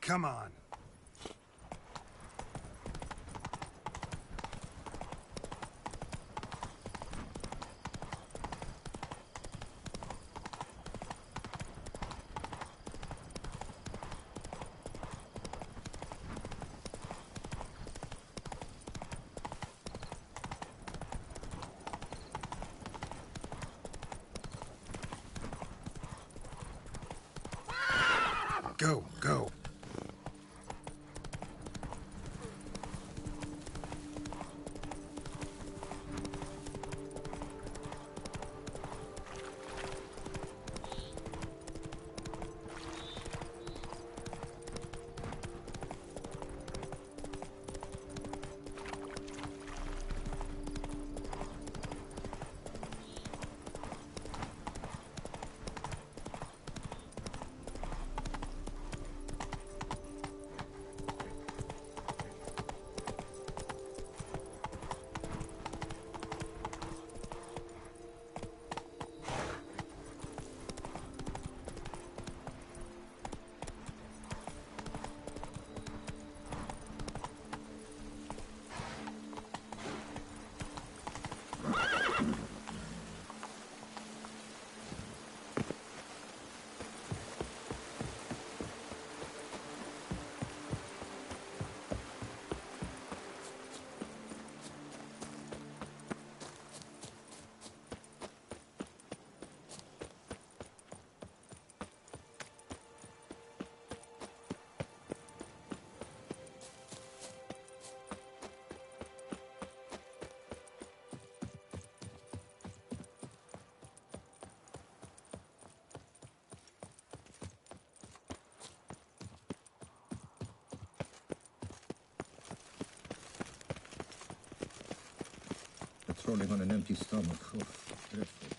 Come on. Go, go. Patrolling on an empty stomach. Oh, dreadful.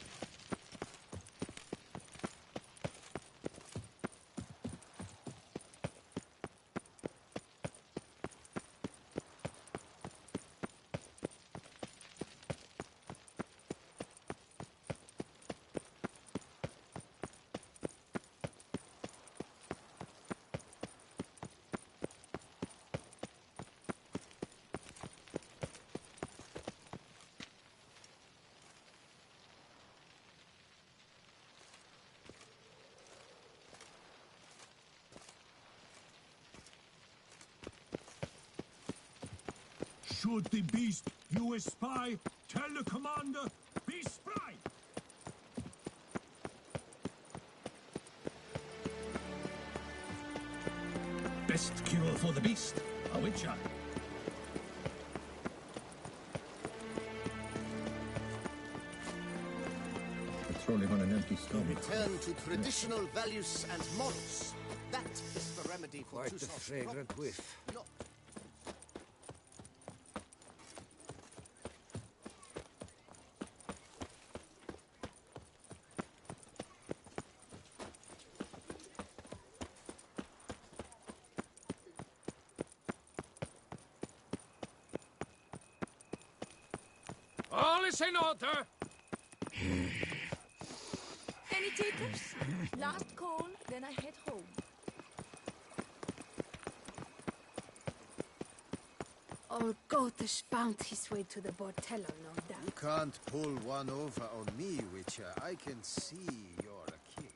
Should the beast you espy, tell the commander, be spry! Best cure for the beast, a witcher. Patrolling on an empty stomach. Return to traditional values and morals. That is the remedy for Quite the fragrant whiff. No. All is in order! Any takers? Last call, then I head home. Old Gotish found his way to the Bordello, no doubt. You can't pull one over on me, Witcher. I can see you're a king.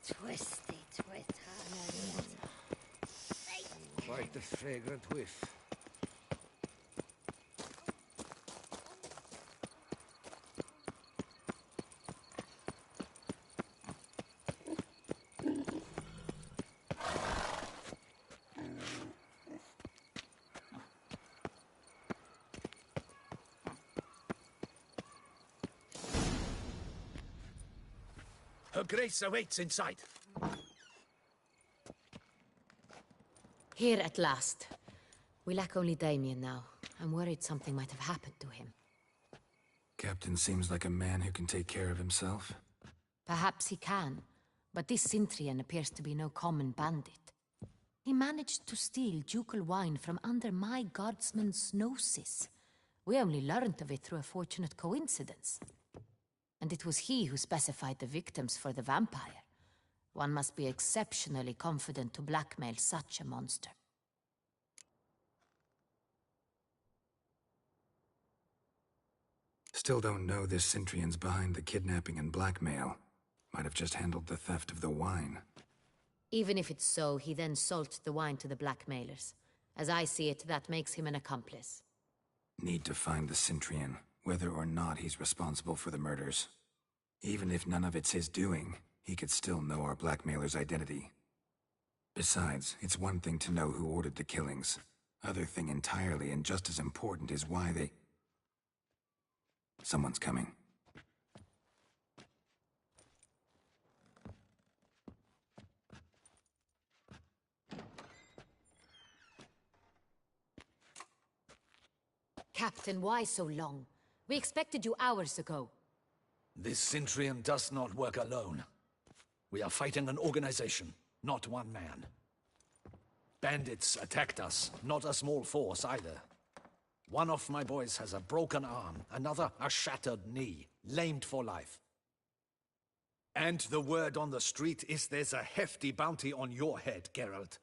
Twisty Twitter. Quite the fragrant whiff. Her Grace awaits inside. Here at last. We lack only Damien now. I'm worried something might have happened to him. Captain seems like a man who can take care of himself. Perhaps he can, but this Sintrian appears to be no common bandit. He managed to steal ducal wine from under my guardsman's noses. We only learned of it through a fortunate coincidence. And it was he who specified the victims for the vampire. One must be exceptionally confident to blackmail such a monster. Still don't know this Centrion's behind the kidnapping and blackmail. Might have just handled the theft of the wine. Even if it's so, he then sold the wine to the blackmailers. As I see it, that makes him an accomplice. Need to find the Centrion, whether or not he's responsible for the murders. Even if none of it's his doing, he could still know our blackmailer's identity. Besides, it's one thing to know who ordered the killings. Other thing entirely, and just as important, is why they... Someone's coming. Captain, why so long? We expected you hours ago. This Centrion does not work alone. We are fighting an organization, not one man. Bandits attacked us, not a small force either. One of my boys has a broken arm, another a shattered knee, lamed for life. And the word on the street is there's a hefty bounty on your head, Geralt.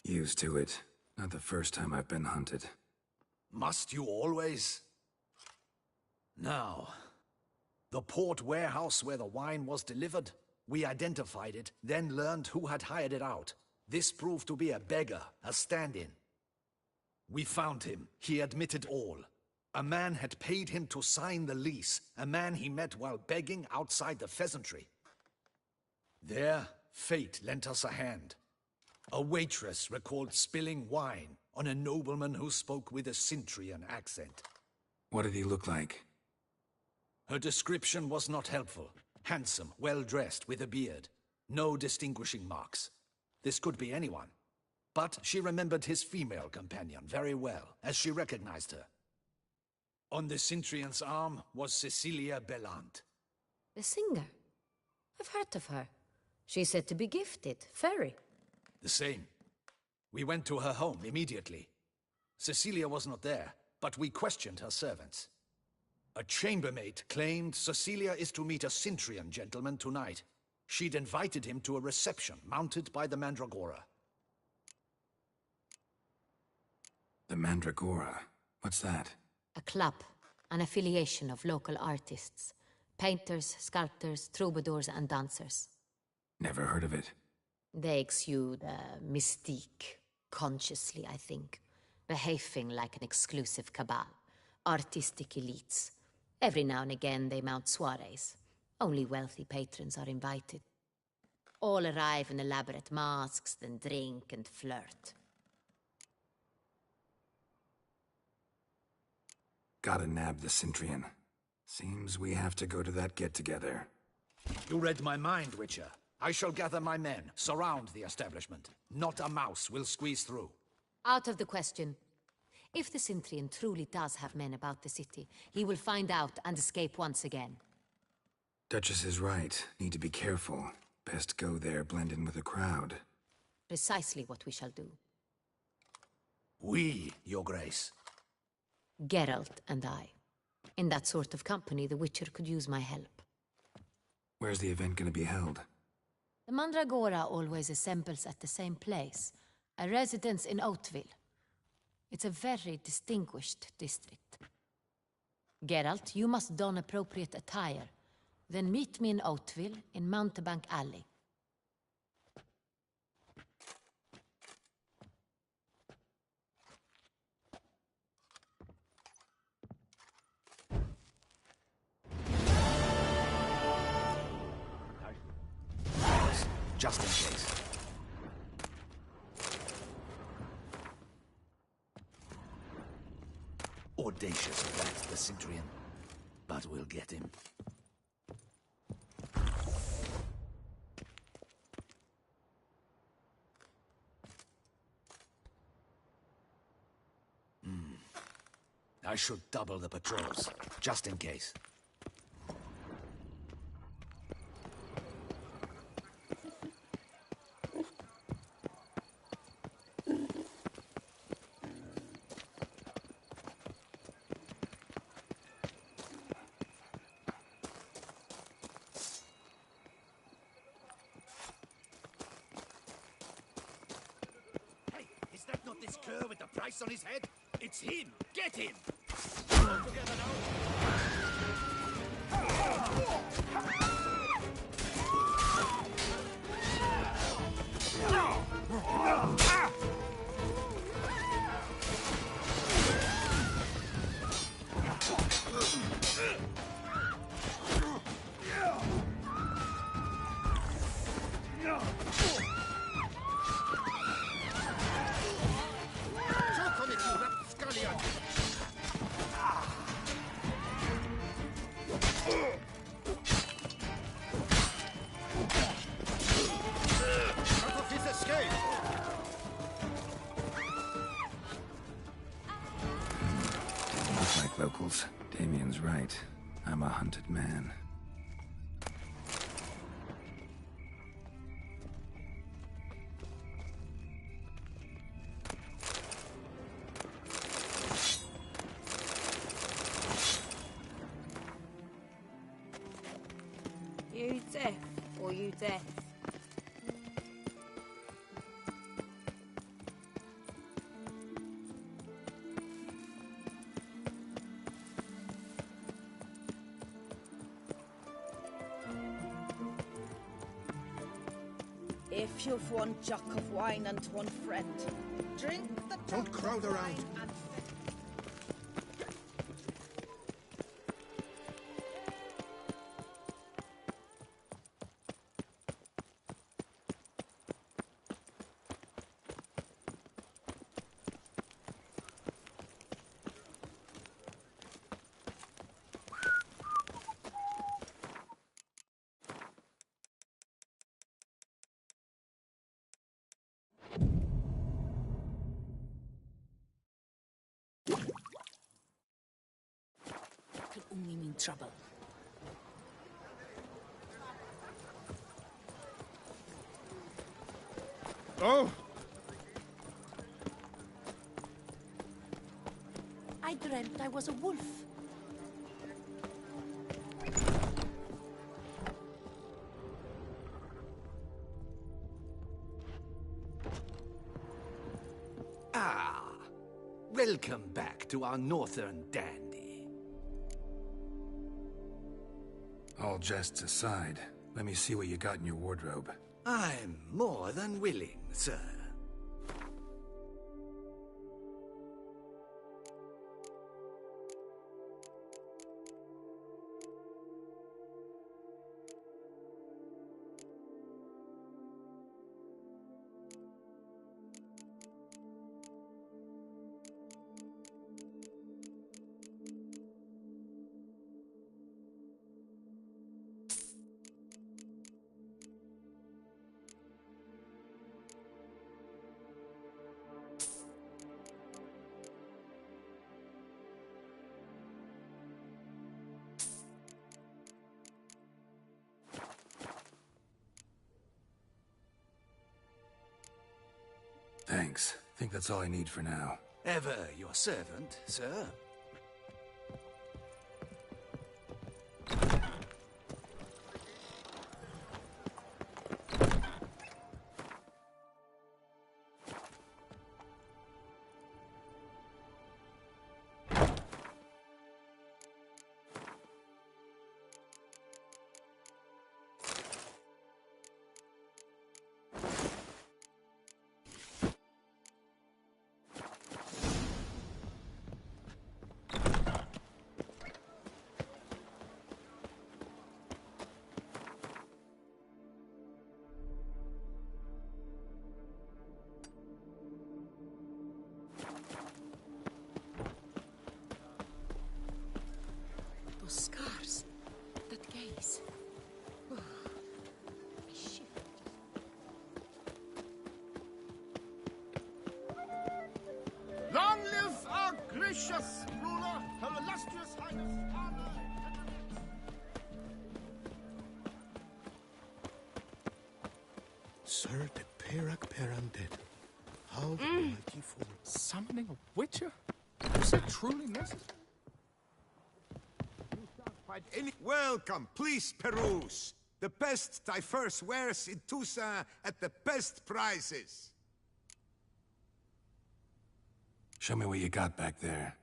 Used to it. Not the first time I've been hunted. Must you always? Now, the port warehouse where the wine was delivered, we identified it, then learned who had hired it out. This proved to be a beggar, a stand-in. We found him. He admitted all. A man had paid him to sign the lease, a man he met while begging outside the pheasantry. There, fate lent us a hand. A waitress recalled spilling wine on a nobleman who spoke with a Centrion accent. What did he look like? Her description was not helpful. Handsome, well-dressed, with a beard. No distinguishing marks. This could be anyone. But she remembered his female companion very well, as she recognized her. On the Centrion's arm was Cecilia Bellant. The singer? I've heard of her. She's said to be gifted, fairy. The same. We went to her home immediately. Cecilia was not there, but we questioned her servants. A chambermaid claimed Cecilia is to meet a Centrion gentleman tonight. She'd invited him to a reception mounted by the Mandragora. The Mandragora? What's that? A club, an affiliation of local artists. Painters, sculptors, troubadours and dancers. Never heard of it. They exude mystique, consciously, I think. Behaving like an exclusive cabal. Artistic elites. Every now and again they mount soirees. Only wealthy patrons are invited. All arrive in elaborate masks, then drink and flirt. Gotta nab the Centrion. Seems we have to go to that get-together. You read my mind, Witcher. I shall gather my men, surround the establishment. Not a mouse will squeeze through. Out of the question. If the Centrion truly does have men about the city, he will find out and escape once again. Duchess is right. Need to be careful. Best go there, blend in with the crowd. Precisely what we shall do. We, Your Grace. Geralt and I. In that sort of company, the Witcher could use my help. Where's the event gonna be held? The Mandragora always assembles at the same place, a residence in Oatville. It's a very distinguished district. Geralt, you must don appropriate attire. Then meet me in Oatville, in Mountebank Alley. Just in case. Audacious rat, the Centrion. But we'll get him. I should double the patrols, just in case. Hey, is that not this cur with the price on his head? It's him! Get him! All together now! Choke on it, you rapscallion! Cut off his escape! Look like locals. Damien's right. I'm a hunted man. You deaf or you deaf? If you've one jock of wine and one friend, drink the Don't crowd around. and Could only mean trouble. Oh! I dreamt I was a wolf. Ah, welcome back to our northern dandy. All jests aside, let me see what you got in your wardrobe. I'm more than willing, sir. Thanks. Think that's all I need for now. Ever your servant, sir. Those scars. That gaze. Oh, I shivered. Long live our gracious ruler! illustrious highness, honor, Sir de Perak Perundead, how mighty fall. Summoning a witcher? Was it truly necessary? Welcome, please peruse. The best diverse wares in Tucson at the best prices. Show me what you got back there.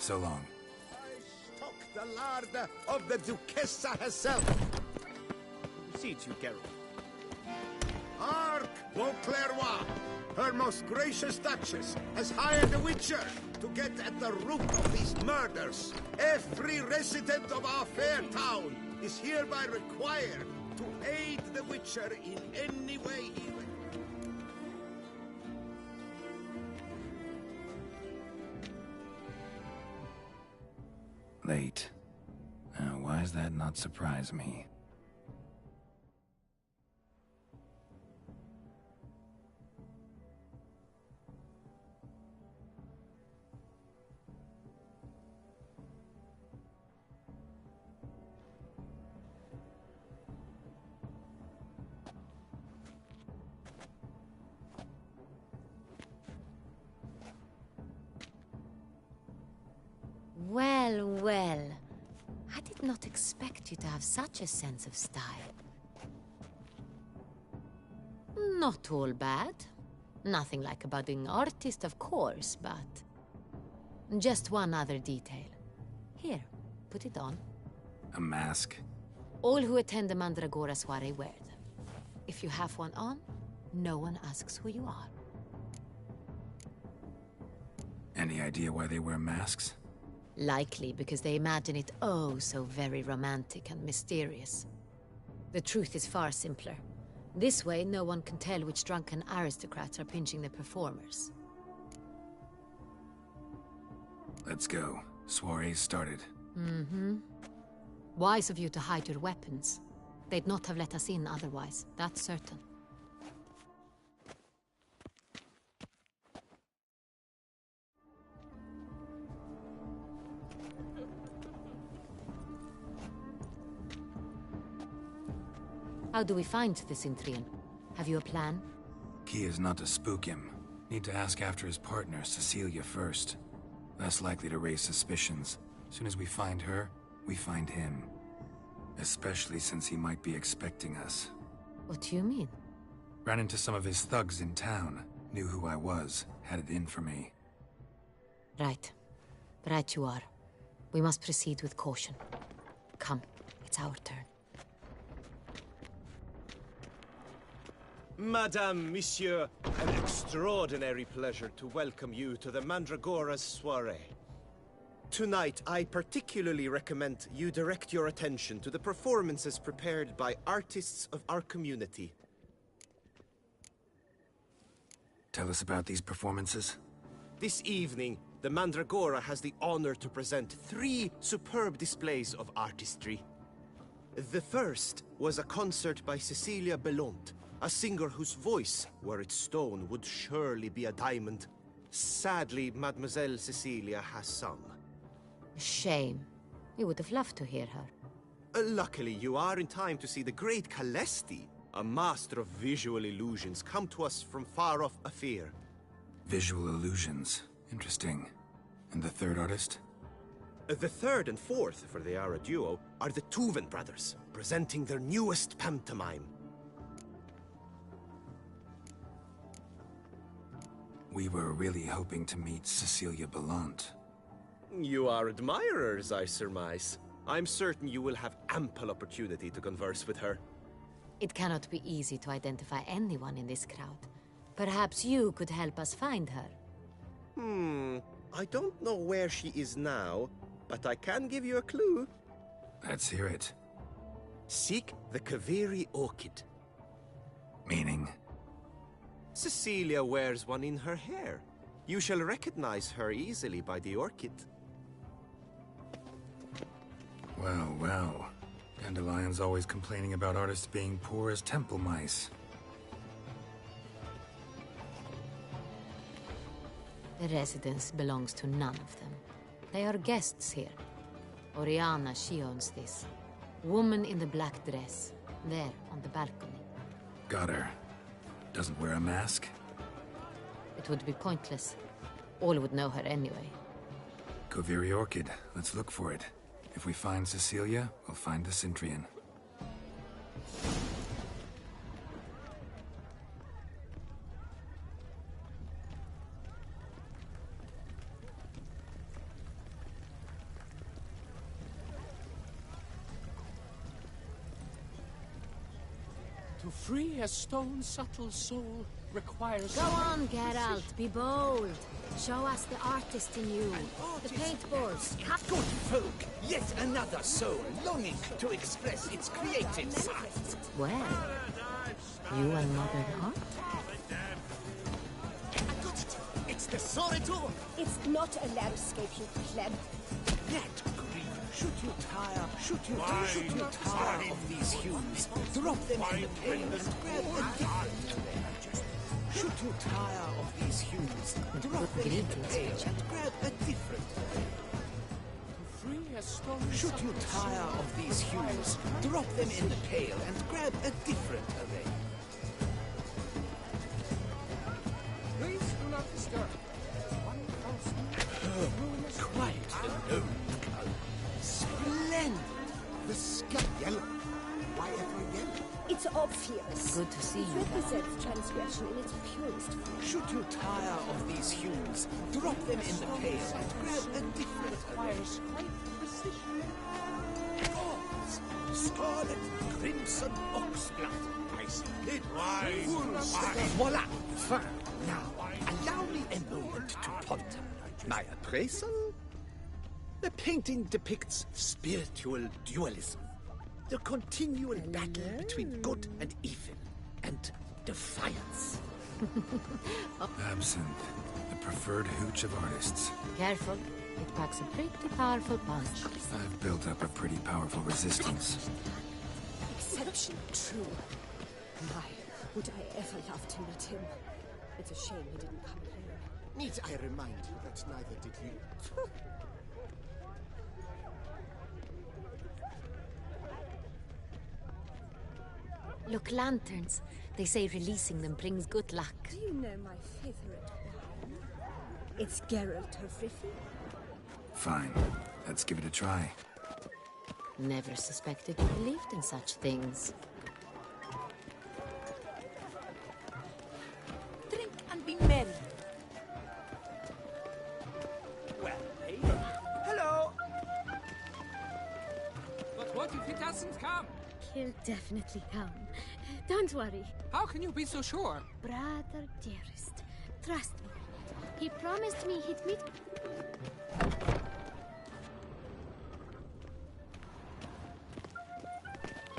So long. I stock the larder of the Duchessa herself. Beseech you, Geralt. Hark, Beauclerc! Her most gracious Duchess has hired a witcher to get at the root of these murders. Every resident of our fair town is hereby required to aid the witcher in any way he Late. Why does that not surprise me? Well, well. I did not expect you to have such a sense of style. Not all bad. Nothing like a budding artist, of course, but... just one other detail. Here, put it on. A mask? All who attend the Mandragora soiree wear them. If you have one on, no one asks who you are. Any idea why they wear masks? Likely because they imagine it oh so very romantic and mysterious. The truth is far simpler. This way, no one can tell which drunken aristocrats are pinching the performers. Let's go. Soiree's started. Mm-hmm. Wise of you to hide your weapons. They'd not have let us in otherwise, that's certain. How do we find the Cintrian? Have you a plan? Key is not to spook him. Need to ask after his partner, Cecilia, first. Less likely to raise suspicions. Soon as we find her, we find him. Especially since he might be expecting us. What do you mean? Ran into some of his thugs in town. Knew who I was. Had it in for me. Right. Right you are. We must proceed with caution. Come, it's our turn. Madame, Monsieur, an extraordinary pleasure to welcome you to the Mandragora's soiree. Tonight, I particularly recommend you direct your attention to the performances prepared by artists of our community. Tell us about these performances. This evening, the Mandragora has the honor to present 3 superb displays of artistry. The first was a concert by Cecilia Belont, a singer whose voice, were it stone, would surely be a diamond. Sadly, Mademoiselle Cecilia has sung. Shame. We would have loved to hear her. Luckily, you are in time to see the great Calesti, a master of visual illusions, come to us from far off Afir. Visual illusions. Interesting. And the third artist? The third and fourth, for they are a duo, are the Tuven brothers, presenting their newest pantomime. We were really hoping to meet Cecilia Bellant. You are admirers, I surmise. I'm certain you will have ample opportunity to converse with her. It cannot be easy to identify anyone in this crowd. Perhaps you could help us find her. I don't know where she is now, but I can give you a clue. Let's hear it. Seek the Kaveri orchid. Meaning? Cecilia wears one in her hair. You shall recognize her easily by the orchid. Well, well. Dandelion's always complaining about artists being poor as temple mice. The residence belongs to none of them. They are guests here. Oriana, she owns this. Woman in the black dress. There, on the balcony. Got her. Doesn't wear a mask? It would be pointless. All would know her anyway. Kaveri Orchid. Let's look for it. If we find Cecilia, we'll find the Cintrian. To free a stone subtle soul requires... Go on, Geralt, be bold. Show us the artist in you. The paintballs. Good folk, yet another soul longing to express its creative side. Well, you and modern art? I got it. It's the Soritor. It's not a landscape, you pleb. That green. Should you tire of these hues, drop them in the pail and grab a different. Should you tire of these hues, drop them in the pail and grab a different. Should you tire of these hues, drop them in the pail and grab a different array. Please do not disturb. Quite alone. Splendid! The sky yellow. Why ever yellow? It's obvious. Good to see It you. represents transgression in its purest form. Should you tire of these hues, drop them in the pail and grab a different Requires great precision. Gauze, scarlet, crimson oxblood. I see. Voila! Fine. Now, allow me a moment to ponder. My appraisal? The painting depicts spiritual dualism. The continual battle between good and evil, and defiance. Absinthe. The preferred hooch of artists. Careful. It packs a pretty powerful punch. I've built up a pretty powerful resistance. Exception true. My, would I ever love to meet him. It's a shame he didn't come here. Need I remind you that neither did you? Look, lanterns. They say releasing them brings good luck. Do you know my favorite wine? It's Geralt of Rivia. Fine. Let's give it a try. Never suspected you believed in such things. Drink and be merry. Well, hey. Hello! But what if he doesn't come? He'll definitely come. Don't worry. How can you be so sure? Brother dearest, trust me. He promised me he'd meet...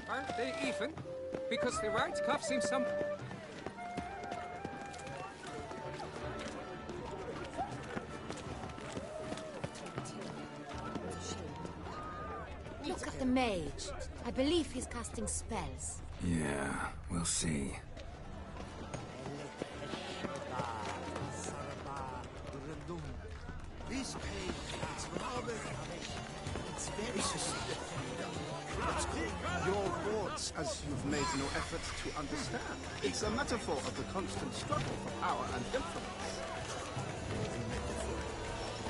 Are they even? Because the right cuff seems some... Look at the mage. I believe he's casting spells. Yeah, we'll see. This page is rather... It's very suspicious. Your thoughts, as you've made no effort to understand. It's a metaphor of the constant struggle for power and influence.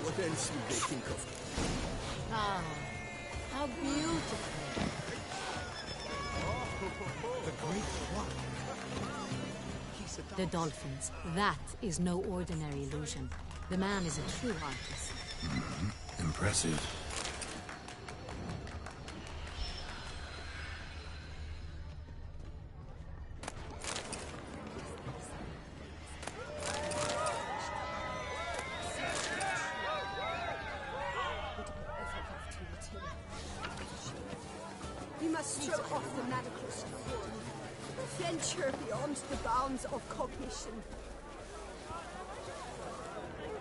What else would they think of? Ah, how beautiful. The great one. The dolphins. That is no ordinary illusion. The man is a true artist. Impressive. We must throw off the manacles. Venture beyond the bounds of cognition.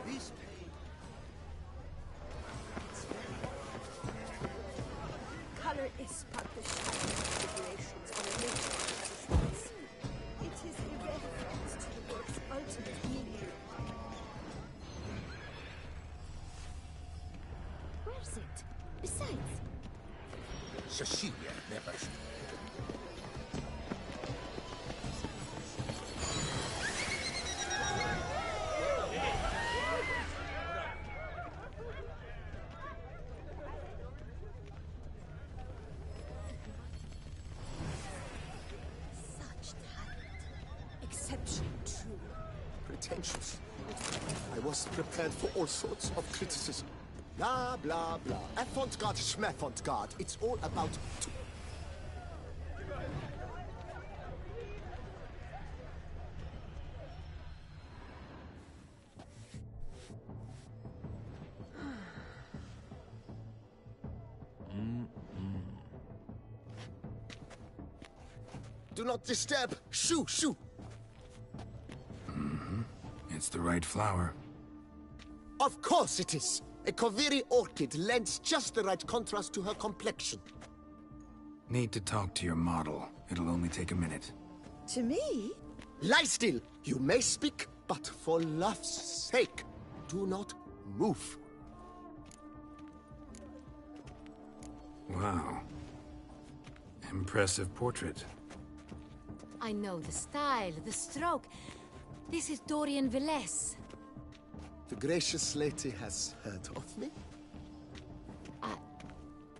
This Color is but the shadow of figurations on a nature. It is a reference to the work's ultimate meaning. Where's it? Besides... Cecilia never... Such talent. Exception true. Pretentious. I was prepared for all sorts of criticism. Blah, blah, blah. Avant-garde, schmavant-garde. It's all about... Do not disturb! Shoo, shoo! It's the right flower. Of course it is! A Koviri orchid lends just the right contrast to her complexion. Need to talk to your model. It'll only take a minute. To me? Lie still! You may speak, but for love's sake, do not move. Wow. Impressive portrait. I know the style, the stroke. This is Dorian Velez. The gracious lady has heard of me?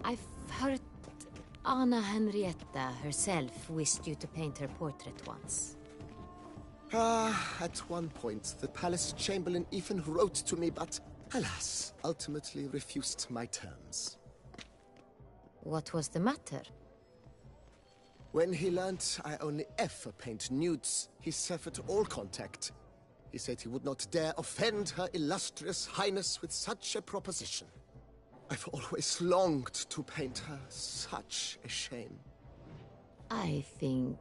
I've heard Anna Henrietta herself wished you to paint her portrait once. At one point, the palace chamberlain even wrote to me, but alas, ultimately refused my terms. What was the matter? When he learned I only ever paint nudes, he severed all contact. He said he would not dare offend her illustrious highness with such a proposition. I've always longed to paint her. Such a shame. I think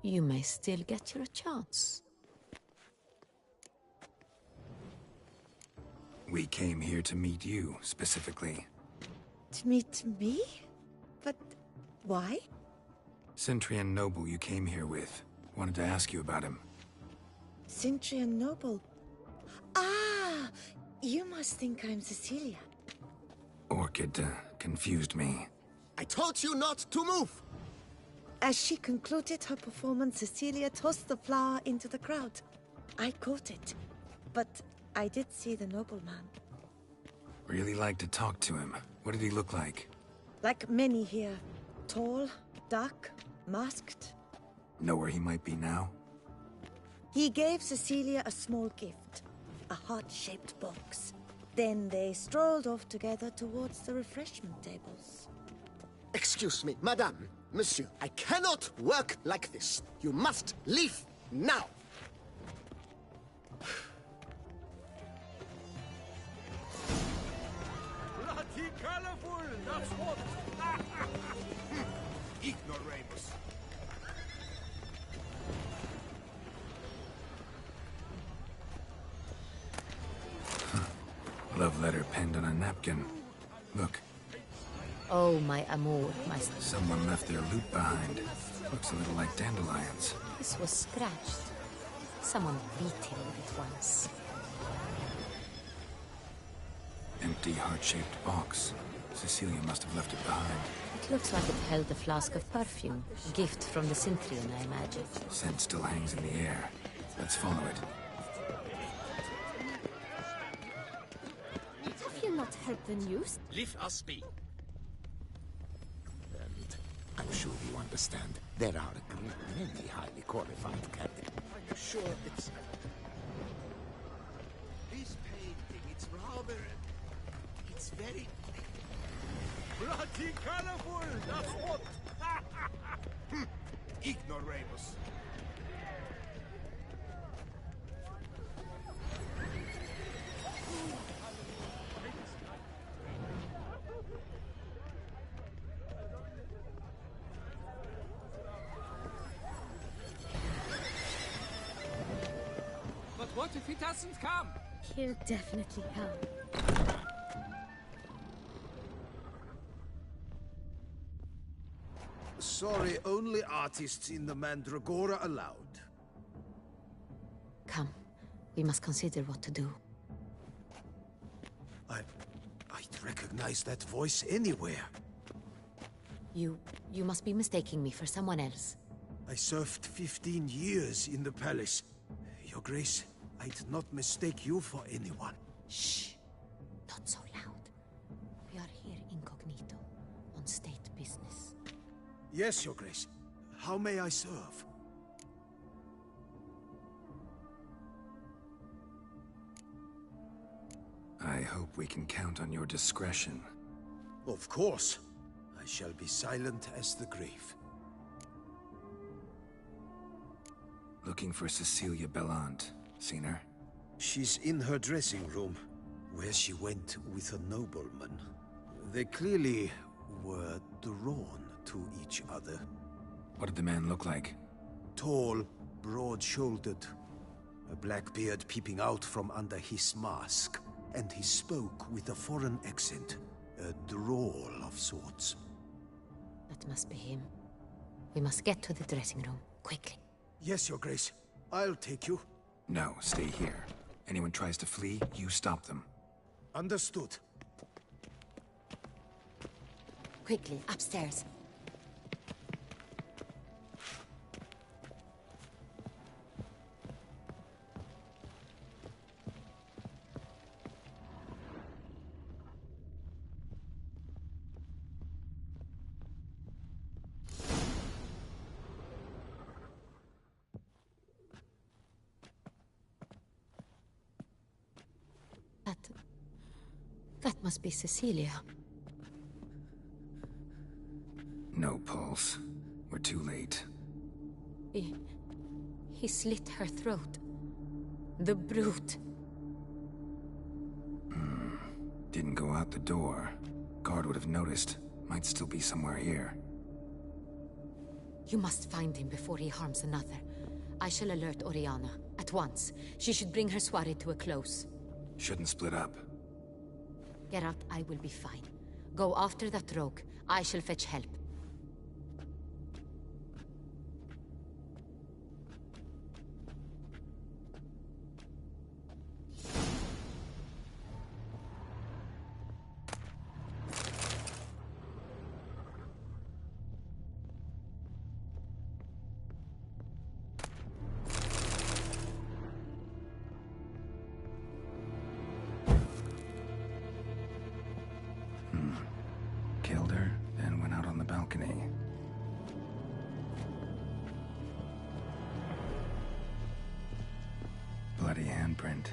you may still get your chance. We came here to meet you, specifically. To meet me? But why? Centrian noble you came here with. Wanted to ask you about him. Centrian noble. Ah! You must think I'm Cecilia. Orchid confused me. I told you not to move! As she concluded her performance, Cecilia tossed the flower into the crowd. I caught it, but I did see the nobleman. Really like to talk to him. What did he look like? Like many here. Tall, dark, masked. Know where he might be now? He gave Cecilia a small gift, a heart-shaped box. Then they strolled off together towards the refreshment tables. Excuse me, madame, monsieur. I cannot work like this. You must leave now. Bloody colorful, that's what. Ignoramus. Love letter penned on a napkin. Look. Oh, my amour, my... Someone left their loot behind. Looks a little like dandelions. This was scratched. Someone beat him with it once. Empty heart-shaped box. Cecilia must have left it behind. It looks like it held a flask of perfume. A gift from the Cintrian, I imagine. Scent still hangs in the air. Let's follow it. Have you not heard the news? Leave us be. And I'm sure you understand. There are a great many highly qualified candidates. Are you sure it's... This painting, it's rather... It's very... Bloody colorful, that's what. Ignoramus. But what if he doesn't come? He'll definitely come. Sorry, only artists in the Mandragora allowed. Come. We must consider what to do. I'd recognize that voice anywhere. You must be mistaking me for someone else. I served 15 years in the palace. Your Grace, I'd not mistake you for anyone. Shh. Not so loud. We are here incognito, on state business. Yes, Your Grace. How may I serve? I hope we can count on your discretion. Of course. I shall be silent as the grave. Looking for Cecilia Bellant. Seen her? She's in her dressing room, where she went with a nobleman. They clearly were drawn to each other. What did the man look like? Tall, broad-shouldered, a black beard peeping out from under his mask, and he spoke with a foreign accent, a drawl of sorts. That must be him. We must get to the dressing room, quickly. Yes, Your Grace. I'll take you. No, stay here. Anyone tries to flee, you stop them. Understood. Quickly, upstairs. That must be Cecilia. No pulse. We're too late. He slit her throat. The brute. Didn't go out the door. Guard would have noticed. Might still be somewhere here. You must find him before he harms another. I shall alert Oriana. At once. She should bring her soirée to a close. Shouldn't split up. Geralt, I will be fine. Go after that rogue. I shall fetch help. bloody handprint.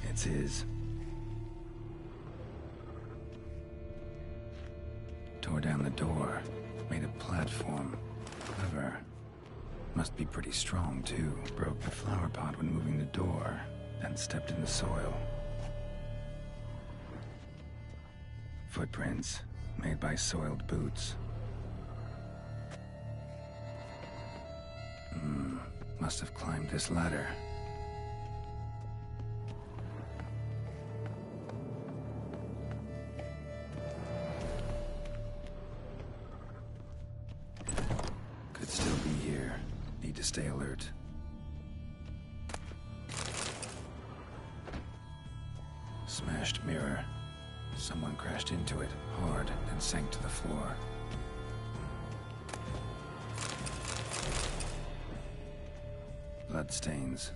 It's his. Tore down the door, made a platform. Clever. Must be pretty strong, too. Broke the flower pot when moving the door, then stepped in the soil. Footprints, made by soiled boots. Must have climbed this ladder. Could still be here. Need to stay alert. Smashed mirror. Someone crashed into it hard, then sank to the floor. Bloodstains.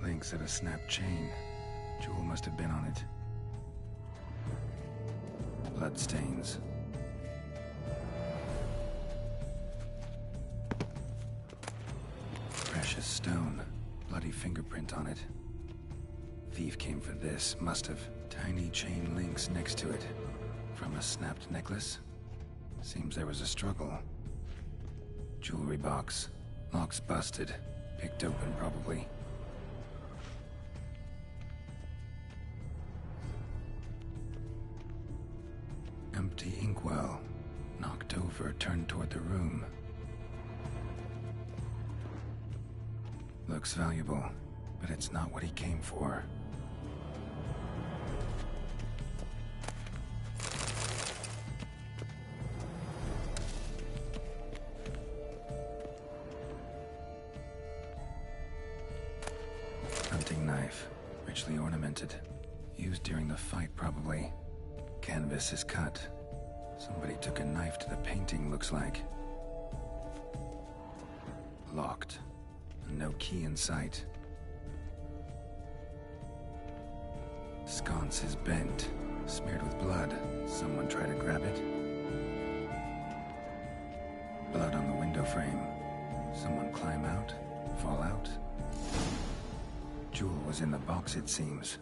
Links of a snapped chain. Jewel must have been on it. Bloodstains. Precious stone. Bloody fingerprint on it. Thief came for this. Must have. Tiny chain links next to it. From a snapped necklace? Seems there was a struggle. Jewelry box. Lock's busted. Picked open, probably. Empty inkwell. Knocked over, turned toward the room. Looks valuable, but it's not what he came for. Hunting knife, richly ornamented. Used during the fight, probably. Canvas is cut. Somebody took a knife to the painting, looks like. Locked. No key in sight. Sconce is bent, smeared with blood. Someone try to grab it. Blood on the window frame. Someone climb out? Fall out? Jewel was in the box, it seems.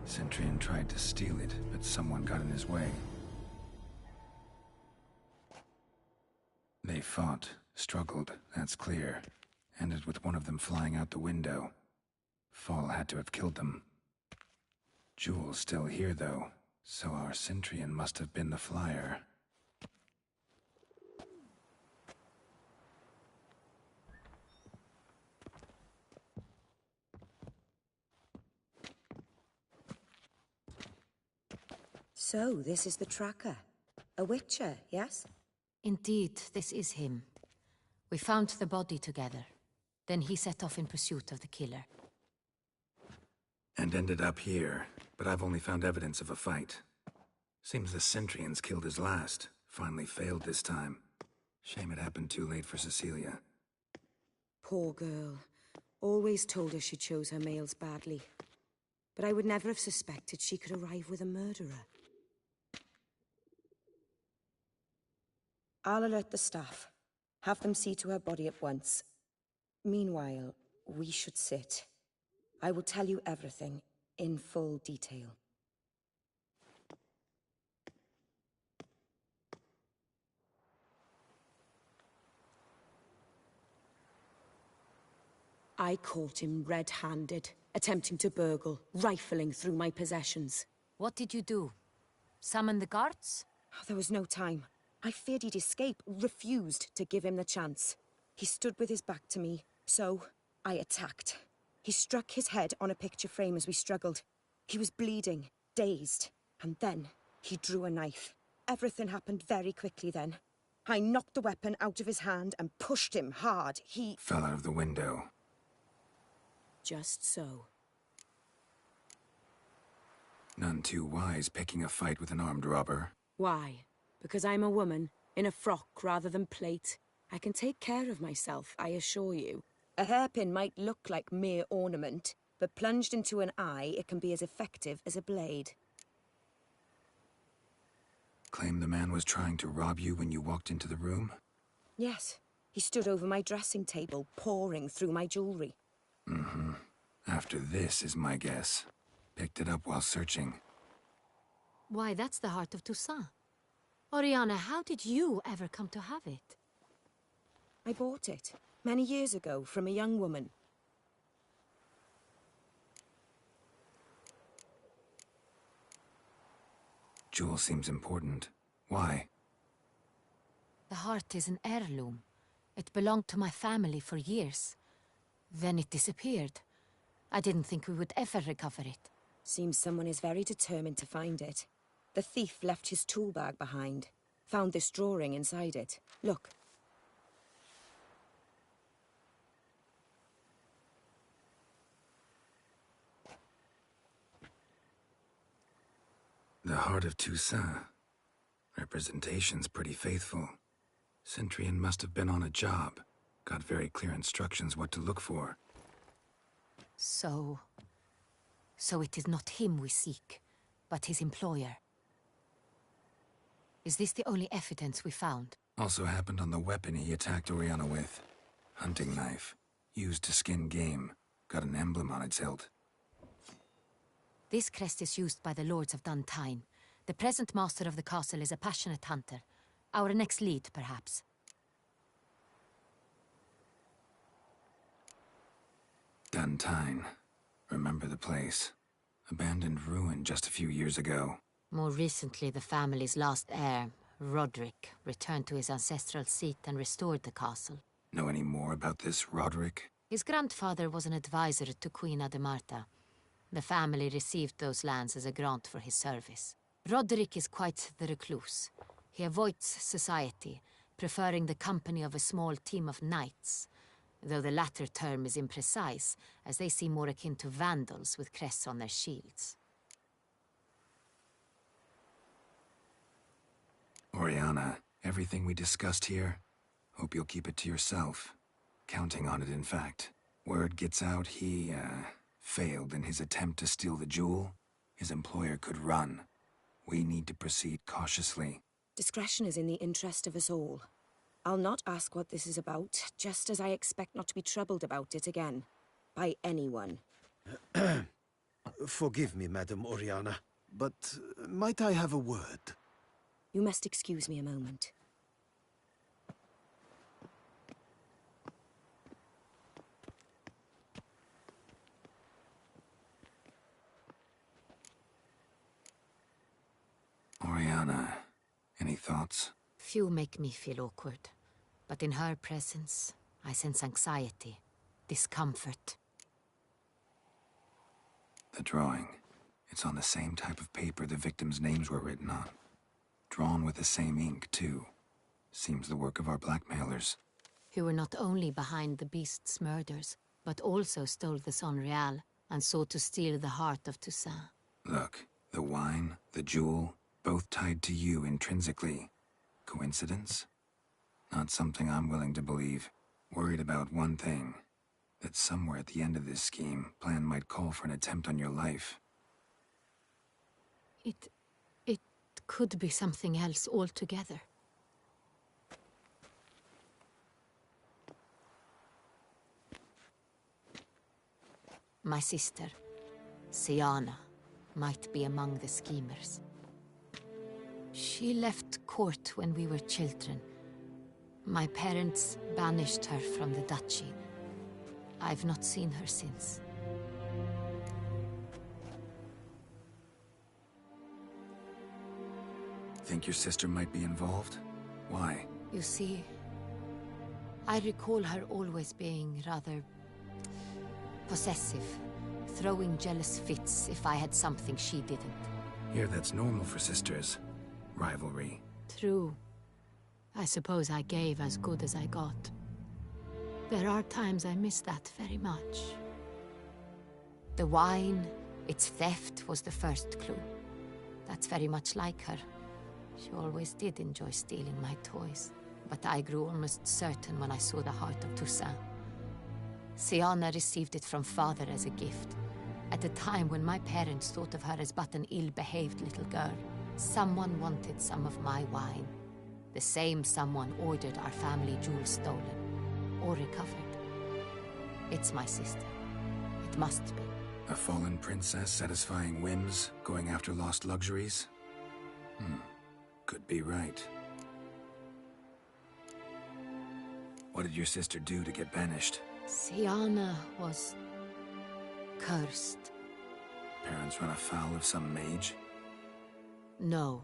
Centurion tried to steal it, but someone got in his way. They fought, struggled, that's clear. Ended with one of them flying out the window. Fall had to have killed them. Jewel's still here, though, so our Centurion must have been the flyer. So, this is the tracker. A witcher, yes? Indeed, this is him. We found the body together. Then he set off in pursuit of the killer. And ended up here, but I've only found evidence of a fight. Seems the Centurions killed his last. Finally failed this time. Shame it happened too late for Cecilia. Poor girl. Always told her she chose her males badly. But I would never have suspected she could arrive with a murderer. I'll alert the staff. Have them see to her body at once. Meanwhile, we should sit. I will tell you everything, in full detail. I caught him red-handed, attempting to burgle, rifling through my possessions. What did you do? Summon the guards? There was no time. I feared he'd escape, refused to give him the chance. He stood with his back to me, so I attacked. He struck his head on a picture frame as we struggled. He was bleeding, dazed, and then he drew a knife. Everything happened very quickly then. I knocked the weapon out of his hand and pushed him hard. He fell out of the window. Just so. None too wise picking a fight with an armed robber. Why? Because I'm a woman, in a frock rather than plate. I can take care of myself, I assure you. A hairpin might look like mere ornament, but plunged into an eye, it can be as effective as a blade. Claim the man was trying to rob you when you walked into the room? Yes. He stood over my dressing table, pouring through my jewelry. Mm-hmm. After this is my guess. Picked it up while searching. Why, that's the heart of Toussaint. Oriana, how did you ever come to have it? I bought it, many years ago, from a young woman. Jewel seems important. Why? The heart is an heirloom. It belonged to my family for years. Then it disappeared. I didn't think we would ever recover it. Seems someone is very determined to find it. The thief left his tool bag behind. Found this drawing inside it. Look. The heart of Toussaint. Representation's pretty faithful. Centurion must have been on a job. Got very clear instructions what to look for. So it is not him we seek, but his employer. Is this the only evidence we found? Also happened on the weapon he attacked Oriana with. Hunting knife. Used to skin game. Got an emblem on its hilt. This crest is used by the Lords of Duntine. The present master of the castle is a passionate hunter. Our next lead, perhaps. Duntine. Remember the place. Abandoned ruin just a few years ago. More recently, the family's last heir, Roderick, returned to his ancestral seat and restored the castle. Know any more about this Roderick? His grandfather was an advisor to Queen Ademarta. The family received those lands as a grant for his service. Roderick is quite the recluse. He avoids society, preferring the company of a small team of knights, though the latter term is imprecise, as they seem more akin to vandals with crests on their shields. Oriana, everything we discussed here, hope you'll keep it to yourself. Counting on it, in fact. Word gets out he, failed in his attempt to steal the jewel. His employer could run. We need to proceed cautiously. Discretion is in the interest of us all. I'll not ask what this is about, just as I expect not to be troubled about it again. By anyone. Forgive me, Madam Oriana, but might I have a word? You must excuse me a moment. Oriana, any thoughts? Few make me feel awkward, but in her presence, I sense anxiety, discomfort. The drawing. It's on the same type of paper the victims' names were written on. Drawn with the same ink, too. Seems the work of our blackmailers. Who were not only behind the beast's murders, but also stole the Son Real and sought to steal the heart of Toussaint. Look, the wine, the jewel, both tied to you intrinsically. Coincidence? Not something I'm willing to believe. Worried about one thing. That somewhere at the end of this scheme, plan might call for an attempt on your life. It could be something else altogether. My sister, Siana, might be among the schemers. She left court when we were children. My parents banished her from the duchy. I've not seen her since. Think your sister might be involved? Why? You see, I recall her always being rather possessive, throwing jealous fits if I had something she didn't. Here, that's normal for sisters. Rivalry. True. I suppose I gave as good as I got. There are times I miss that very much. The wine, its theft, was the first clue. That's very much like her. She always did enjoy stealing my toys, but I grew almost certain when I saw the heart of Toussaint. Siana received it from father as a gift, at a time when my parents thought of her as but an ill-behaved little girl. Someone wanted some of my wine. The same someone ordered our family jewels stolen. Or recovered. It's my sister. It must be. A fallen princess satisfying whims, going after lost luxuries? Could be right. What did your sister do to get banished? Siana was... cursed. Parents run afoul of some mage? No.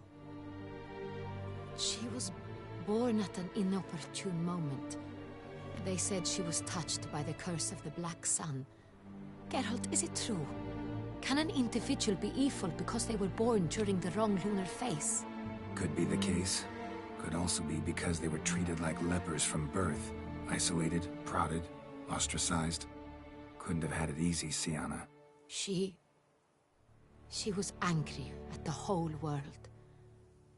She was born at an inopportune moment. They said she was touched by the curse of the Black Sun. Geralt, is it true? Can an individual be evil because they were born during the wrong lunar phase? Could be the case. Could also be because they were treated like lepers from birth. Isolated, prodded, ostracized. Couldn't have had it easy, Siana. She was angry at the whole world.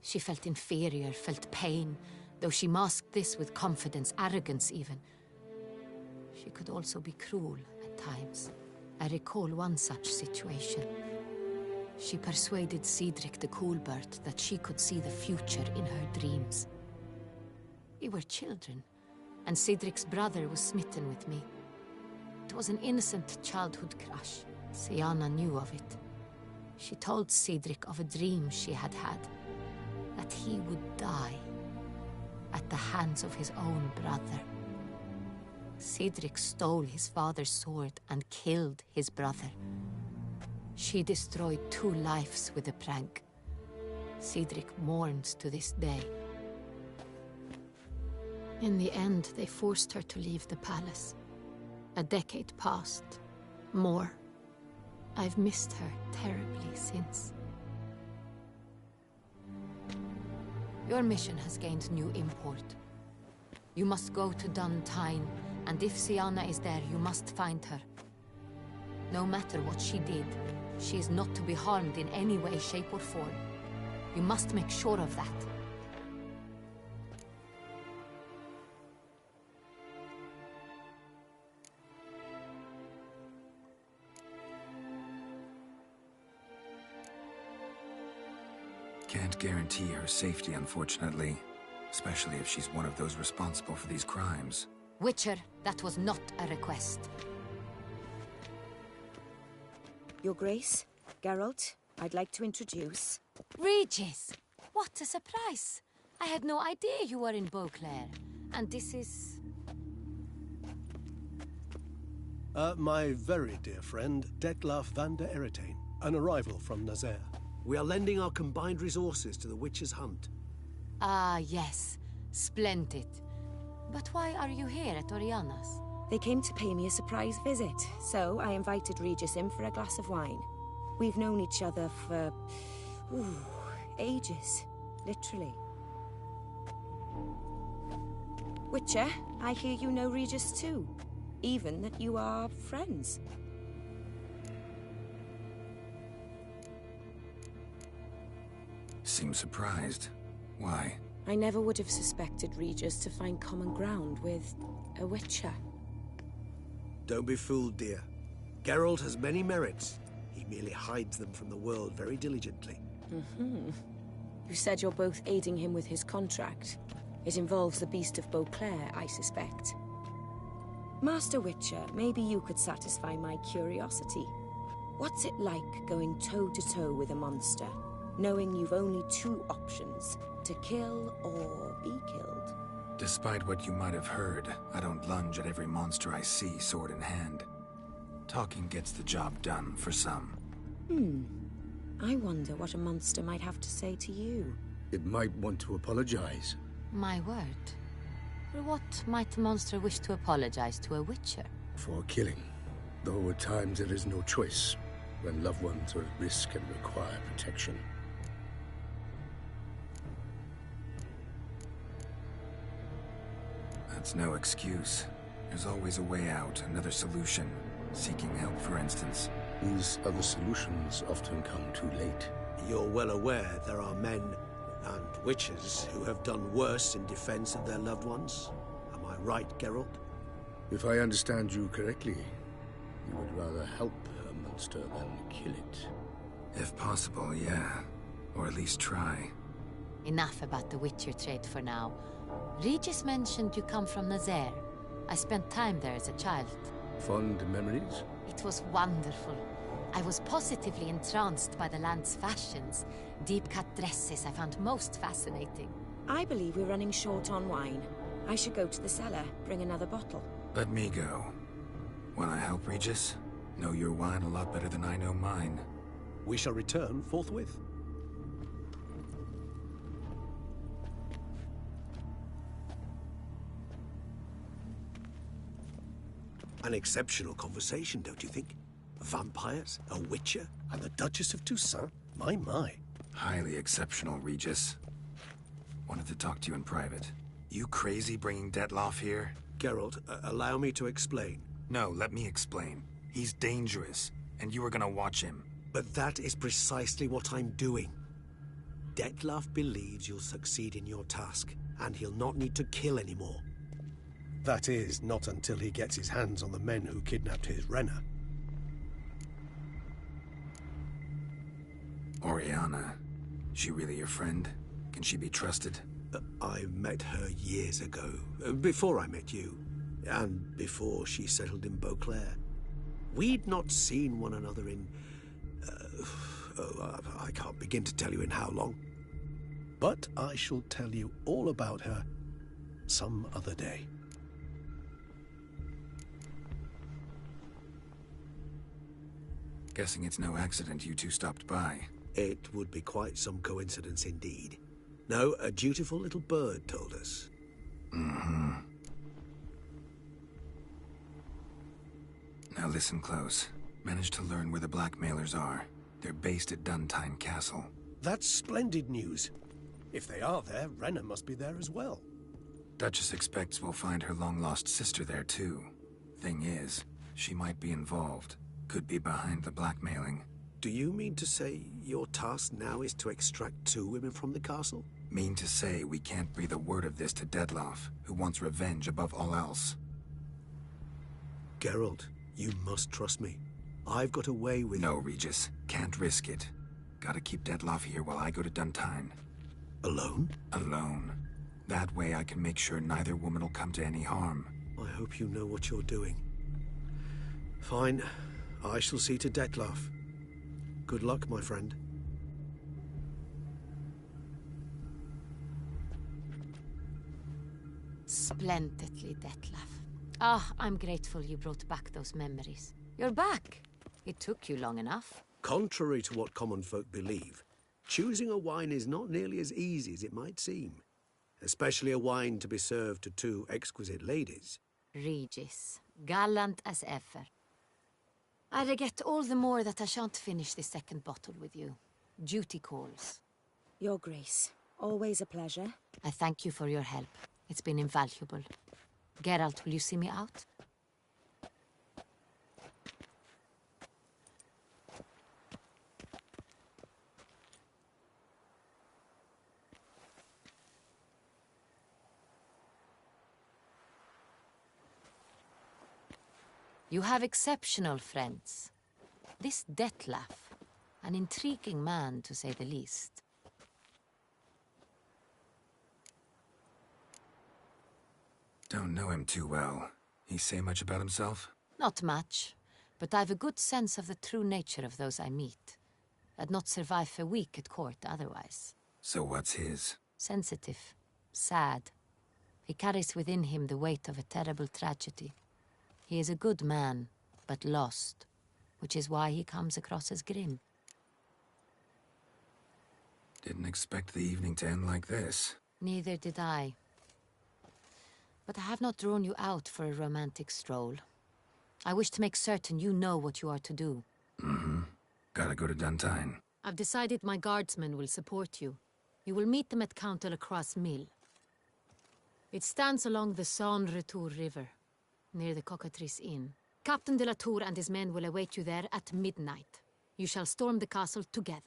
She felt inferior, felt pain, though she masked this with confidence, arrogance even. She could also be cruel at times. I recall one such situation. She persuaded Cedric the Coolbird that she could see the future in her dreams. We were children, and Cedric's brother was smitten with me. It was an innocent childhood crush. Siana knew of it. She told Cedric of a dream she had had, that he would die at the hands of his own brother. Cedric stole his father's sword and killed his brother. She destroyed 2 lives with a prank. Cedric mourns to this day. In the end, they forced her to leave the palace. A decade passed. More. I've missed her terribly since. Your mission has gained new import. You must go to Duntine, and if Siana is there, you must find her. No matter what she did, she is not to be harmed in any way, shape, or form. You must make sure of that. Can't guarantee her safety, unfortunately. Especially if she's one of those responsible for these crimes. Witcher, that was not a request. Your Grace, Geralt, I'd like to introduce... Regis! What a surprise! I had no idea you were in Beauclair. And this is... My very dear friend, Detlaf van der Eretain, an arrival from Nazaire. We are lending our combined resources to the Witcher's hunt. Ah, yes. Splendid. But why are you here at Oriana's? They came to pay me a surprise visit, so I invited Regis in for a glass of wine. We've known each other for... ages. Literally. Witcher, I hear you know Regis too. Even that you are friends. Seems surprised. Why? I never would have suspected Regis to find common ground with a Witcher. Don't be fooled, dear. Geralt has many merits. He merely hides them from the world very diligently. You said you're both aiding him with his contract. It involves the Beast of Beauclair, I suspect. Master Witcher, maybe you could satisfy my curiosity. What's it like going toe-to-toe with a monster, knowing you've only 2 options, to kill or be killed? Despite what you might have heard, I don't lunge at every monster I see sword in hand. Talking gets the job done for some. I wonder what a monster might have to say to you. It might want to apologize. My word. For what might a monster wish to apologize to a Witcher? For killing. Though at times there is no choice, when loved ones are at risk and require protection. That's no excuse. There's always a way out, another solution. Seeking help, for instance. These other solutions often come too late. You're well aware there are men and witches who have done worse in defense of their loved ones. Am I right, Geralt? If I understand you correctly, you would rather help a monster than kill it. If possible, yeah. Or at least try. Enough about the Witcher trade for now. Regis mentioned you come from Nazaire. I spent time there as a child. Fond memories? It was wonderful. I was positively entranced by the land's fashions. Deep-cut dresses I found most fascinating. I believe we're running short on wine. I should go to the cellar, bring another bottle. Let me go. Wanna help, Regis? Know your wine a lot better than I know mine. We shall return forthwith. An exceptional conversation, don't you think? Vampires, a witcher, and the Duchess of Toussaint? My. Highly exceptional, Regis. Wanted to talk to you in private. You crazy bringing Detloff here? Geralt, allow me to explain. No, let me explain. He's dangerous, and you were gonna watch him. But that is precisely what I'm doing. Detloff believes you'll succeed in your task, and he'll not need to kill anymore. That is, not until he gets his hands on the men who kidnapped his Renna. Oriana, she really your friend? Can she be trusted? I met her years ago, before I met you, and before she settled in Beauclair. We'd not seen one another in... I can't begin to tell you in how long. But I shall tell you all about her some other day. Guessing it's no accident you two stopped by. It would be quite some coincidence indeed. No, a dutiful little bird told us. Mm-hmm. Now listen close. Managed to learn where the blackmailers are. They're based at Duntine Castle. That's splendid news. If they are there, Renna must be there as well. Duchess expects we'll find her long-lost sister there too. Thing is, she might be involved. Could be behind the blackmailing. Do you mean to say your task now is to extract 2 women from the castle? Mean to say we can't breathe a word of this to Detloff, who wants revenge above all else. Geralt, you must trust me. I've got a way with... No, Regis. Can't risk it. Gotta keep Detloff here while I go to Duntine. Alone? Alone. That way I can make sure neither woman will come to any harm. I hope you know what you're doing. Fine. I shall see to Detloff. Good luck, my friend. Splendidly, Detloff. I'm grateful you brought back those memories. You're back. It took you long enough. Contrary to what common folk believe, choosing a wine is not nearly as easy as it might seem. Especially a wine to be served to 2 exquisite ladies. Regis, gallant as ever. I regret all the more that I shan't finish this second bottle with you. Duty calls. Your Grace, always a pleasure. I thank you for your help. It's been invaluable. Geralt, will you see me out? You have exceptional friends. This Detloff, an intriguing man to say the least. Don't know him too well. He say much about himself? Not much, but I've a good sense of the true nature of those I meet. I'd not survive a week at court otherwise. So what's his? Sensitive, sad. He carries within him the weight of a terrible tragedy. He is a good man, but lost, which is why he comes across as grim. Didn't expect the evening to end like this. Neither did I. But I have not drawn you out for a romantic stroll. I wish to make certain you know what you are to do. Mm-hmm. Gotta go to Duntine. I've decided my guardsmen will support you. You will meet them at Count de la Croix's mill. It stands along the Saône-Retour River, near the Cockatrice Inn. Captain de la Tour and his men will await you there at midnight. You shall storm the castle together.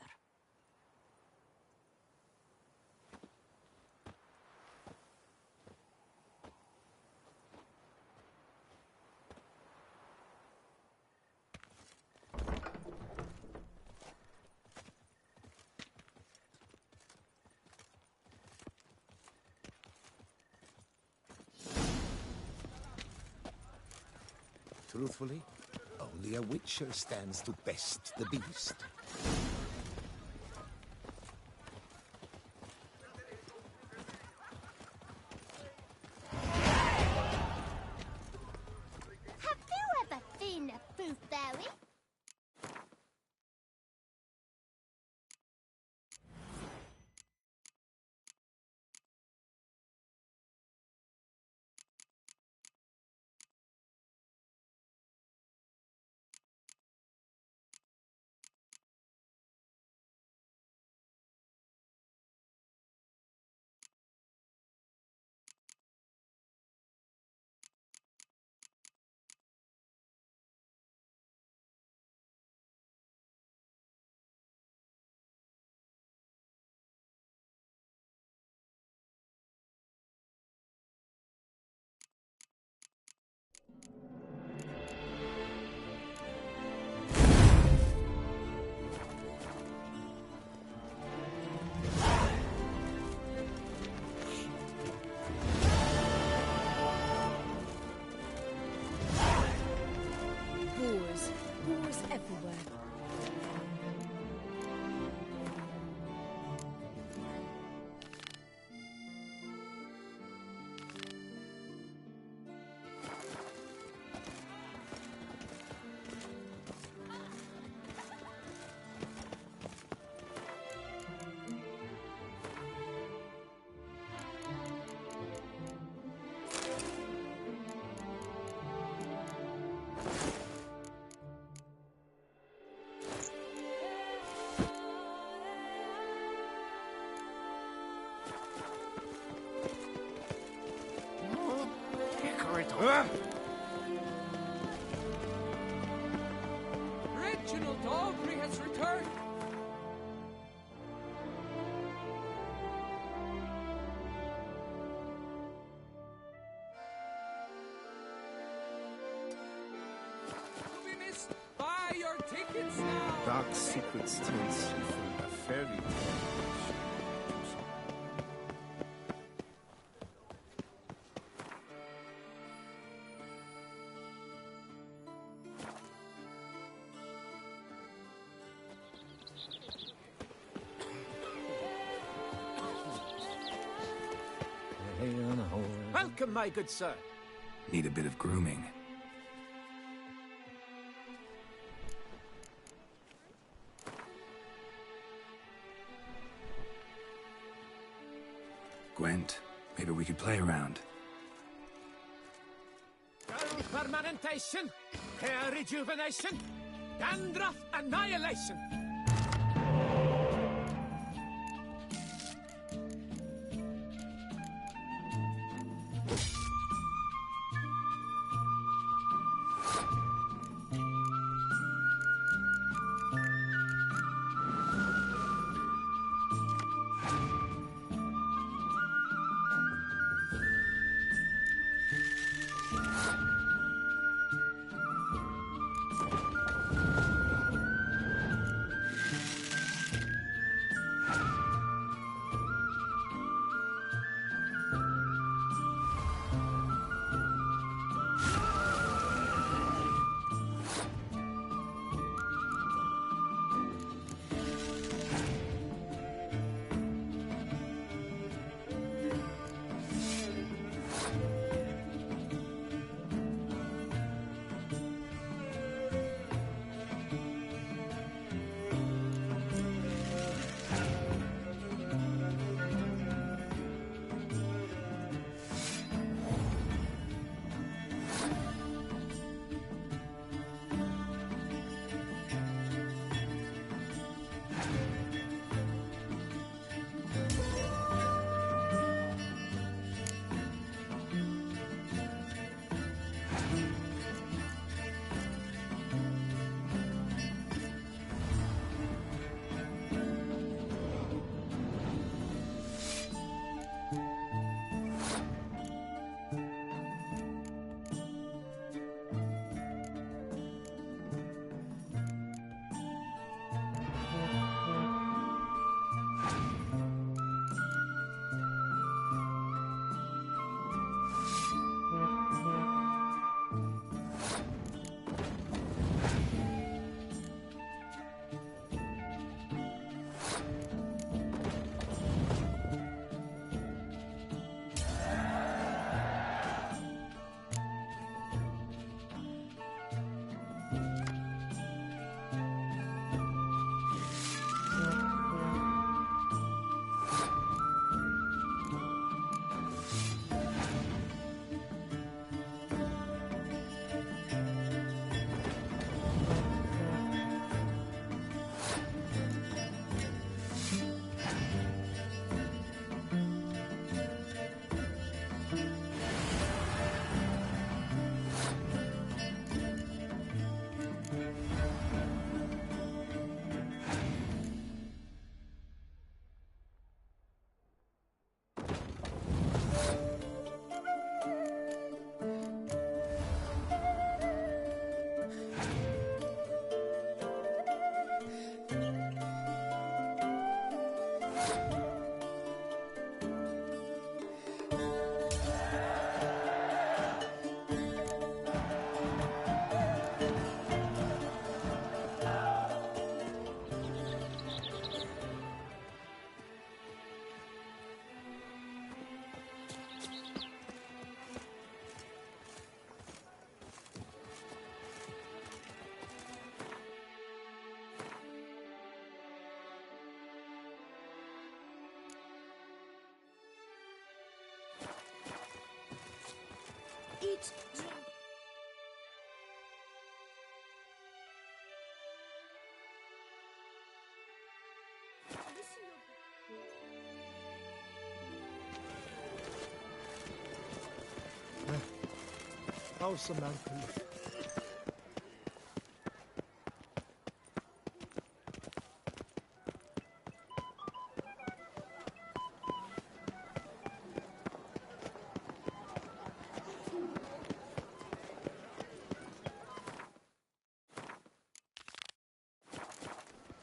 Truthfully, only a witcher stands to best the beast. Have you ever seen a blueberry? Boars everywhere. Reginald Aubrey has returned! To be missed! Buy your tickets now! Dark secrets tells you from a fairy tale. Welcome, my good sir. Need a bit of grooming. Gwent, maybe we could play around. Girl fermentation, hair rejuvenation, dandruff annihilation. eat, drink. How's the man?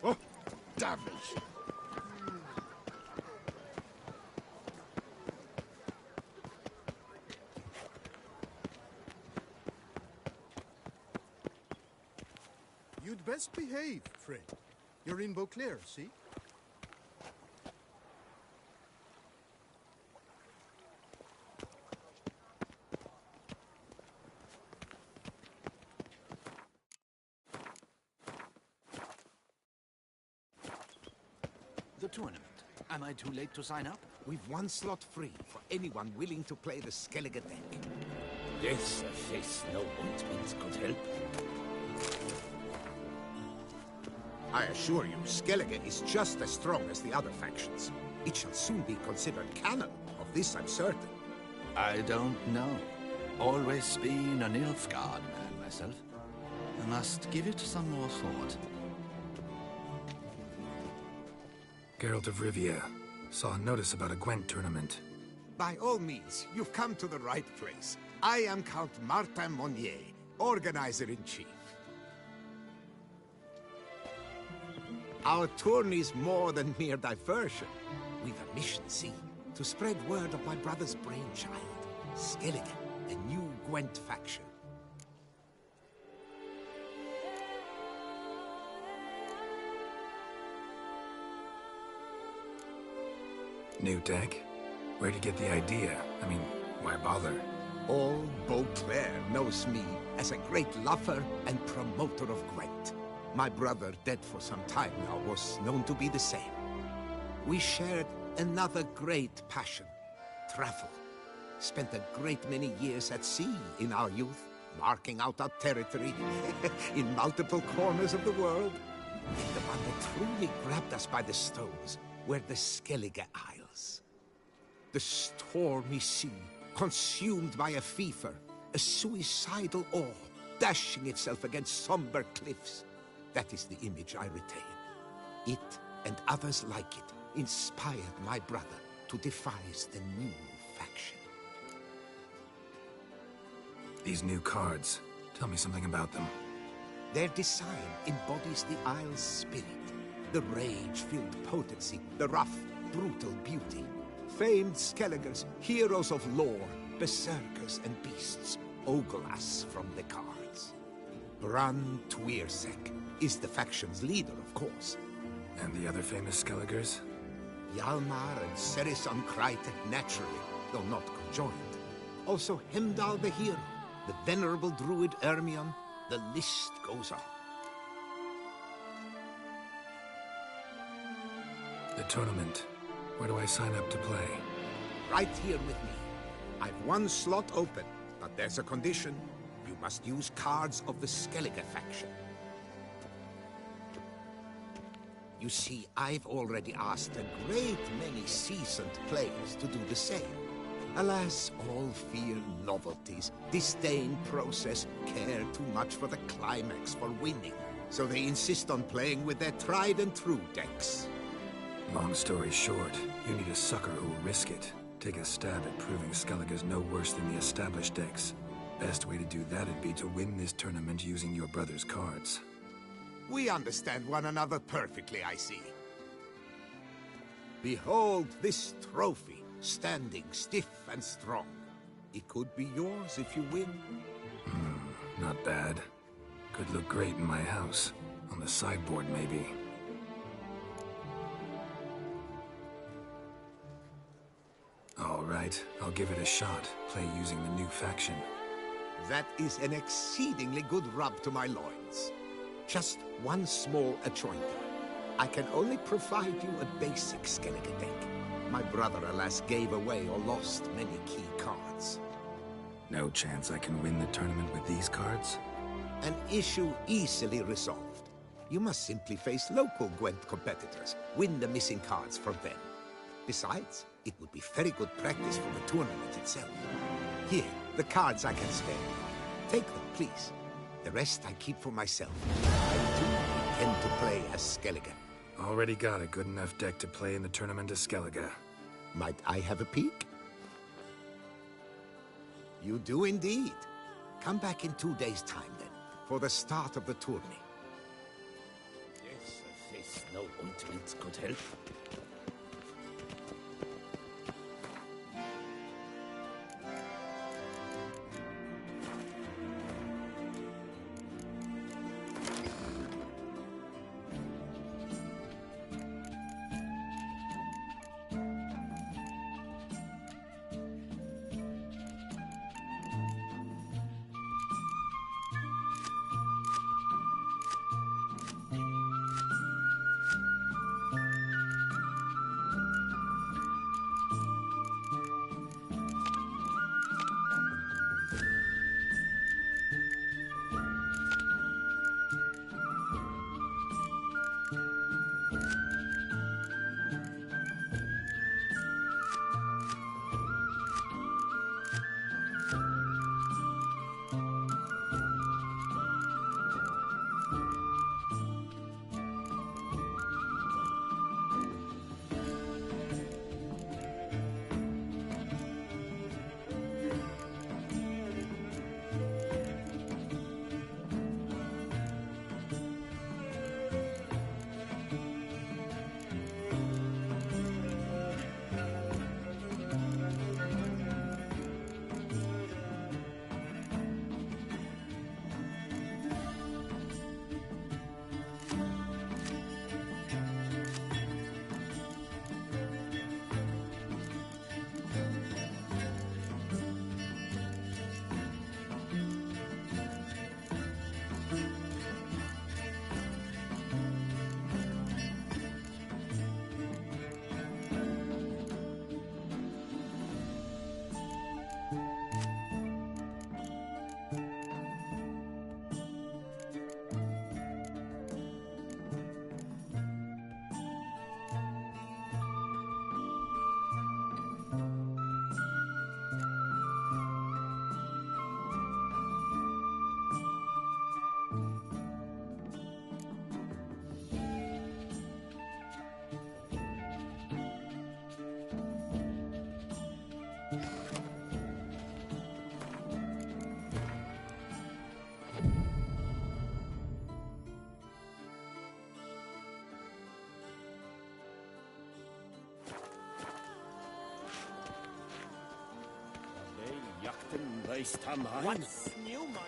Oh, damage! You'd best behave, friend. You're in Beauclair, see? The tournament. Am I too late to sign up? We've one slot free for anyone willing to play the Skellige deck. This face no ointment could help. I assure you, Skellige is just as strong as the other factions. It shall soon be considered canon. Of this I'm certain. I don't know. Always been a Nilfgaard man myself. I must give it some more thought. Geralt of Rivia. Saw a notice about a Gwent tournament. By all means, you've come to the right place. I am Count Martin Monnier, Organizer-in-Chief. Our tourney's more than mere diversion. We've a mission, see? To spread word of my brother's brainchild, Skellige, a new Gwent faction. New deck? Where'd you get the idea? I mean, why bother? All Beauclair knows me as a great lover and promoter of Gwent. My brother, dead for some time now, was known to be the same. We shared another great passion, travel. Spent a great many years at sea in our youth, marking out our territory in multiple corners of the world. And the one that truly grabbed us by the stones were the Skellige Isles. The stormy sea, consumed by a fever, a suicidal awe, dashing itself against somber cliffs. That is the image I retain. It, and others like it, inspired my brother to devise the new faction. These new cards. Tell me something about them. Their design embodies the Isle's spirit. The rage-filled potency, the rough, brutal beauty. Famed Skelligers, heroes of lore, berserkers and beasts, ogle us from the cards. Bran Tuirsek is the faction's leader, of course. And the other famous Skelligers? Hjalmar and Serisan Kreite, naturally, though not conjoined. Also Hemdall the hero, the venerable druid Ermion. The list goes on. The tournament. Where do I sign up to play? Right here with me. I've one slot open, but there's a condition. You must use cards of the Skellige faction. You see, I've already asked a great many seasoned players to do the same. Alas, all fear novelties, disdain process, care too much for the climax for winning. So they insist on playing with their tried and true decks. Long story short, you need a sucker who will risk it. Take a stab at proving Skellige's no worse than the established decks. Best way to do that would be to win this tournament using your brother's cards. We understand one another perfectly, I see. Behold this trophy, standing stiff and strong. It could be yours if you win. Not bad. Could look great in my house. On the sideboard, maybe. All right, I'll give it a shot. Play using the new faction. That is an exceedingly good rub to my loins. Just one small adjoinder. I can only provide you a basic Skellige deck. My brother, alas, gave away or lost many key cards. No chance I can win the tournament with these cards? An issue easily resolved. You must simply face local Gwent competitors, win the missing cards from them. Besides, it would be very good practice for the tournament itself. Here, the cards I can spare. Take them, please. The rest I keep for myself. I too intend to play as Skellige. Already got a good enough deck to play in the tournament as Skellige. Might I have a peek? You do indeed. Come back in 2 days' time, then, for the start of the tourney. Yes, a face no ointment could help. What's new, Modo?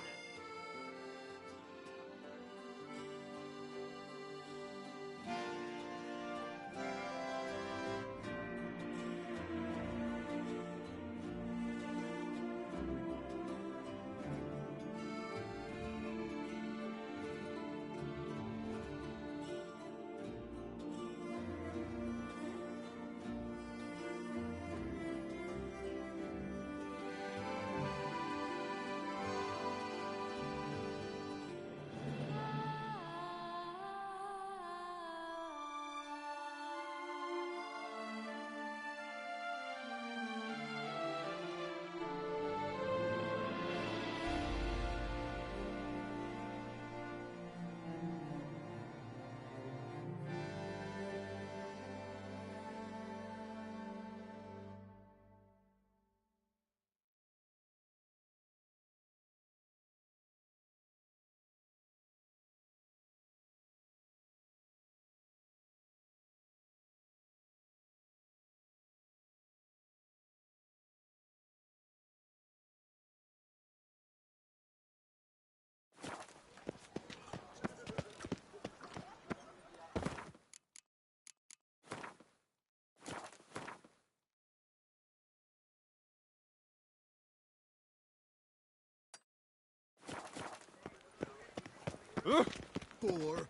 Poor.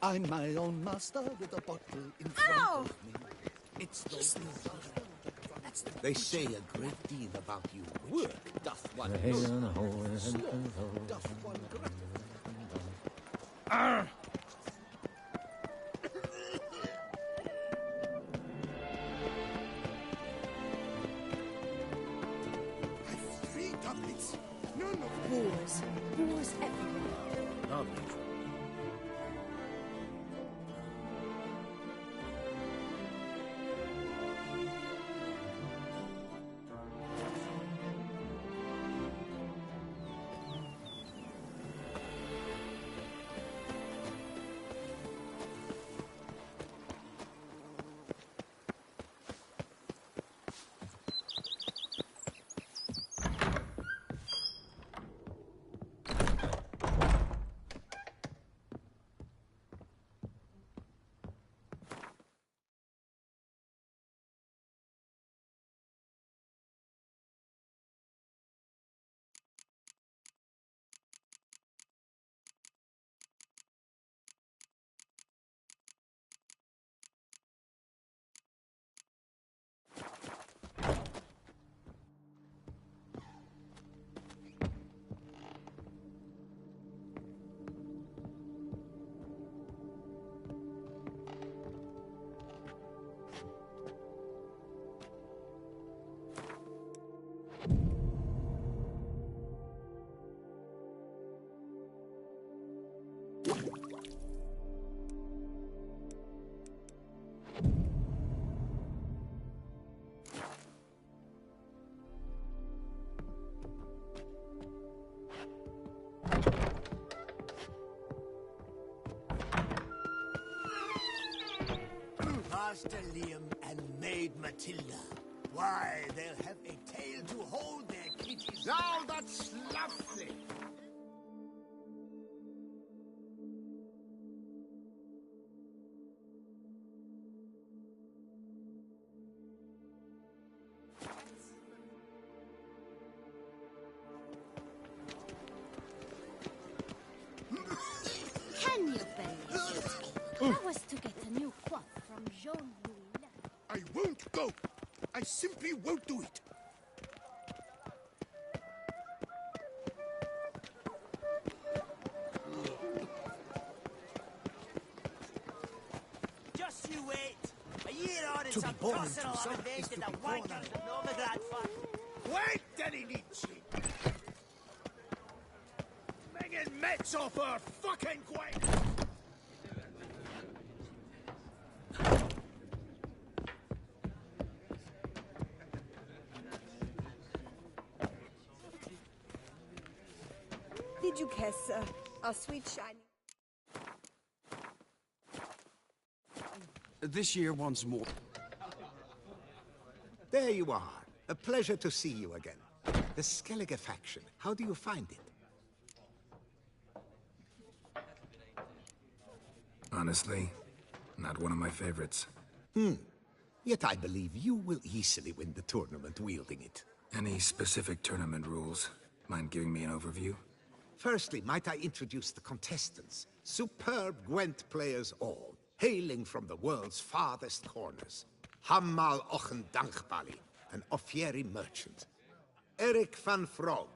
I'm my own master with a bottle in front of me. It's the... That's the They say a great deal about you. Work doth one good. Sloth doth one gratify. Arr! I've 3 doublets. None of Wars. Wars everywhere. Lovely. Master Liam and Maid Matilda. Why, they'll have a tail to hold their kitties. Now that's lovely. Can you believe it? That was to get a new quaff from Jean-Louis. I won't go. I simply won't do it. Just you wait. A year on and To some be born tossing into will some have is invented to the be born wankers out. with Novigrad fuck. Wait, Danny Nietzsche. Megan Metz off her fucking quake. Did you guess, sir? Our sweet shiny... This year once more. There you are. A pleasure to see you again. The Skellige faction, how do you find it? Honestly, not one of my favorites. Yet I believe you will easily win the tournament wielding it. Any specific tournament rules? Mind giving me an overview? Firstly, might I introduce the contestants? Superb Gwent players all, hailing from the world's farthest corners. Hammal Ochen Dankbali, an Offieri merchant. Eric van Frog,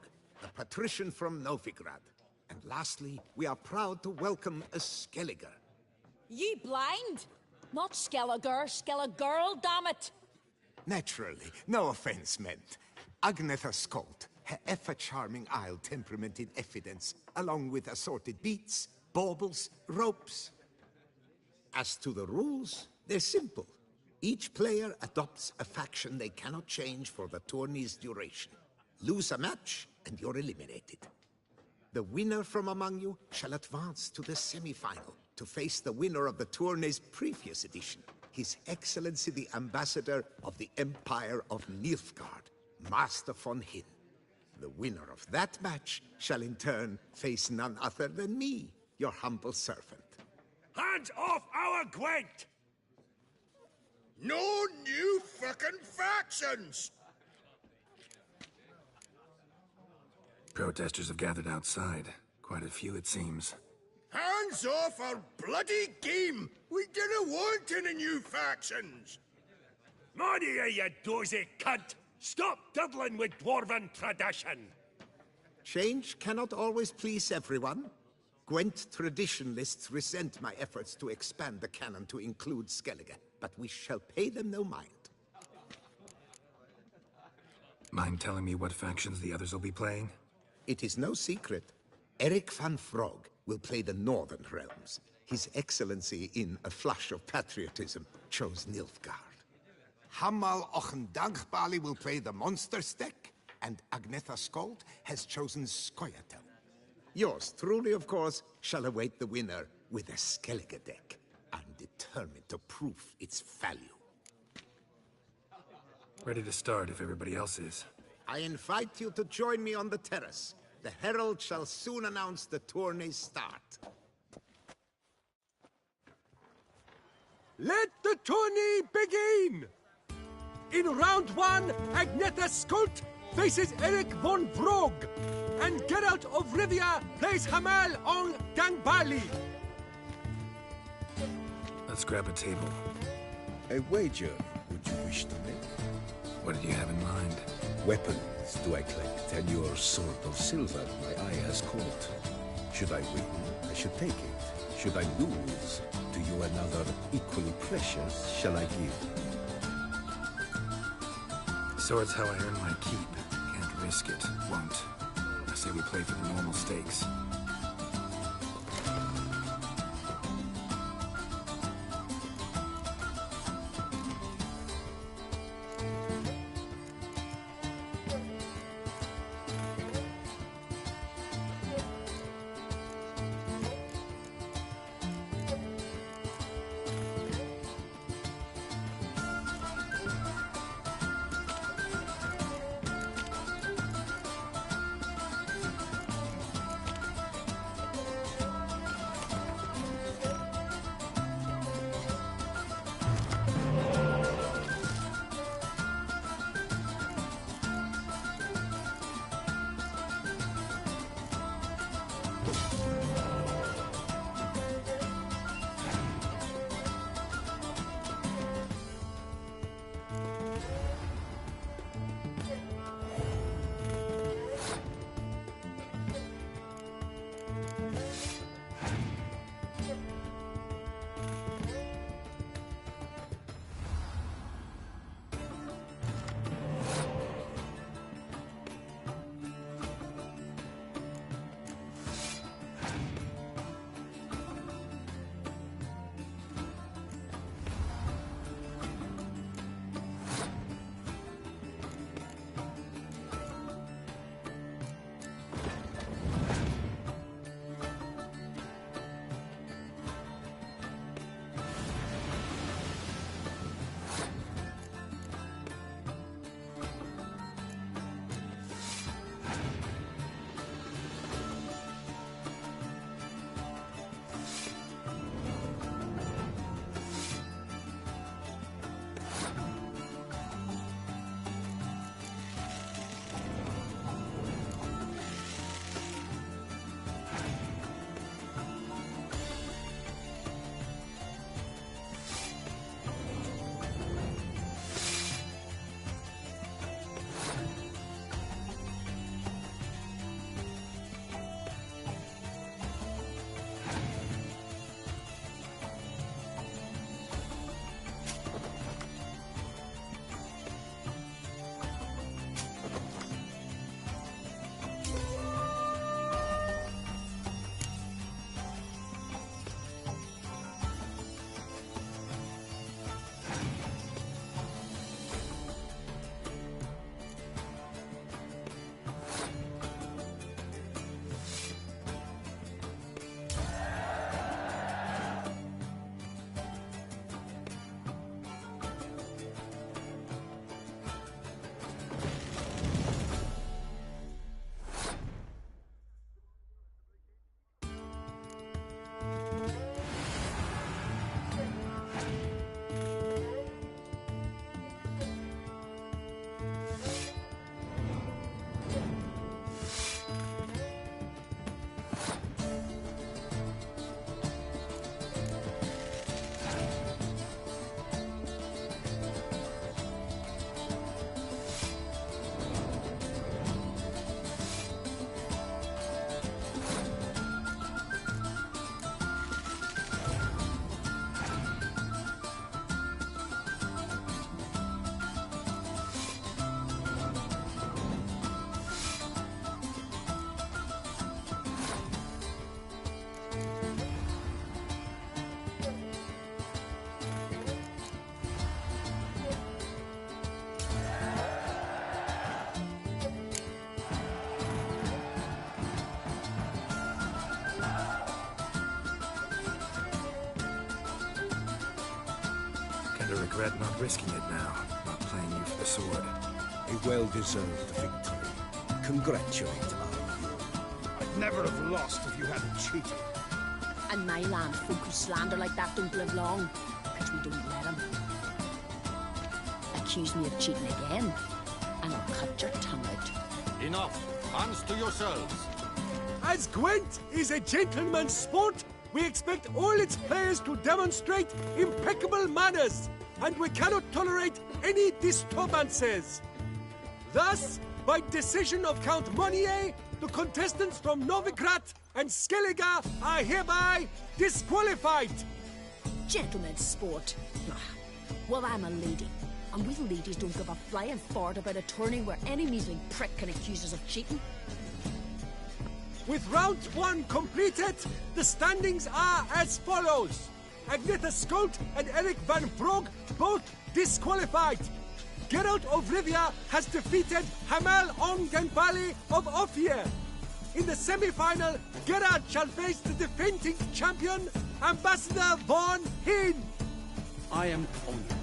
a patrician from Novigrad. And lastly, we are proud to welcome a Skelliger. Ye blind? Not Skelliger, girl, damn it! Naturally, no offense meant. Agnetha Skolt, her ever-charming Isle temperament in evidence, along with assorted beats, baubles, ropes. As to the rules, they're simple. Each player adopts a faction they cannot change for the tourney's duration. Lose a match, and you're eliminated. The winner from among you shall advance to the semi-final to face the winner of the tourney's previous edition, His Excellency the Ambassador of the Empire of Nilfgaard, Master von Hin. The winner of that match shall in turn face none other than me, your humble servant. Hands off our Gwent! No new fucking factions! Protesters have gathered outside. Quite a few, it seems. Hands off our bloody game! We didn't want any new factions! Money, you dozy cunt! Stop diddling with dwarven tradition! Change cannot always please everyone. Gwent traditionalists resent my efforts to expand the canon to include Skellige, but we shall pay them no mind. Mind telling me what factions the others will be playing? It is no secret. Eric van Frog will play the Northern Realms. His Excellency, in a flush of patriotism, chose Nilfgaard. Hamal Ochendankbali will play the Monsters deck, and Agnetha Skold has chosen Scoia'tael. Yours truly, of course, shall await the winner with a Skellige deck. I'm determined to prove its value. Ready to start if everybody else is. I invite you to join me on the terrace. The herald shall soon announce the tourney's start. Let the tourney begin! In round 1, Agnetha Skold faces Eric von Brog, and Geralt of Rivia plays Hamal on Dangbali. Let's grab a table. A wager, would you wish to make? What did you have in mind? Weapons do I collect, and your sword of silver my eye has caught. Should I win, I should take it. Should I lose, to you another equally precious shall I give. Sword's how I earn my keep. Can't risk it, won't. I say we play for the normal stakes. regret not risking it now, not playing you for the sword. A well-deserved victory. Congratulate I. I'd never have lost if you hadn't cheated. And my land folk who slander like that don't live long, because we don't let them. Accuse me of cheating again, and I'll cut your tongue out. Enough! Hands to yourselves! As Gwent is a gentleman's sport, we expect all its players to demonstrate impeccable manners, and we cannot tolerate any disturbances. Thus, by decision of Count Monnier, the contestants from Novigrad and Skellige are hereby disqualified. Gentlemen's sport. Well, I'm a lady, and we ladies don't give a flying fart about a tourney where any measly prick can accuse us of cheating. With round 1 completed, the standings are as follows. Agneta Skolt and Eric van Brogge both disqualified. Geralt of Rivia has defeated Hamel Ongenbali of Ophir. In the semi-final, Geralt shall face the defending champion, Ambassador Von Hinn. I am honored.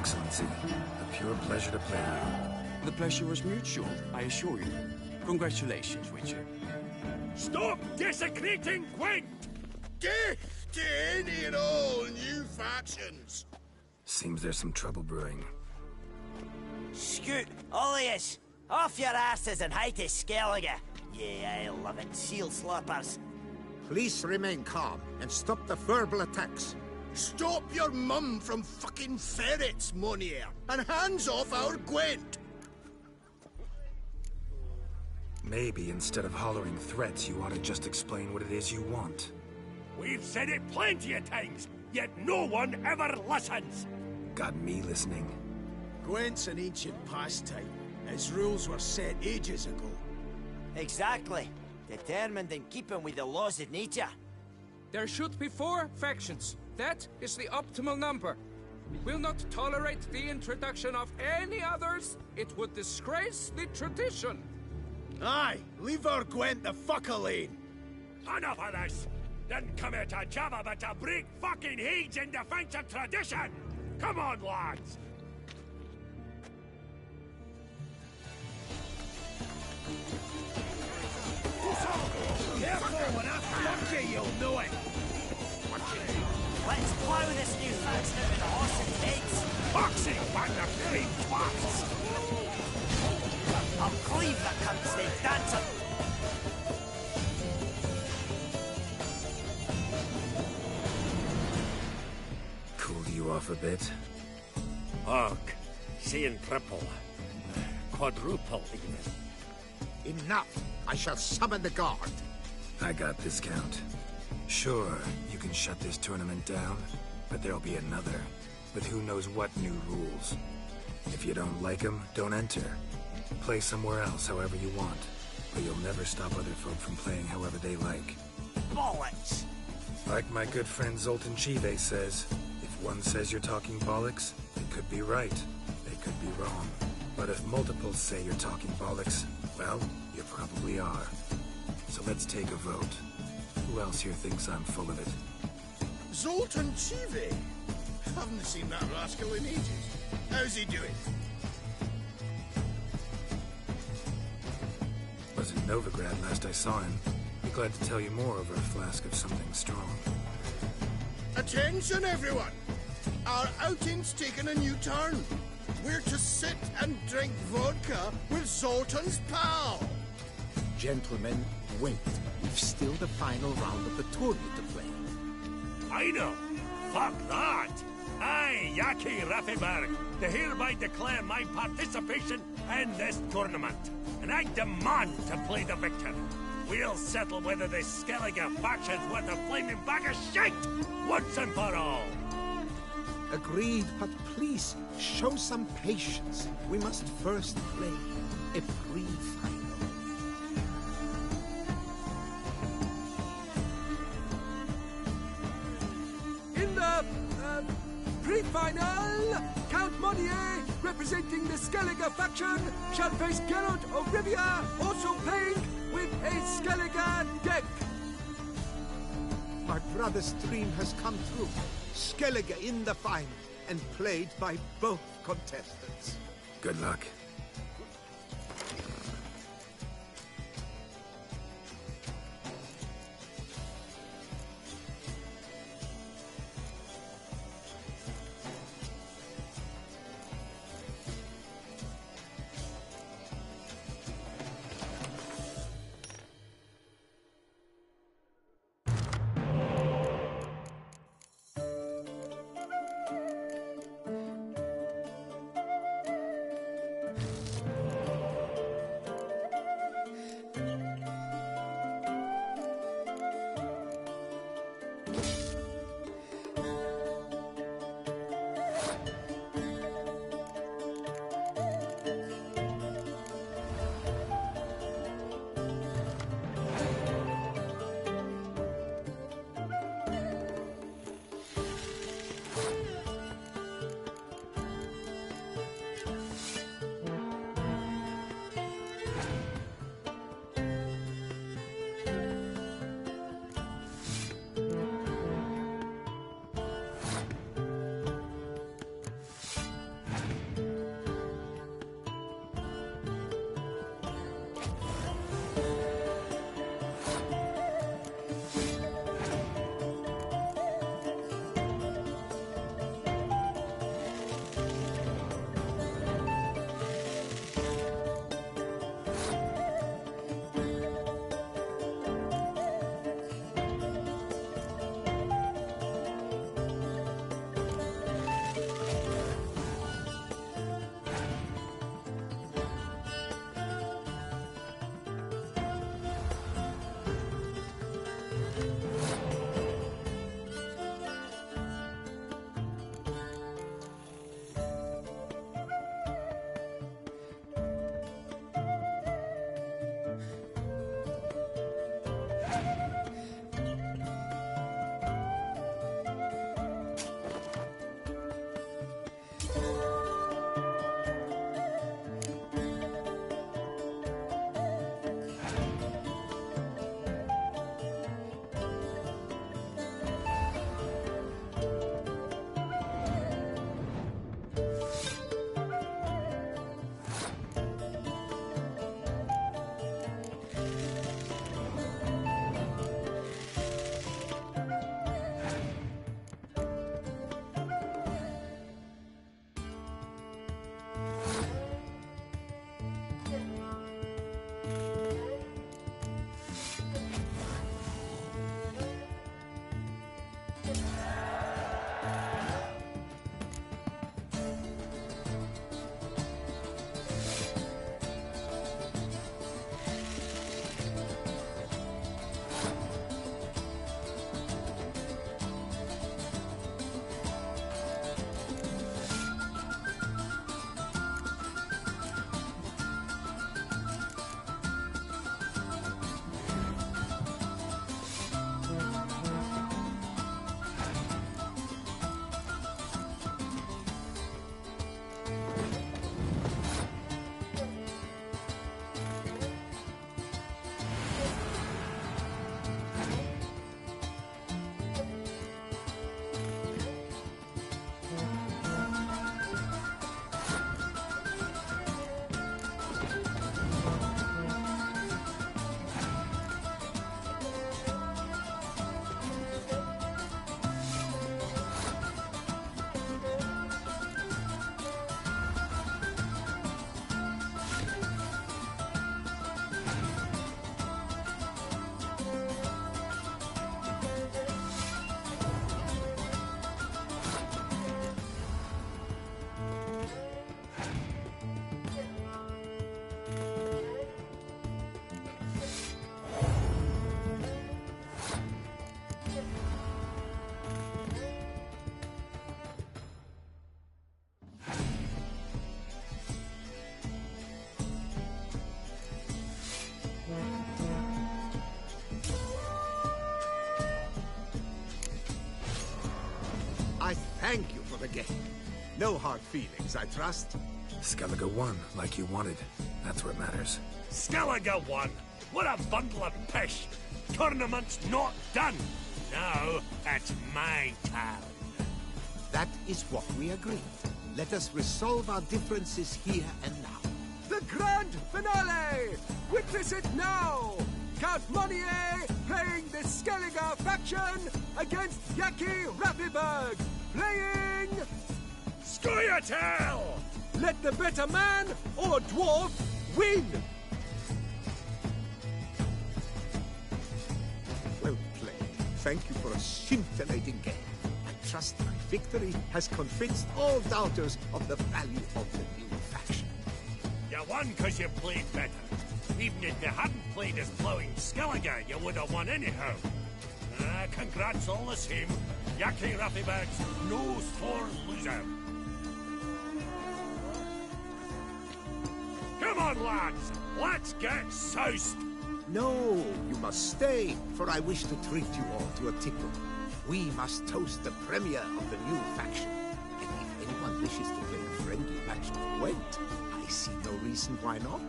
Excellency. A pure pleasure to play you. The pleasure was mutual, I assure you. Congratulations, Witcher. Stop desecrating Gwent! Death to any and all new factions! Seems there's some trouble brewing. Scoot, all of yous! Off your asses and hide to Skellige, ye eye-loving seal slappers. Please remain calm and stop the verbal attacks. Stop your mum from fucking ferrets, Monier, and hands off our Gwent! Maybe instead of hollering threats, you ought to just explain what it is you want. We've said it plenty of times, yet no one ever listens! Got me listening. Gwent's an ancient pastime. Its rules were set ages ago. Exactly. Determined in keeping with the laws of nature. There should be 4 factions. That is the optimal number. We'll not tolerate the introduction of any others. It would disgrace the tradition. Aye, leave our Gwent the fuck alone. Enough of this! Didn't come here to jabber, but to break fucking heads in defense of tradition! Come on, lads! Careful, when I fuck you, you'll know it! Let's plow this new faction out with the horse and pigs! Boxing, back the free twats! I'll cleave the cunts, they dancer! Cooled you off a bit? Ugh, seeing triple. Quadruple, even. Enough! I shall summon the guard. I got this count. Sure, you can shut this tournament down, but there'll be another. With who knows what new rules. If you don't like them, don't enter. Play somewhere else however you want, but you'll never stop other folk from playing however they like. Bollocks! Like my good friend Zoltan Chive says, if one says you're talking bollocks, they could be right, they could be wrong. But if multiples say you're talking bollocks, well, you probably are. So let's take a vote. Who else here thinks I'm full of it? Zoltan Chive? Haven't seen that rascal in ages. How's he doing? Was in Novigrad last I saw him. Be glad to tell you more over a flask of something strong. Attention, everyone! Our outing's taken a new turn. We're to sit and drink vodka with Zoltan's pal. Gentlemen, wait. We've still the final round of the tournament to play. Final? Fuck that! I, Yaki Raffenberg, to hereby declare my participation in this tournament. And I demand to play the victor. We'll settle whether this Skellige faction's worth a flaming bag of shite, once and for all. Agreed, but please, show some patience. We must first play a pre-final. In the pre-final, Count Monier, representing the Skellige faction, shall face Geralt of Rivia, also playing with a Skellige deck. My brother's dream has come true. Skellige in the final, and played by both contestants. Good luck. thank you for the game. No hard feelings, I trust. Skellige won, like you wanted. That's what matters. Skellige won! What a bundle of pish! Tournament's not done! Now, it's my turn. That is what we agreed. Let us resolve our differences here and now. The grand finale! Witness it now! Count Monnier playing the Skellige faction against Yaki Rapiberg, playing... Scoia'tael! Let the better man or dwarf win! Well played. Thank you for a scintillating game. I trust my victory has convinced all doubters of the value of the new faction. You won because you played better. Even if you hadn't played as blowing Skellige, you would have won anyhow. Congrats all the same. Yaki Rapiberg's no sore loser. Come on, lads! Let's get soused! No, you must stay, for I wish to treat you all to a tickle. We must toast the premier of the new faction. And if anyone wishes to play a friendly match of Gwent, I see no reason why not.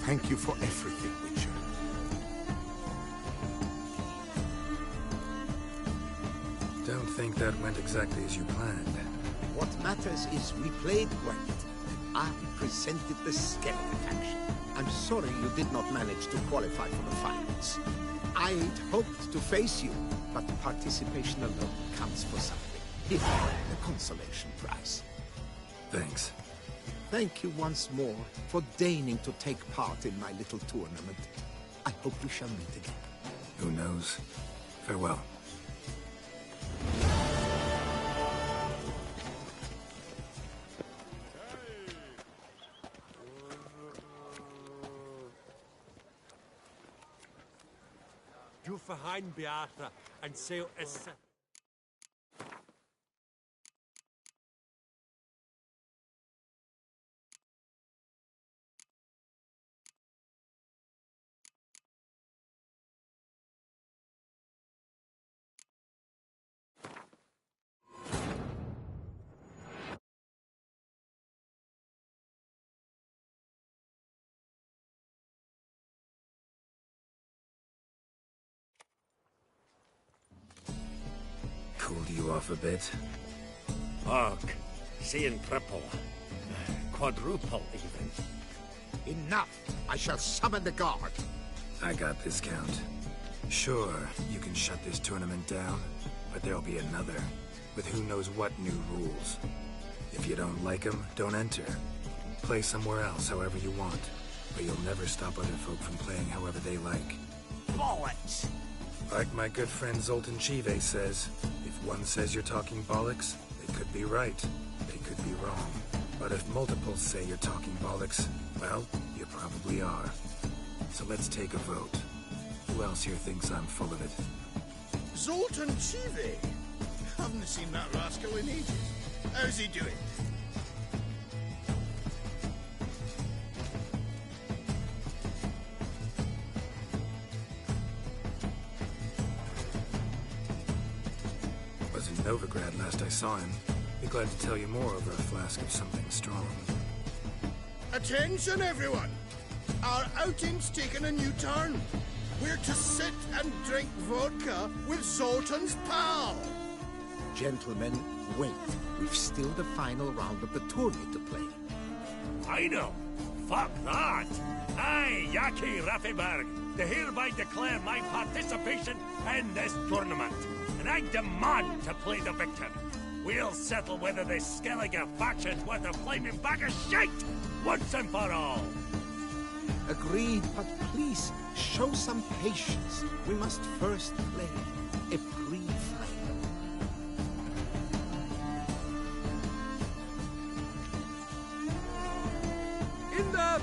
Thank you for everything, Witcher. Don't think that went exactly as you planned. What matters is we played Gwent, and I presented the Skellige faction. I'm sorry you did not manage to qualify for the finals. I'd hoped to face you, but participation alone counts for something. Here, the consolation prize. Thanks. Thank you once more for deigning to take part in my little tournament. I hope we shall meet again. Who knows? Farewell. Du verheim Beata and sail as... Cooled you off a bit? Ugh, seeing triple. Quadruple, even. Enough! I shall summon the guard. I got this, Count. Sure, you can shut this tournament down, but there'll be another, with who knows what new rules. If you don't like them, don't enter. Play somewhere else however you want, but you'll never stop other folk from playing however they like. Bollocks! Like my good friend Zoltan Chive says, if one says you're talking bollocks, they could be right, they could be wrong. But if multiples say you're talking bollocks, well, you probably are. So let's take a vote. Who else here thinks I'm full of it? Zoltan Chive? Haven't seen that rascal in ages. How's he doing? Was in Novigrad last I saw him. Be glad to tell you more over a flask of something strong. Attention, everyone! Our outing's taken a new turn. We're to sit and drink vodka with Zoltan's pal. Gentlemen, wait. We've still the final round of the tourney to play. Final? Fuck that! I, Yaki Rapiberg, do hereby declare my participation in this tournament, and I demand to play the victor. We'll settle whether this Skellige faction's worth a flaming bag of shite, once and for all. Agreed, but please, show some patience. We must first play a pre-final. In the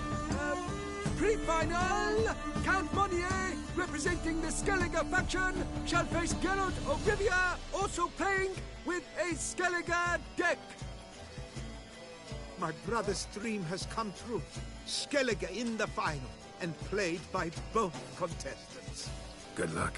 pre-final, Count Monnier, representing the Skellige faction, shall face Geralt of Rivia, also playing with a Skellige deck. My brother's dream has come true. Skellige in the final, and played by both contestants. Good luck.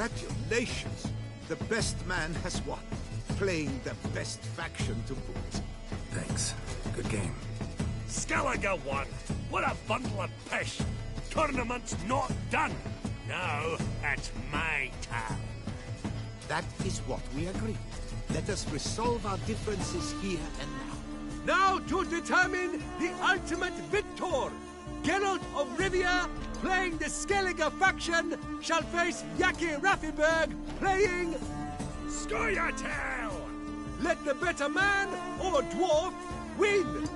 Congratulations! The best man has won. Playing the best faction to boot. Thanks. Good game. Skellige won! What a bundle of pish! Tournament's not done! Now, it's my turn. That is what we agreed. Let us resolve our differences here and now. Now to determine the ultimate victor! Geralt of Rivia, playing the Skellige faction, shall face Yaki Raffiberg, playing... Scoia'tael! Let the better man, or dwarf, win!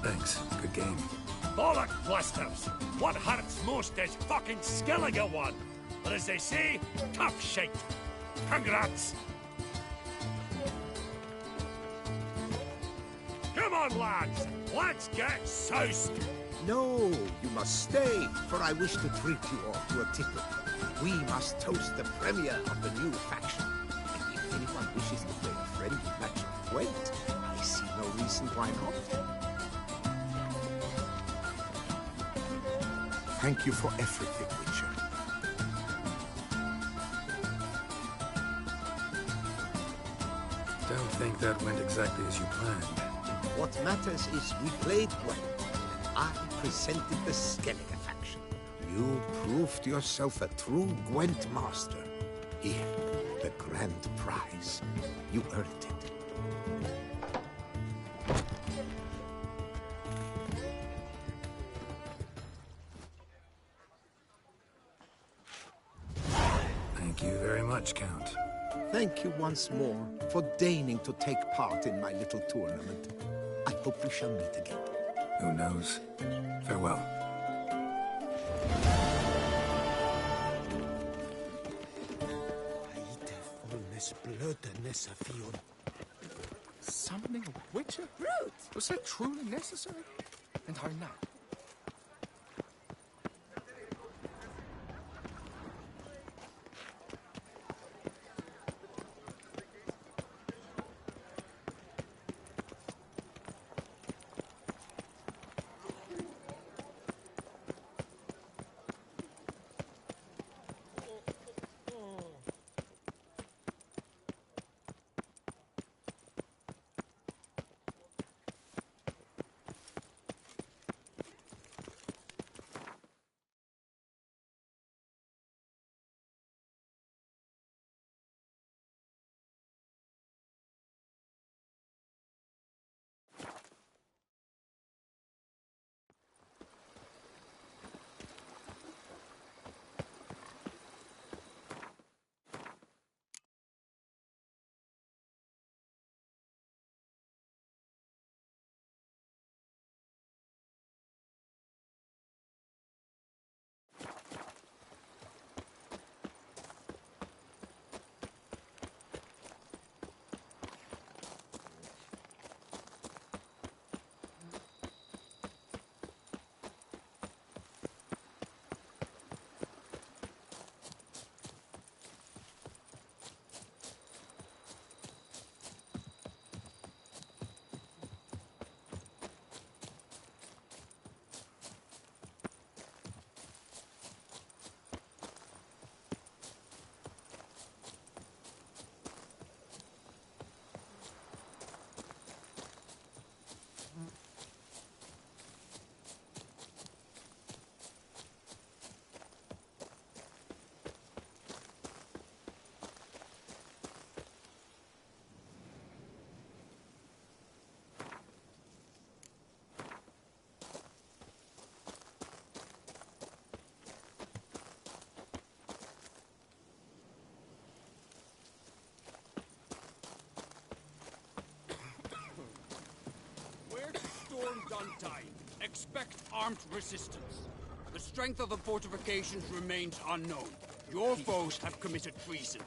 Thanks. Good game. Bollock blisters! What hurts most is fucking Skilliga one. But as they say, tough shite. Congrats! Come on, lads! Let's get soused! No, you must stay, for I wish to treat you all to a tickle. We must toast the premier of the new faction. And if anyone wishes to play a friendly match of Gwent, I see no reason why not. Thank you for everything, Witcher. Don't think that went exactly as you planned. What matters is we played Gwent, and I presented the Skellige faction. You proved yourself a true Gwent master. Here, the grand prize. You earned it. Thank you very much, Count. Thank you once more for deigning to take part in my little tournament. I hope we shall meet again. Who knows? Farewell. Summoning a witcher? Brute! Was that truly necessary? And how now? Untied. Expect armed resistance. The strength of the fortifications remains unknown. Your foes have committed treason.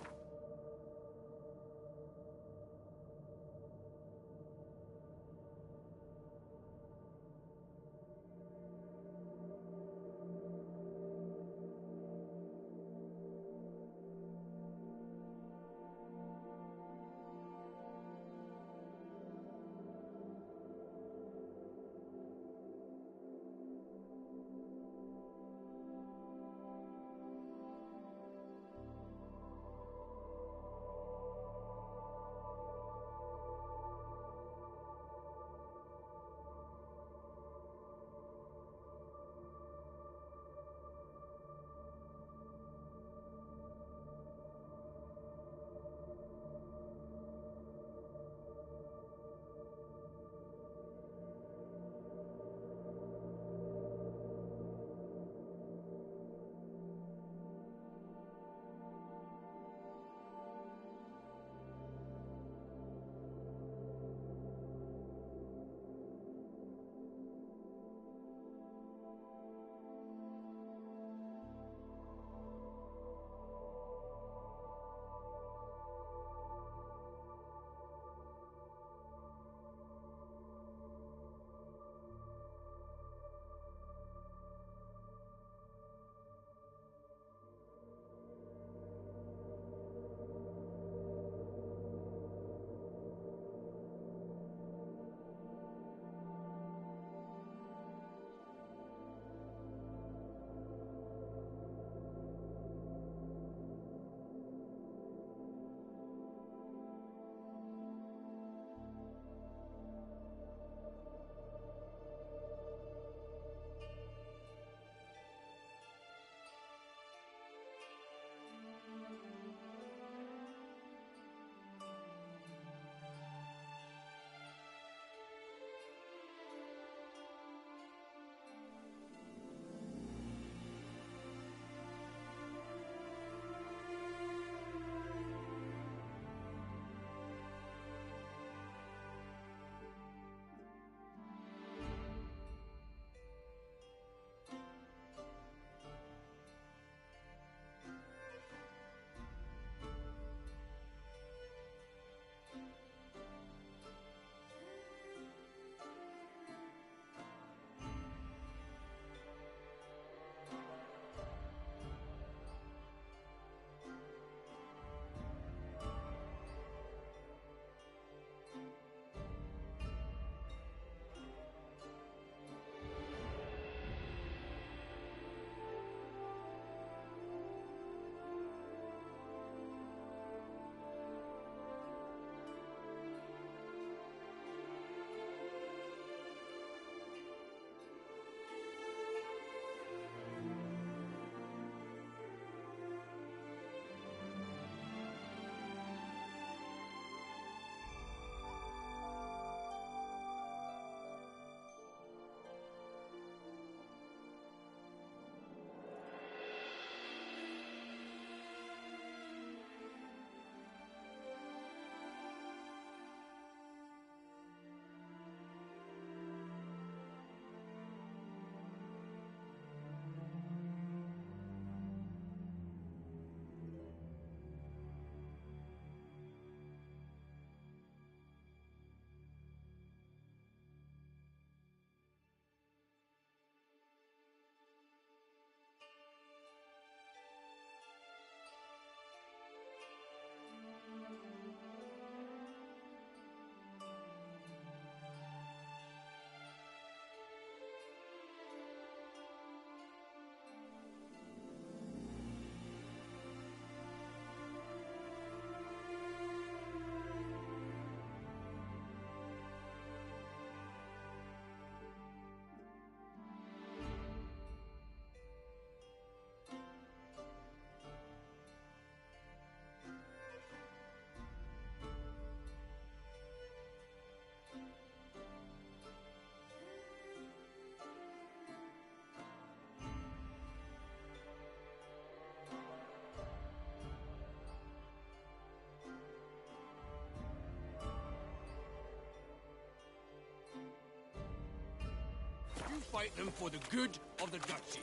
fight them for the good of the duchy.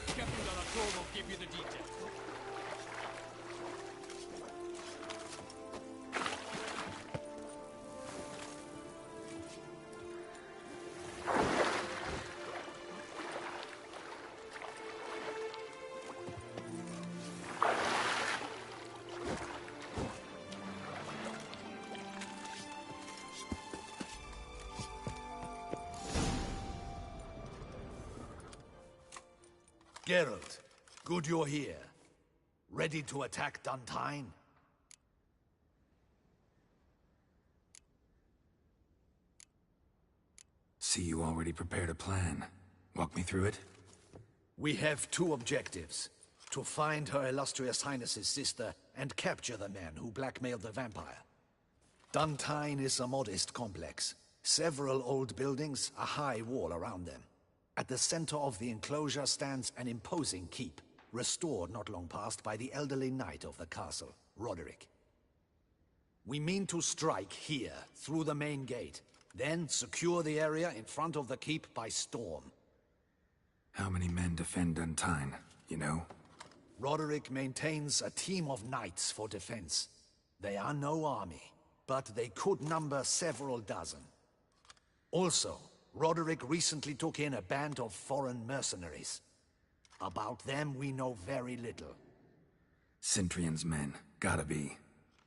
Captain de la Tour will give you the details. Geralt, good you're here. Ready to attack Duntine? See, you already prepared a plan. Walk me through it? We have two objectives. To find Her Illustrious Highness's sister and capture the man who blackmailed the vampire. Duntine is a modest complex. Several old buildings, a high wall around them. At the center of the enclosure stands an imposing keep, restored not long past by the elderly knight of the castle, Roderick. We mean to strike here, through the main gate, then secure the area in front of the keep by storm. How many men defend Duntine, you know? Roderick maintains a team of knights for defense. They are no army, but they could number several dozen. Also, Roderick recently took in a band of foreign mercenaries. About them we know very little. Cintrian's men, gotta be.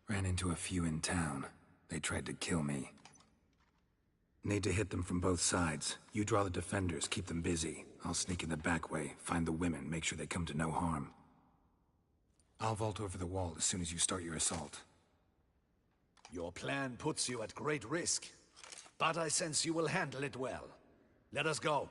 Ran into a few in town. They tried to kill me. Need to hit them from both sides. You draw the defenders, keep them busy. I'll sneak in the back way, find the women, make sure they come to no harm. I'll vault over the wall as soon as you start your assault. Your plan puts you at great risk. But I sense you will handle it well. Let us go.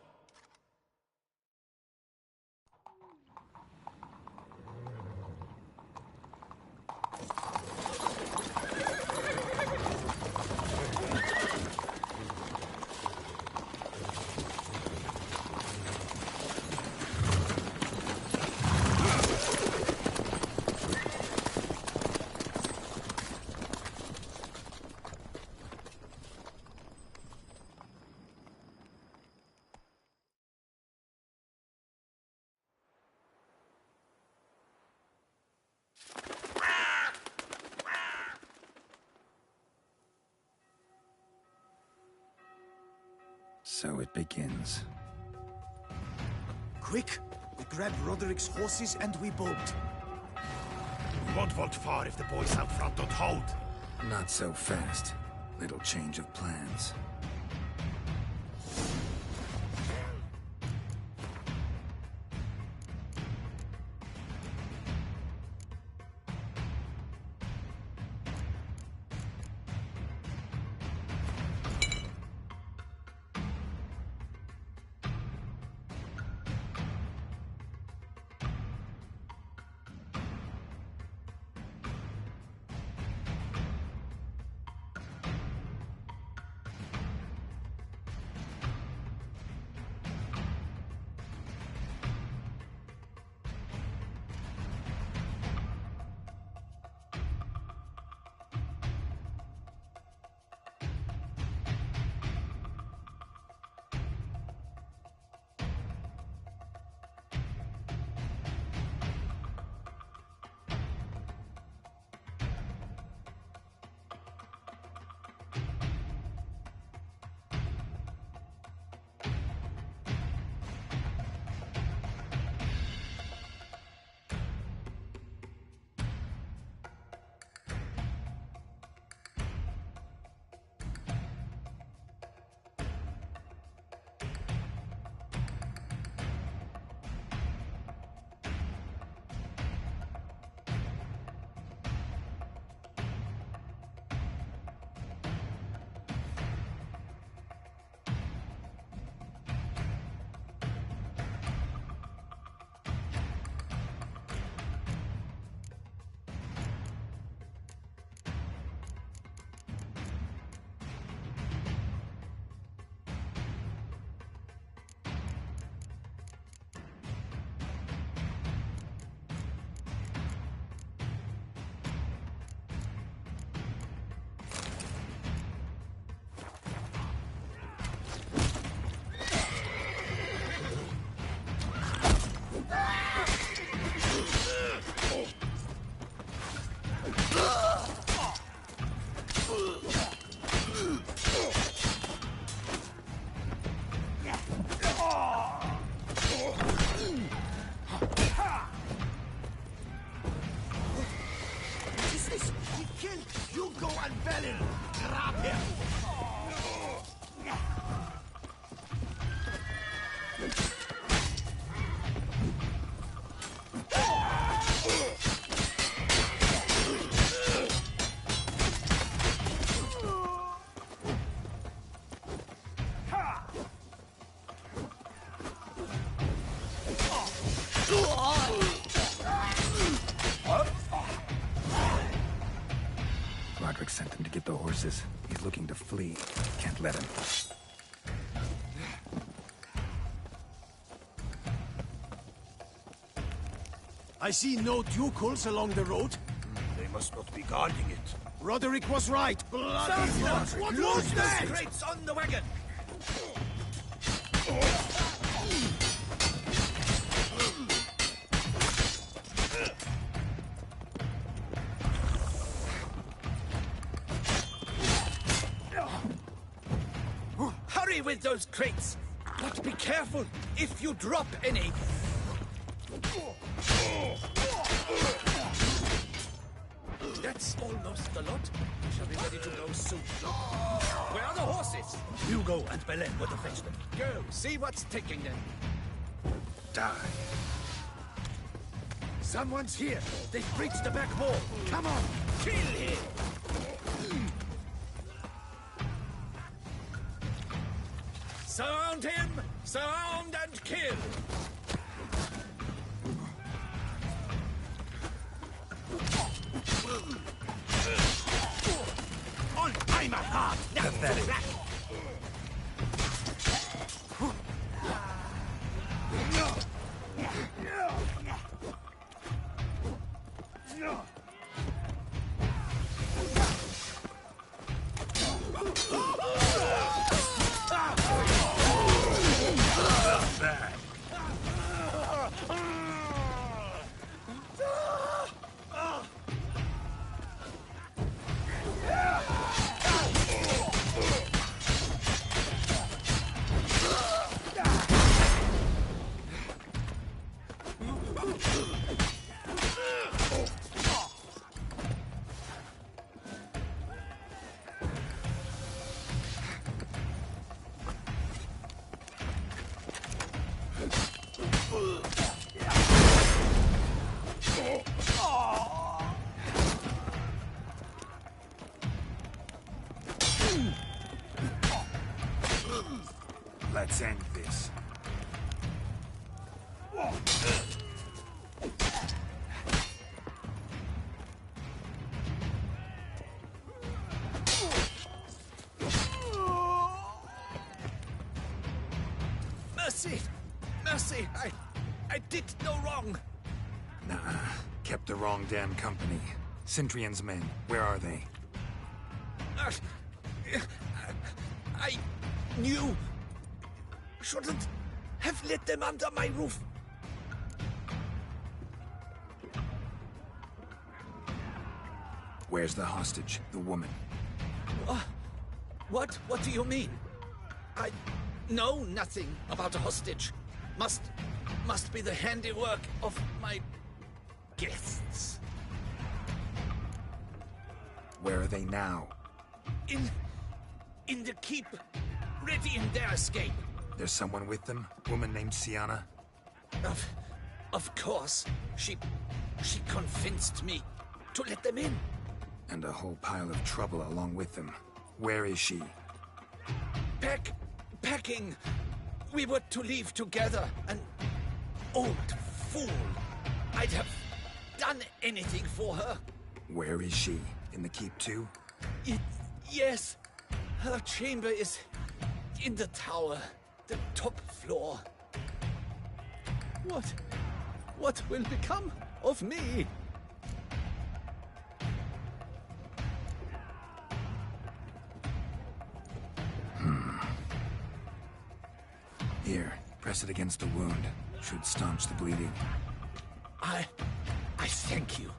So it begins. Quick! We grab Roderick's horses and we bolt. We won't vault far if the boys out front don't hold. Not so fast. Little change of plans. sent him to get the horses. He's looking to flee. Can't let him. I see no ducals along the road. They must not be guarding it. Roderick was right. Bloody Faster! What Load was those that? crates on the wagon! Hurry with those crates! But be careful if you drop any. That's almost the lot. We shall be ready to go soon. Where are the horses? Hugo and Belen were to fetch them. Go, see what's taking them. Die. Someone's here. They've breached the back wall. Come on, kill him. Surround him! Surround and kill! On timer hard. Pathetic. Let's end this. Mercy! Mercy! I did no wrong! Nah, kept the wrong damn company. Centrion's men, where are they? I knew. Shouldn't have let them under my roof. Where's the hostage, the woman? What do you mean? I know nothing about a hostage. Must be the handiwork of my guests. Where are they now? In the keep, ready in their escape. There's someone with them? Woman named Sienna? Of course. She convinced me to let them in. And a whole pile of trouble along with them. Where is she? Packing. We were to leave together. An old fool. I'd have done anything for her. Where is she? In the keep too? Yes. Her chamber is in the tower. The top floor. What will become of me? Here, press it against the wound. Should staunch the bleeding. I thank you.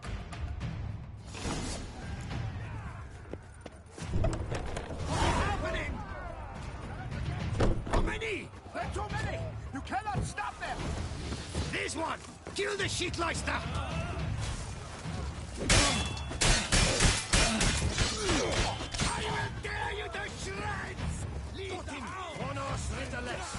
What's happening? How many? There are too many! You cannot stop them! There's one! Kill the shitleister! I will tear you to shreds! Leave the house! One horse, little less.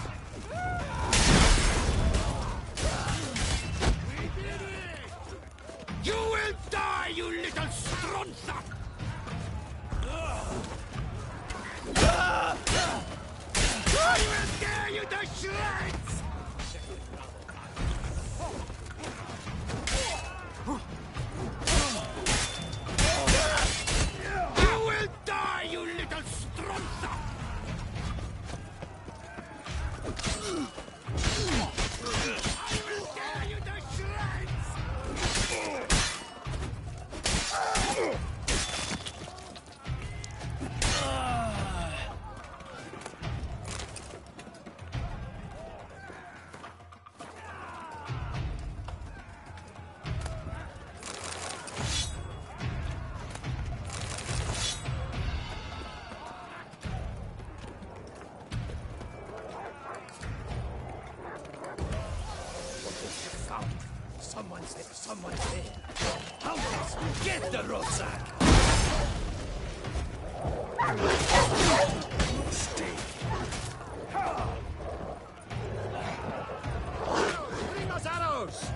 You will die, you little stronza! I will tear you to shreds! You Someone's there. Hunters, get the rucksack! Mistake. Bring us arrows!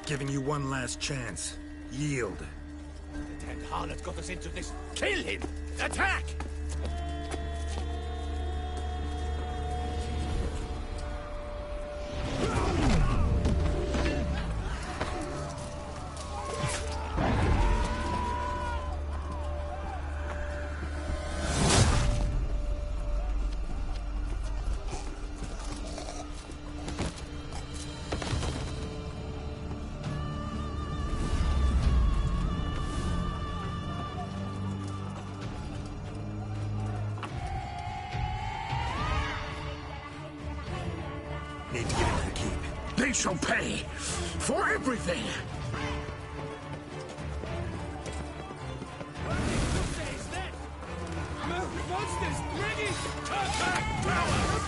Giving you one last chance. Yield. The Tenth Harlot got us into this. Kill him! Attack! Need to get into the keep. They shall pay for everything. Monsters, ready! Turn back, power!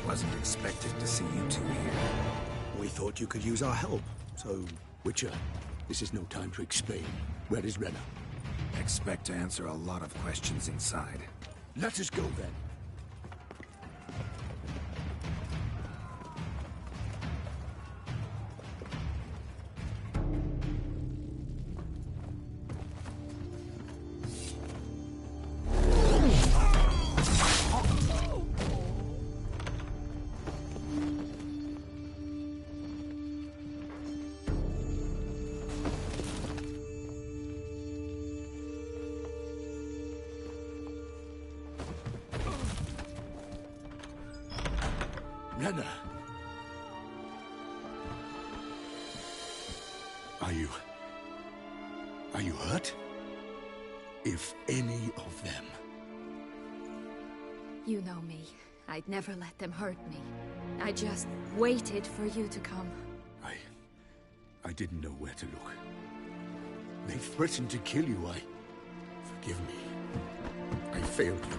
Wasn't expecting to see you two here. We thought you could use our help. So, Witcher, this is no time to explain. Where is Renna? Expect to answer a lot of questions inside. Let us go then. Rena! Are you hurt? If any of them... You know me. I'd never let them hurt me. I just waited for you to come. I didn't know where to look. They threatened to kill you. Forgive me. I failed you.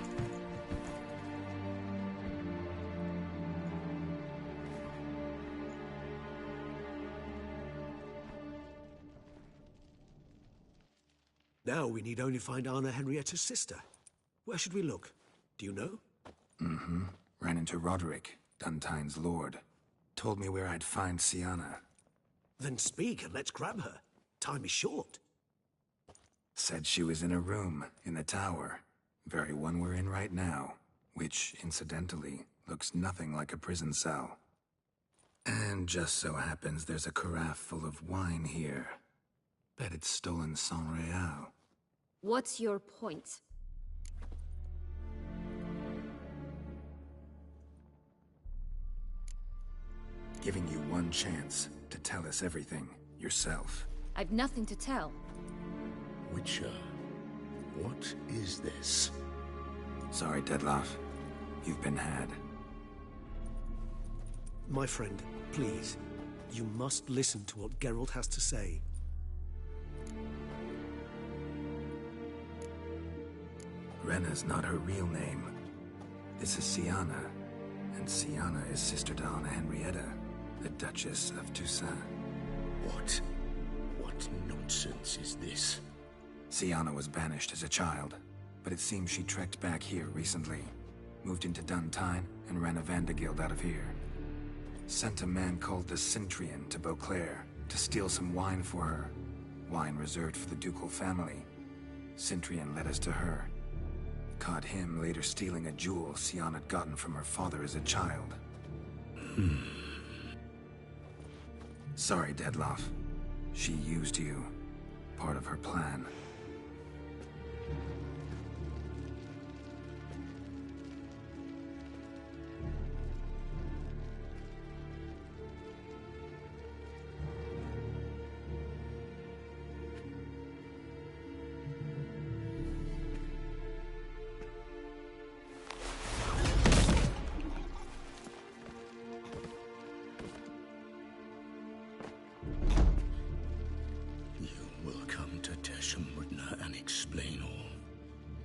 Now we need only find Anna Henrietta's sister. Where should we look? Do you know? Mm-hmm. Ran into Roderick, Duntine's lord. Told me where I'd find Siana. Then speak and let's grab her. Time is short. Said she was in a room in the tower. Very one we're in right now. Which, incidentally, looks nothing like a prison cell. And just so happens there's a carafe full of wine here. Bet it's stolen San Real. What's your point? Giving you one chance to tell us everything yourself. I've nothing to tell. Witcher, what is this? Sorry, Dettlaff. You've been had. My friend, please. You must listen to what Geralt has to say. Rena's not her real name. This is Siana. And Siana is sister to Anna Henrietta, the Duchess of Toussaint. What nonsense is this? Siana was banished as a child, but it seems she trekked back here recently. Moved into Duntine and ran a Vanderguild out of here. Sent a man called the Centurion to Beauclair to steal some wine for her. Wine reserved for the ducal family. Centurion led us to her. Caught him later stealing a jewel Siana had gotten from her father as a child. Sorry, Dettlaff. She used you. Part of her plan.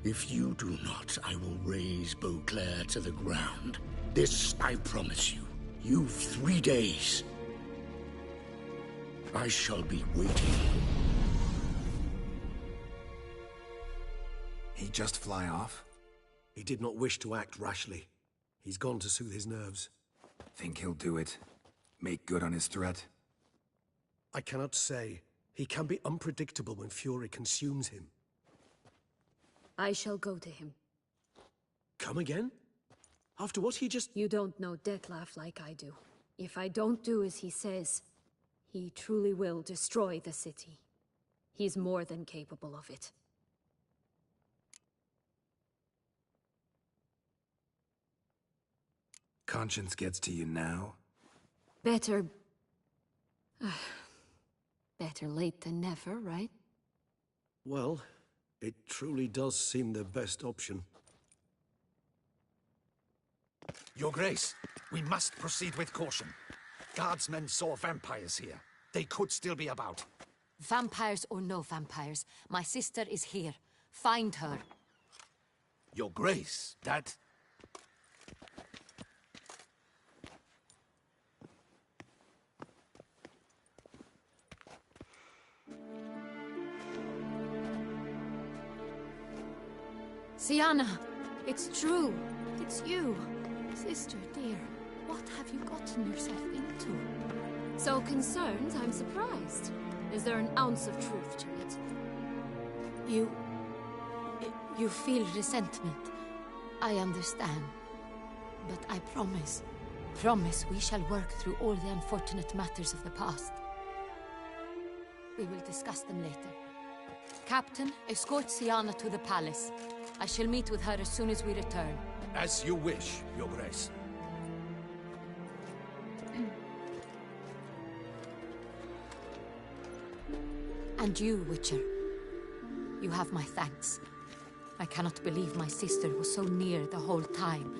If you do not, I will raise Beauclair to the ground. This I promise you. You've 3 days. I shall be waiting. He just fly off? He did not wish to act rashly. He's gone to soothe his nerves. Think he'll do it? Make good on his threat? I cannot say. He can be unpredictable when fury consumes him. I shall go to him. Come again? After what he just... You don't know Dettlaff like I do. If I don't do as he says, he truly will destroy the city. He's more than capable of it. Conscience gets to you now? Better... better late than never, right? Well, it truly does seem the best option. Your Grace, we must proceed with caution. Guardsmen saw vampires here. They could still be about. Vampires or no vampires, my sister is here. Find her. Your Grace, that... Siana, it's true. It's you. Sister, dear, what have you gotten yourself into? So concerned, I'm surprised. Is there an ounce of truth to it? You feel resentment. I understand. But I promise we shall work through all the unfortunate matters of the past. We will discuss them later. Captain, escort Siana to the palace. I shall meet with her as soon as we return. As you wish, Your Grace. And you, Witcher. You have my thanks. I cannot believe my sister was so near the whole time.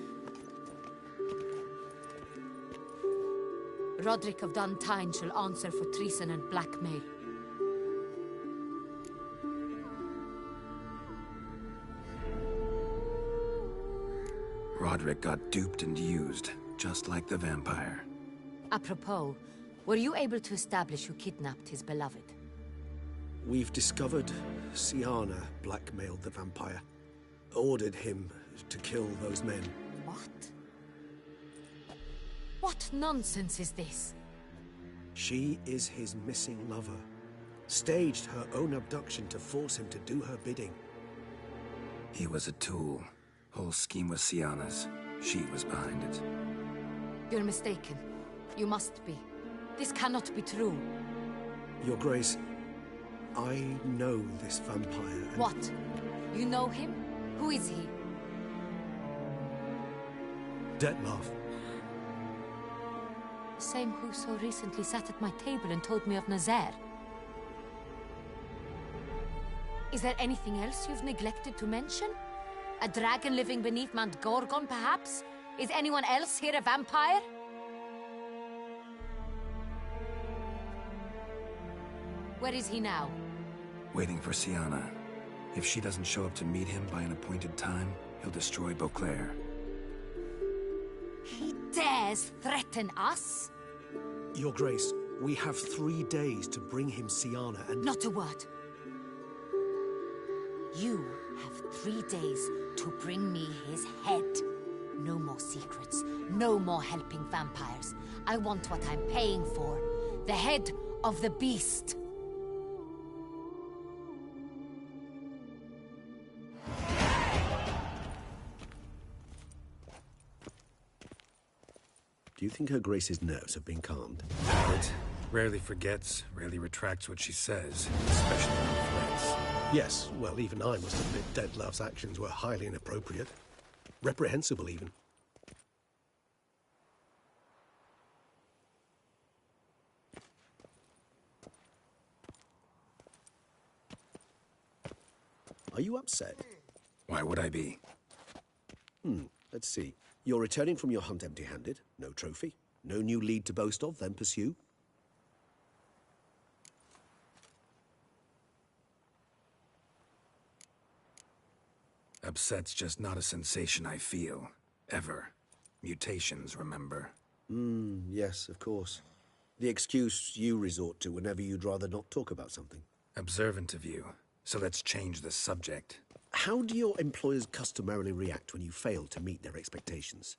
Roderick of Duntine shall answer for treason and blackmail. Roderick got duped and used, just like the vampire. Apropos, were you able to establish who kidnapped his beloved? We've discovered Siana blackmailed the vampire. Ordered him to kill those men. What? What nonsense is this? She is his missing lover. Staged her own abduction to force him to do her bidding. He was a tool. Whole scheme was Siana's. She was behind it. You're mistaken. You must be. This cannot be true. Your Grace, I know this vampire and... What? You know him? Who is he? Dettlaff. Same who so recently sat at my table and told me of Nazaire. Is there anything else you've neglected to mention? A dragon living beneath Mount Gorgon, perhaps? Is anyone else here a vampire? Where is he now? Waiting for Siana. If she doesn't show up to meet him by an appointed time, he'll destroy Beauclair. He dares threaten us? Your Grace, we have 3 days to bring him Siana and... Not a word. You have 3 days to bring me his head. No more secrets. No more helping vampires. I want what I'm paying for. The head of the beast. Do you think Her Grace's nerves have been calmed? But rarely forgets, rarely retracts what she says, especially on threats. Yes, well, even I must admit Dettlaff's actions were highly inappropriate. Reprehensible, even. Are you upset? Why would I be? Let's see. You're returning from your hunt empty-handed. No trophy. No new lead to boast of, then pursue. Upset's just not a sensation I feel. Ever. Mutations, remember? Yes, of course. The excuse you resort to whenever you'd rather not talk about something. Observant of you. So let's change the subject. How do your employers customarily react when you fail to meet their expectations?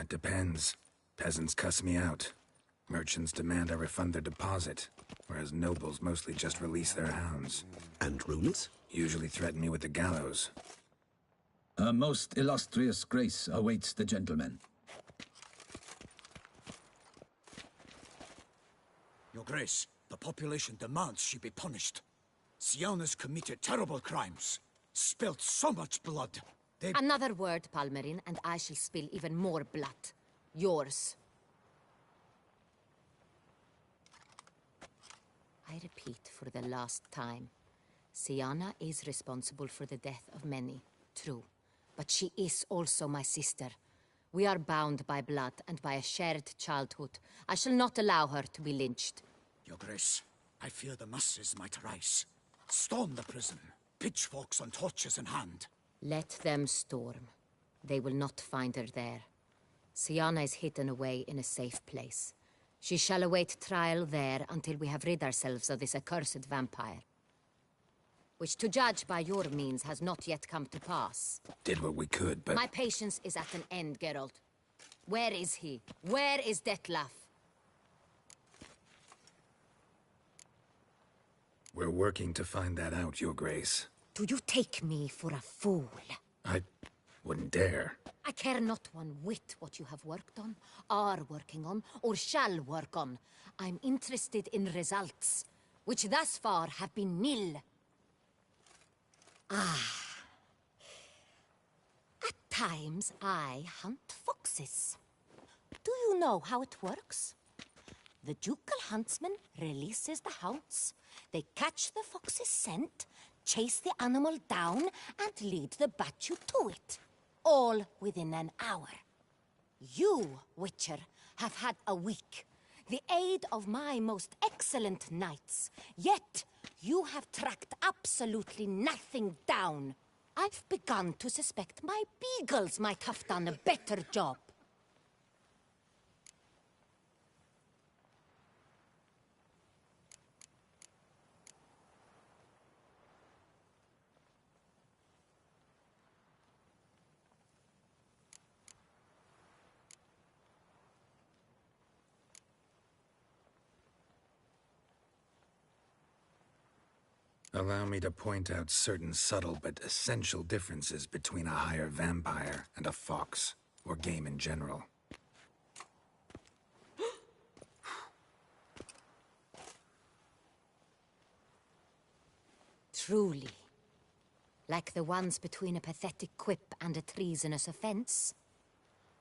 Depends. Peasants cuss me out. Merchants demand I refund their deposit, whereas nobles mostly just release their hounds. And rulers? Usually threaten me with the gallows. A most illustrious grace awaits the gentleman. Your Grace, the population demands she be punished. Siana's committed terrible crimes. Spilt so much blood. Another word, Palmerin, and I shall spill even more blood. Yours. I repeat for the last time. Siana is responsible for the death of many, true. But she is also my sister. We are bound by blood and by a shared childhood. I shall not allow her to be lynched. Your Grace, I fear the masses might rise. Storm the prison, pitchforks and torches in hand. Let them storm. They will not find her there. Siana is hidden away in a safe place. She shall await trial there until we have rid ourselves of this accursed vampire. Which, to judge by your means, has not yet come to pass. Did what we could, but... My patience is at an end, Geralt. Where is he? Where is Dettlaff? We're working to find that out, Your Grace. Do you take me for a fool? I wouldn't dare. I care not one whit what you have worked on, are working on, or shall work on. I'm interested in results, which thus far have been nil. At times, I hunt foxes. Do you know how it works? The ducal huntsman releases the hounds, They catch the fox's scent, chase the animal down, and lead the Batu to it. All within an hour. You, Witcher, have had a week. The aid of my most excellent knights. Yet, you have tracked absolutely nothing down. I've begun to suspect my beagles might have done a better job. Allow me to point out certain subtle but essential differences between a higher vampire and a fox, or game in general. Truly. Like the ones between a pathetic quip and a treasonous offense.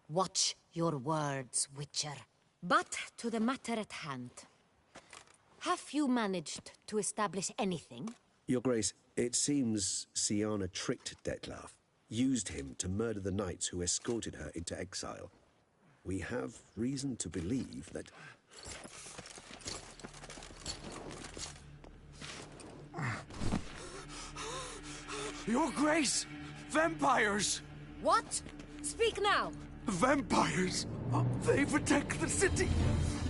Watch your words, Witcher. But to the matter at hand. Have you managed to establish anything? Your Grace, it seems Siana tricked Detlaf, used him to murder the knights who escorted her into exile. We have reason to believe that... Your Grace! Vampires! What? Speak now! Vampires! They protect the city!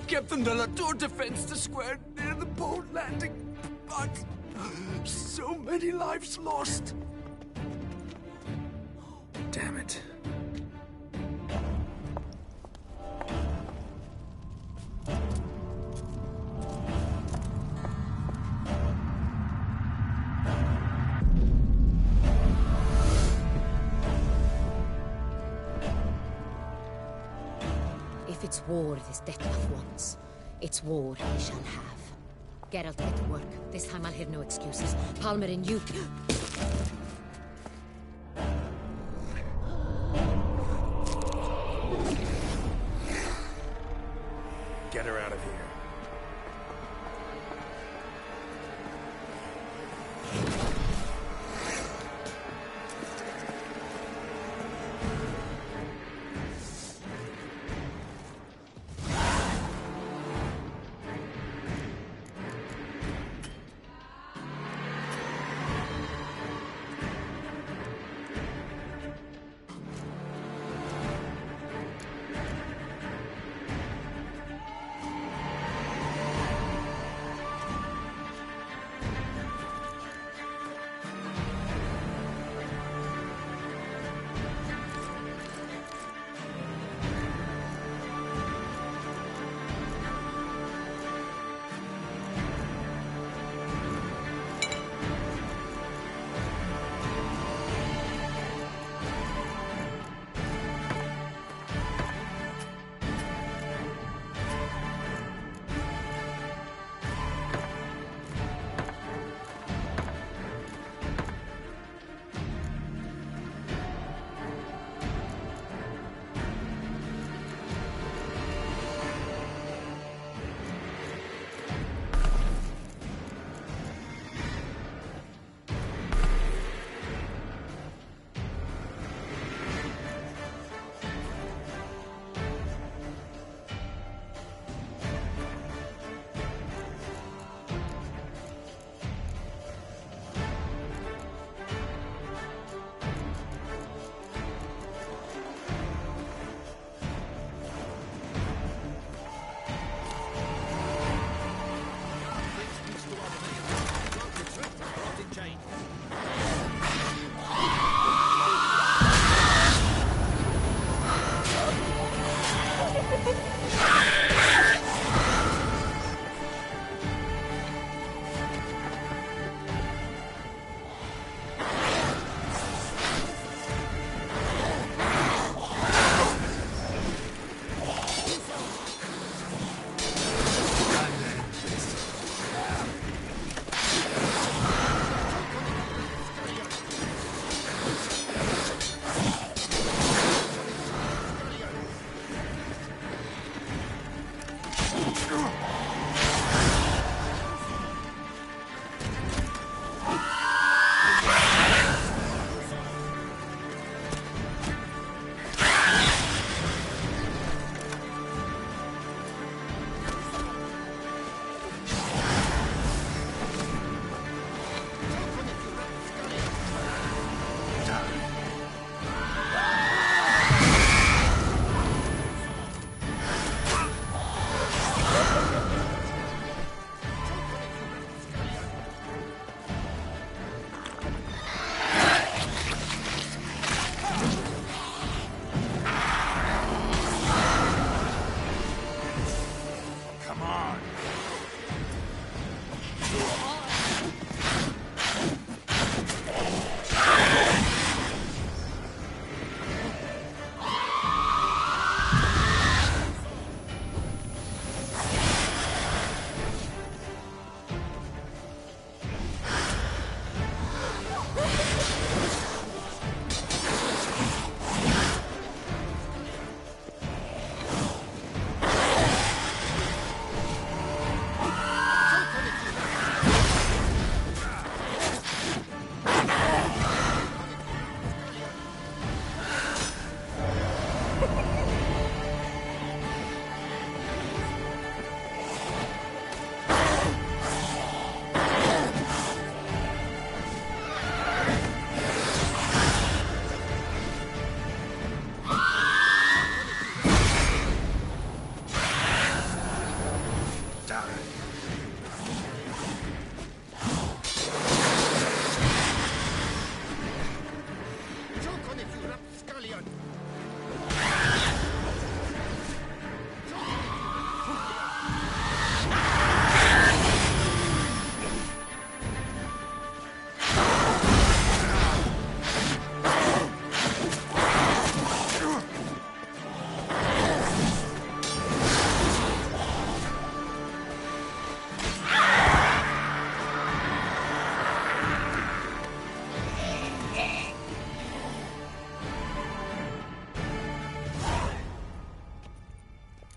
Captain de la Tour defends the square near the boat landing, but so many lives lost. Damn it. If it's war this Detlaf wants, it's war he shall have. Geralt, get to work. This time I'll hear no excuses. Palmer and you... Get her out of here.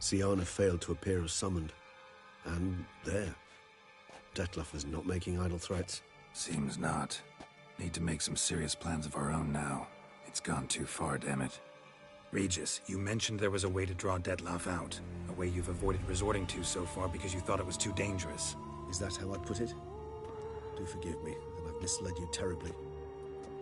Siana failed to appear as summoned. And there. Dettlaff is not making idle threats. Seems not. Need to make some serious plans of our own now. It's gone too far, damn it. Regis, you mentioned there was a way to draw Dettlaff out. A way you've avoided resorting to so far because you thought it was too dangerous. Is that how I'd put it? Do forgive me that I've misled you terribly.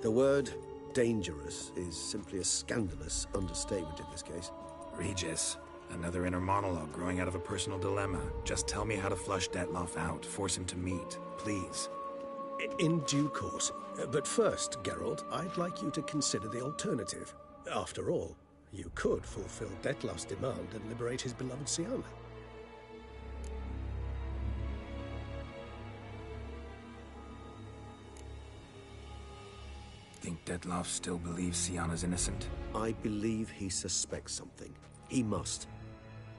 The word dangerous is simply a scandalous understatement in this case. Regis, another inner monologue growing out of a personal dilemma. Just tell me how to flush Dettlaff out, force him to meet, please. In due course. But first, Geralt, I'd like you to consider the alternative. After all, you could fulfill Dettlaff's demand and liberate his beloved Siana. Think Dettlaff still believes Siana's innocent? I believe he suspects something. He must.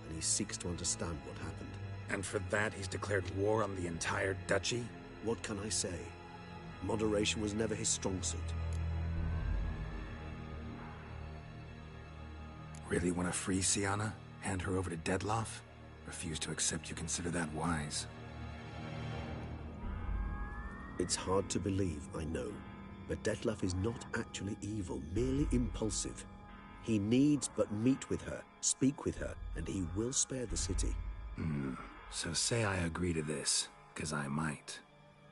And he seeks to understand what happened. And for that he's declared war on the entire duchy? What can I say? Moderation was never his strong suit. Really want to free Siana? Hand her over to Dettlaff? Refuse to accept you consider that wise. It's hard to believe, I know. But Dettlaff is not actually evil, merely impulsive. He needs but meet with her, speak with her, and he will spare the city. So say I agree to this, 'cause I might.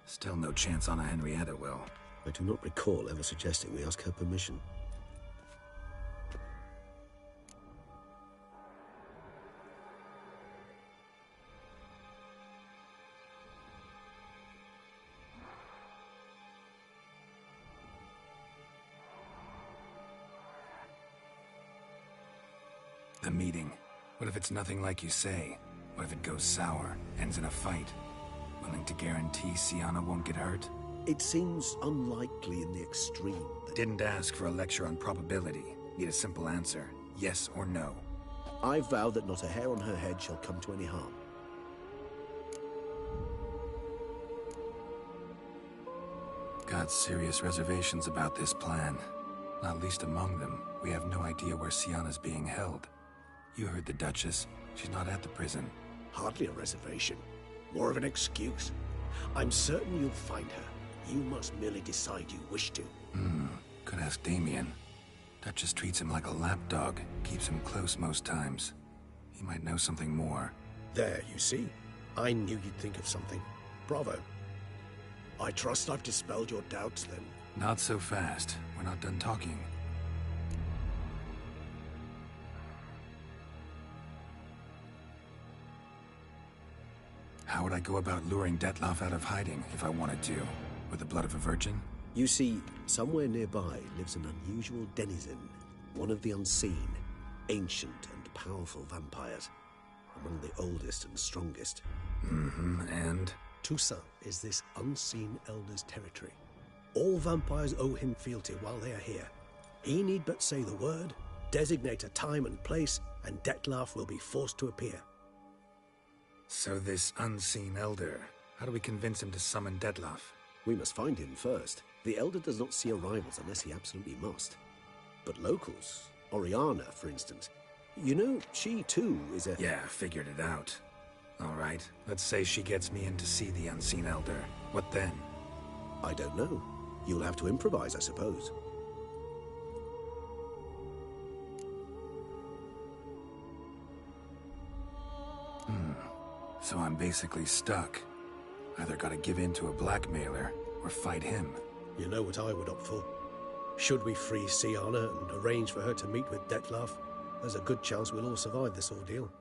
Still no chance Anna Henrietta will. I do not recall ever suggesting we ask her permission. The meeting. What if it's nothing like you say? What if it goes sour, ends in a fight? Willing to guarantee Siana won't get hurt? It seems unlikely in the extreme. Didn't ask for a lecture on probability. Need a simple answer. Yes or no. I vow that not a hair on her head shall come to any harm. Got serious reservations about this plan. Not least among them, we have no idea where Siana's being held. You heard the Duchess. She's not at the prison. Hardly a reservation. More of an excuse. I'm certain you'll find her. You must merely decide you wish to. Could ask Damien. Duchess treats him like a lapdog. Keeps him close most times. He might know something more. There, you see? I knew you'd think of something. Bravo. I trust I've dispelled your doubts, then. Not so fast. We're not done talking. How would I go about luring Dettlaff out of hiding if I wanted to? With the blood of a virgin? You see, somewhere nearby lives an unusual denizen. One of the unseen, ancient and powerful vampires. Among the oldest and strongest. And? Toussaint is this unseen elder's territory. All vampires owe him fealty while they are here. He need but say the word, designate a time and place, and Dettlaff will be forced to appear. So this unseen elder, how do we convince him to summon Dettlaff? We must find him first. The elder does not see arrivals unless he absolutely must. But locals, Oriana, for instance, you know, she too is a... Yeah, figured it out. All right, let's say she gets me in to see the unseen elder. What then? I don't know. You'll have to improvise, I suppose. So I'm basically stuck. Either gotta give in to a blackmailer, or fight him. You know what I would opt for. Should we free Siana and arrange for her to meet with Dettlaff, there's a good chance we'll all survive this ordeal.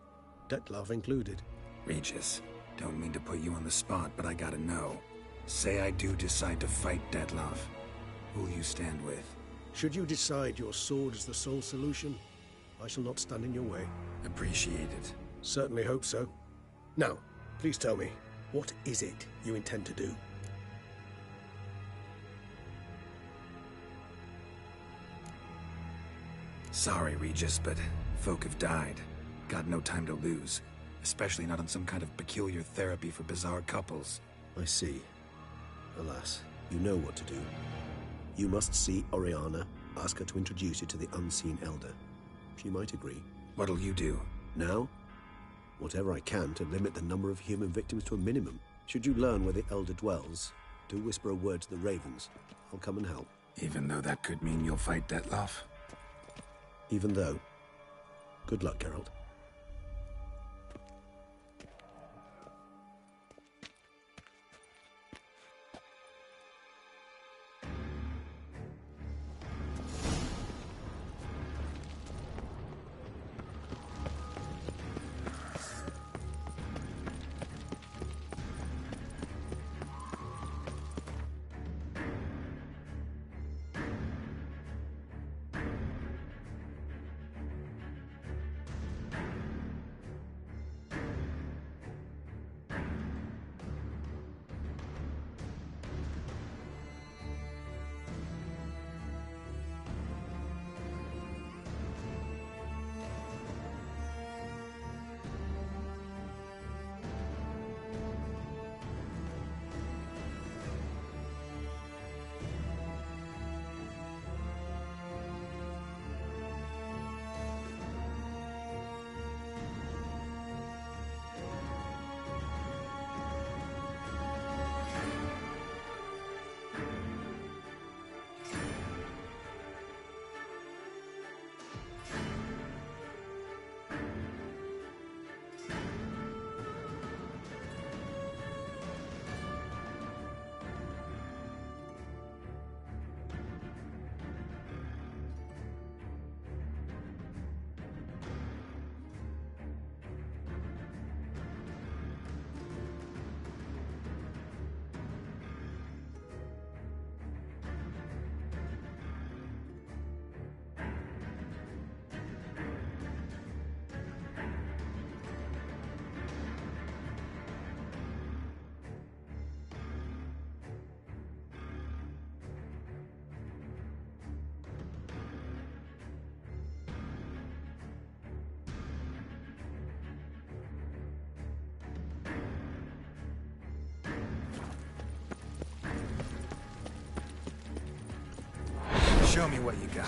Dettlaff included. Regis, don't mean to put you on the spot, but I gotta know. Say I do decide to fight Dettlaff. Who'll you stand with? Should you decide your sword is the sole solution, I shall not stand in your way. Appreciate it. Certainly hope so. Now, please tell me, what is it you intend to do? Sorry, Regis, but folk have died. Got no time to lose. Especially not on some kind of peculiar therapy for bizarre couples. I see. Alas, you know what to do. You must see Oriana, ask her to introduce you to the unseen elder. She might agree. What'll you do? Now, Whatever I can to limit the number of human victims to a minimum. Should you learn where the Elder dwells, do whisper a word to the ravens. I'll come and help. Even though that could mean you'll fight Dettlaff? Even though. Good luck, Geralt. Show me what you got.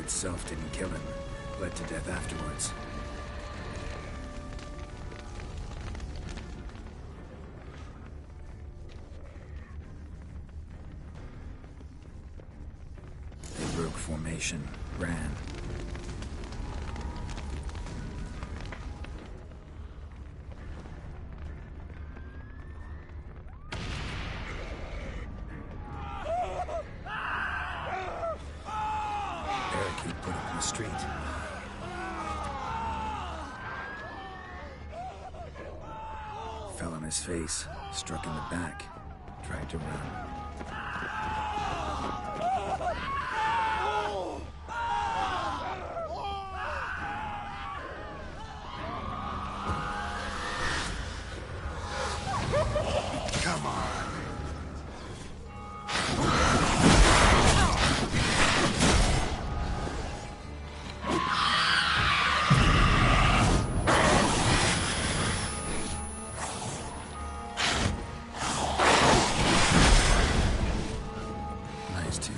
Itself didn't kill him, bled to death afterwards. information, ran. Barricade put up in the street. Fell on his face, struck in the back, tried to run. Come on. Nice tune.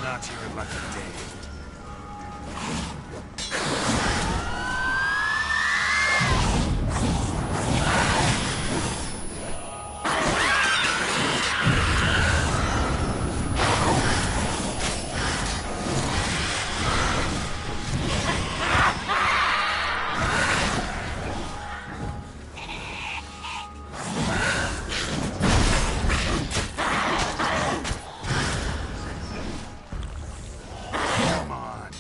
Not your lucky day. Come on.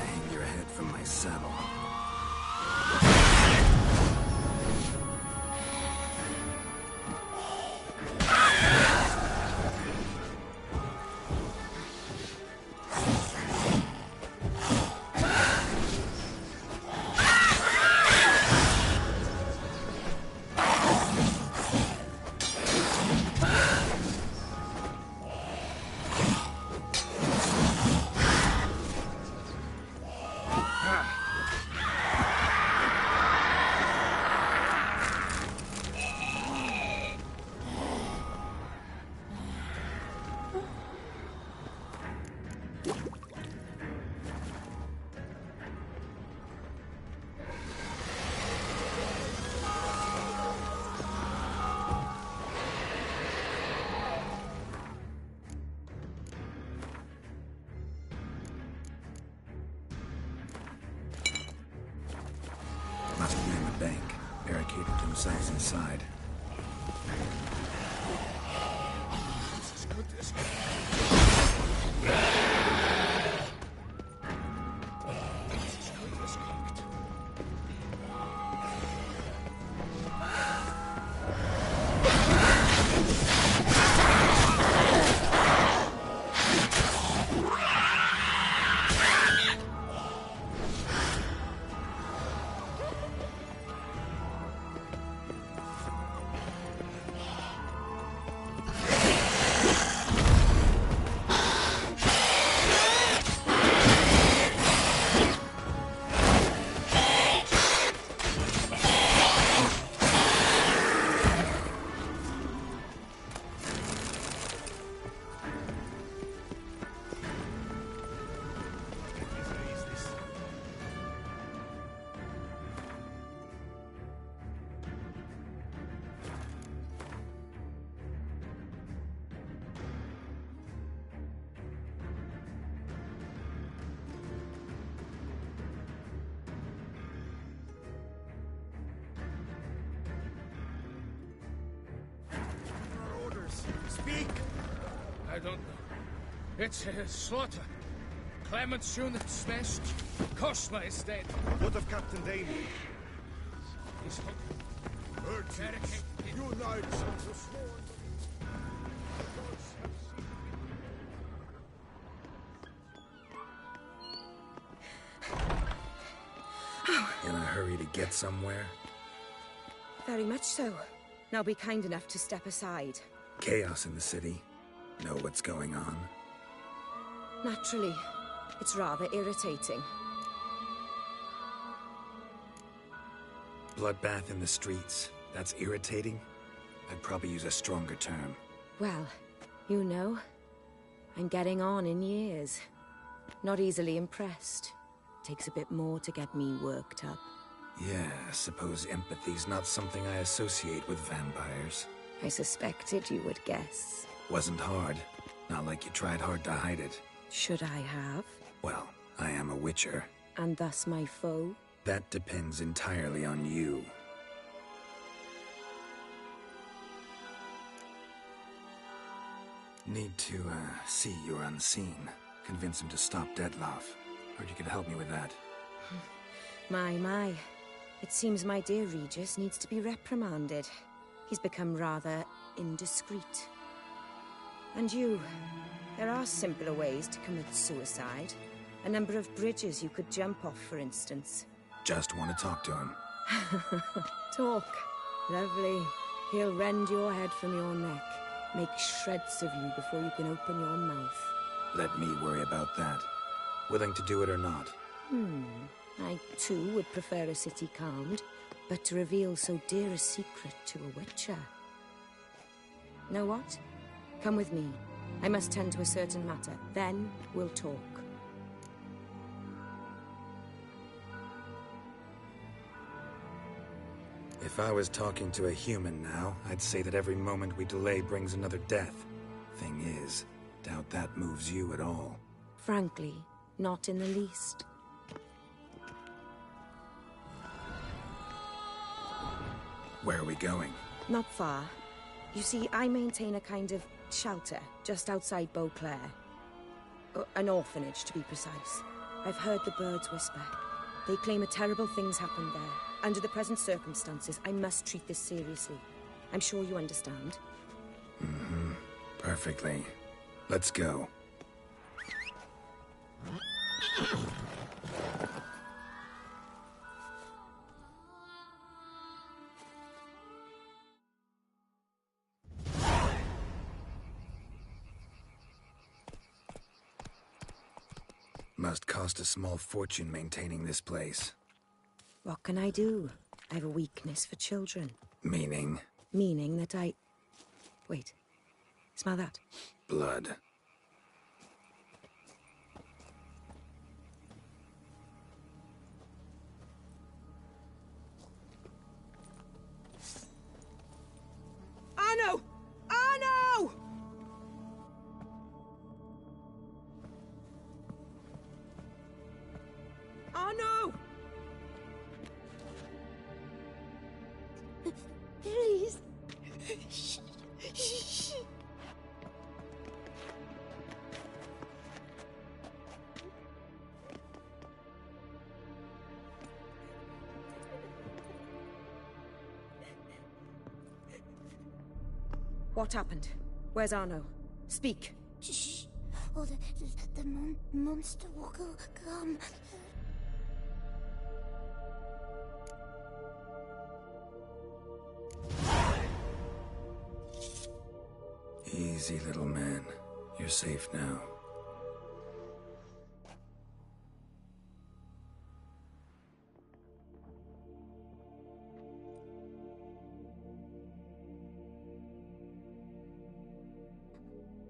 Hang your head from my saddle. Must be in the bank, barricaded themselves inside. orders? Speak! I don't know. It's slaughter. Clement's unit smashed. Koshma is dead. What of Captain Damien? He's Urchins, you knights of the sworn. In a hurry to get somewhere? Very much so. Now be kind enough to step aside. Chaos in the city. Know what's going on? Naturally. It's rather irritating. Bloodbath in the streets. That's irritating? I'd probably use a stronger term. Well, you know, I'm getting on in years. Not easily impressed. Takes a bit more to get me worked up. Yeah, I suppose empathy's not something I associate with vampires. I suspected you would guess. Wasn't hard. Not like you tried hard to hide it. Should I have? Well, I am a witcher. And thus my foe? That depends entirely on you. Need to, see you're unseen. Convince him to stop Detloff. Heard you could help me with that. My. It seems my dear Regis needs to be reprimanded. He's become rather indiscreet. And you, there are simpler ways to commit suicide. A number of bridges you could jump off, for instance. Just want to talk to him. Talk. Lovely. He'll rend your head from your neck. Make shreds of you before you can open your mouth. Let me worry about that. Willing to do it or not? I too would prefer a city calmed, but to reveal so dear a secret to a witcher. Know what? Come with me. I must tend to a certain matter. Then we'll talk. If I was talking to a human now, I'd say that every moment we delay brings another death. Thing is, doubt that moves you at all. Frankly, not in the least. Where are we going? Not far. You see, I maintain a kind of shelter just outside Beauclair. An orphanage, to be precise. I've heard the birds whisper. They claim a terrible thing's happened there. Under the present circumstances, I must treat this seriously. I'm sure you understand. Perfectly. Let's go. Must cost a small fortune maintaining this place. What can I do? I have a weakness for children. Meaning? Meaning that I... Wait. Smell that? Blood. Arno! Arno! Arno! Please. What happened? Where's Arno? Speak. Shh. Oh, the monster will come. Easy, little man. You're safe now.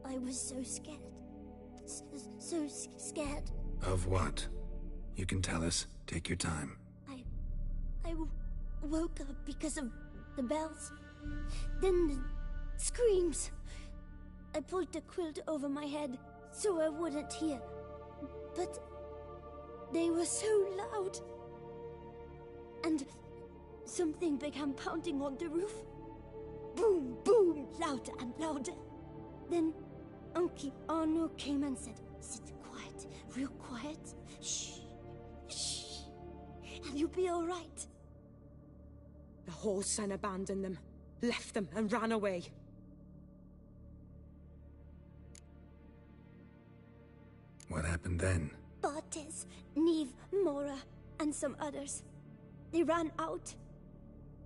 I was so scared. So scared. Of what? You can tell us. Take your time. I woke up because of the bells. Then the screams. I pulled the quilt over my head so I wouldn't hear. But they were so loud. And something began pounding on the roof. Boom, boom. louder and louder. Then Uncle Arno came and said, "Sit quiet, real quiet. Shh, shh, and you'll be all right." The whoreson abandoned them, left them and ran away. What happened then? Bartes, Neve, Mora, and some others. They ran out.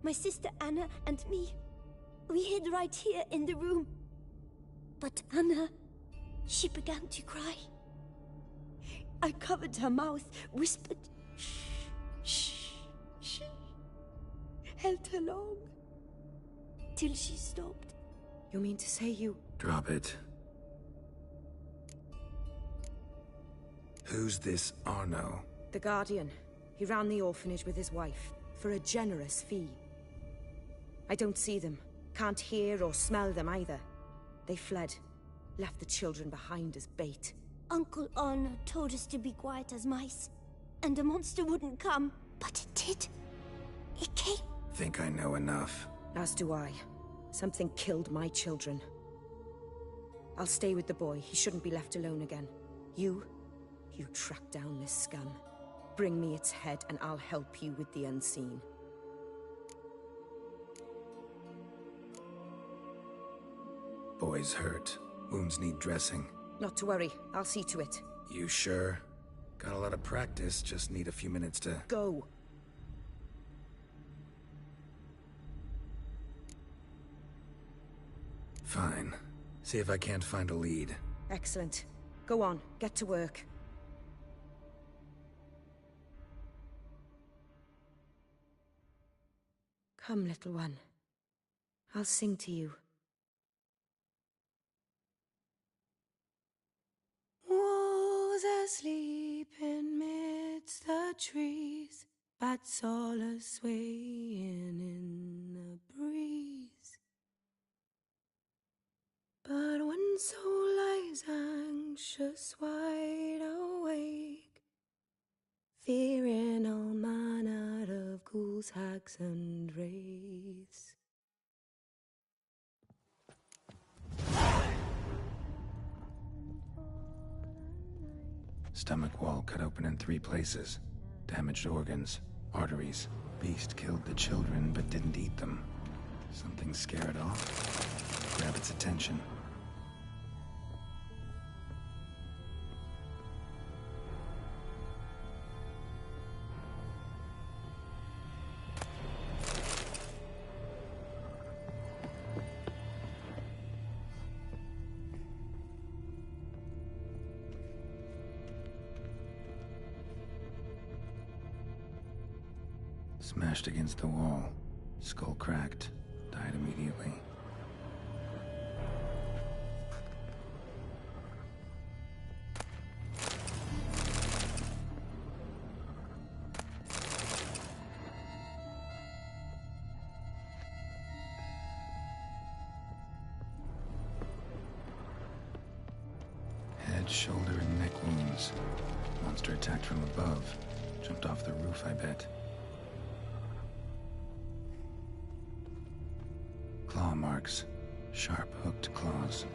My sister Anna and me, we hid right here in the room. But Anna, she began to cry. I covered her mouth, whispered, "Shh, shh, shh," held her long, till she stopped. You mean to say you... Drop it. Who's this Arno? The Guardian. He ran the orphanage with his wife, for a generous fee. I don't see them, can't hear or smell them either. They fled, left the children behind as bait. Uncle Arno told us to be quiet as mice, and the monster wouldn't come, but it did. It came. Think I know enough. As do I. Something killed my children. I'll stay with the boy. He shouldn't be left alone again. You track down this scum. Bring me its head and I'll help you with the unseen. Boy's hurt. Wounds need dressing. Not to worry. I'll see to it. You sure? Got a lot of practice, just need a few minutes to... Go! Fine. See if I can't find a lead. Excellent. Go on, get to work. Come, little one. I'll sing to you. Was asleep in midst the trees, bats all a-swaying in the breeze. But one soul lies anxious, wide awake, fearing all manner of ghouls, hags, and wraiths. Stomach wall cut open in 3 places. Damaged organs, arteries. Beast killed the children but didn't eat them. Something scare it off. Grab its attention. Smashed against the wall. Skull cracked. Died immediately. Head, shoulder, and neck wounds. Monster attacked from above. Jumped off the roof, I bet. Claw marks. Sharp, hooked claws.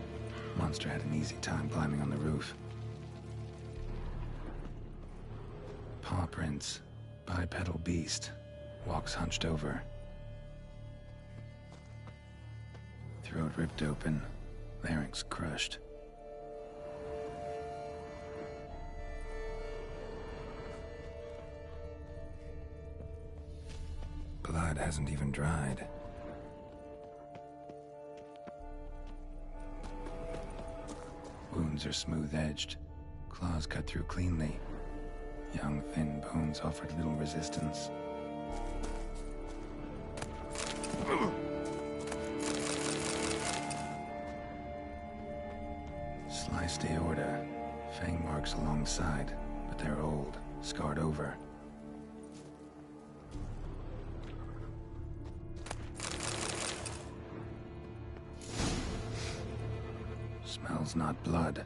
Monster had an easy time climbing on the roof. Paw prints. Bipedal beast. Walks hunched over. Throat ripped open. Larynx crushed. Blood hasn't even dried. Wounds are smooth-edged. Claws cut through cleanly. Young, thin bones offered little resistance. Sliced aorta. Fang marks alongside, but they're old, scarred over. Smells not blood.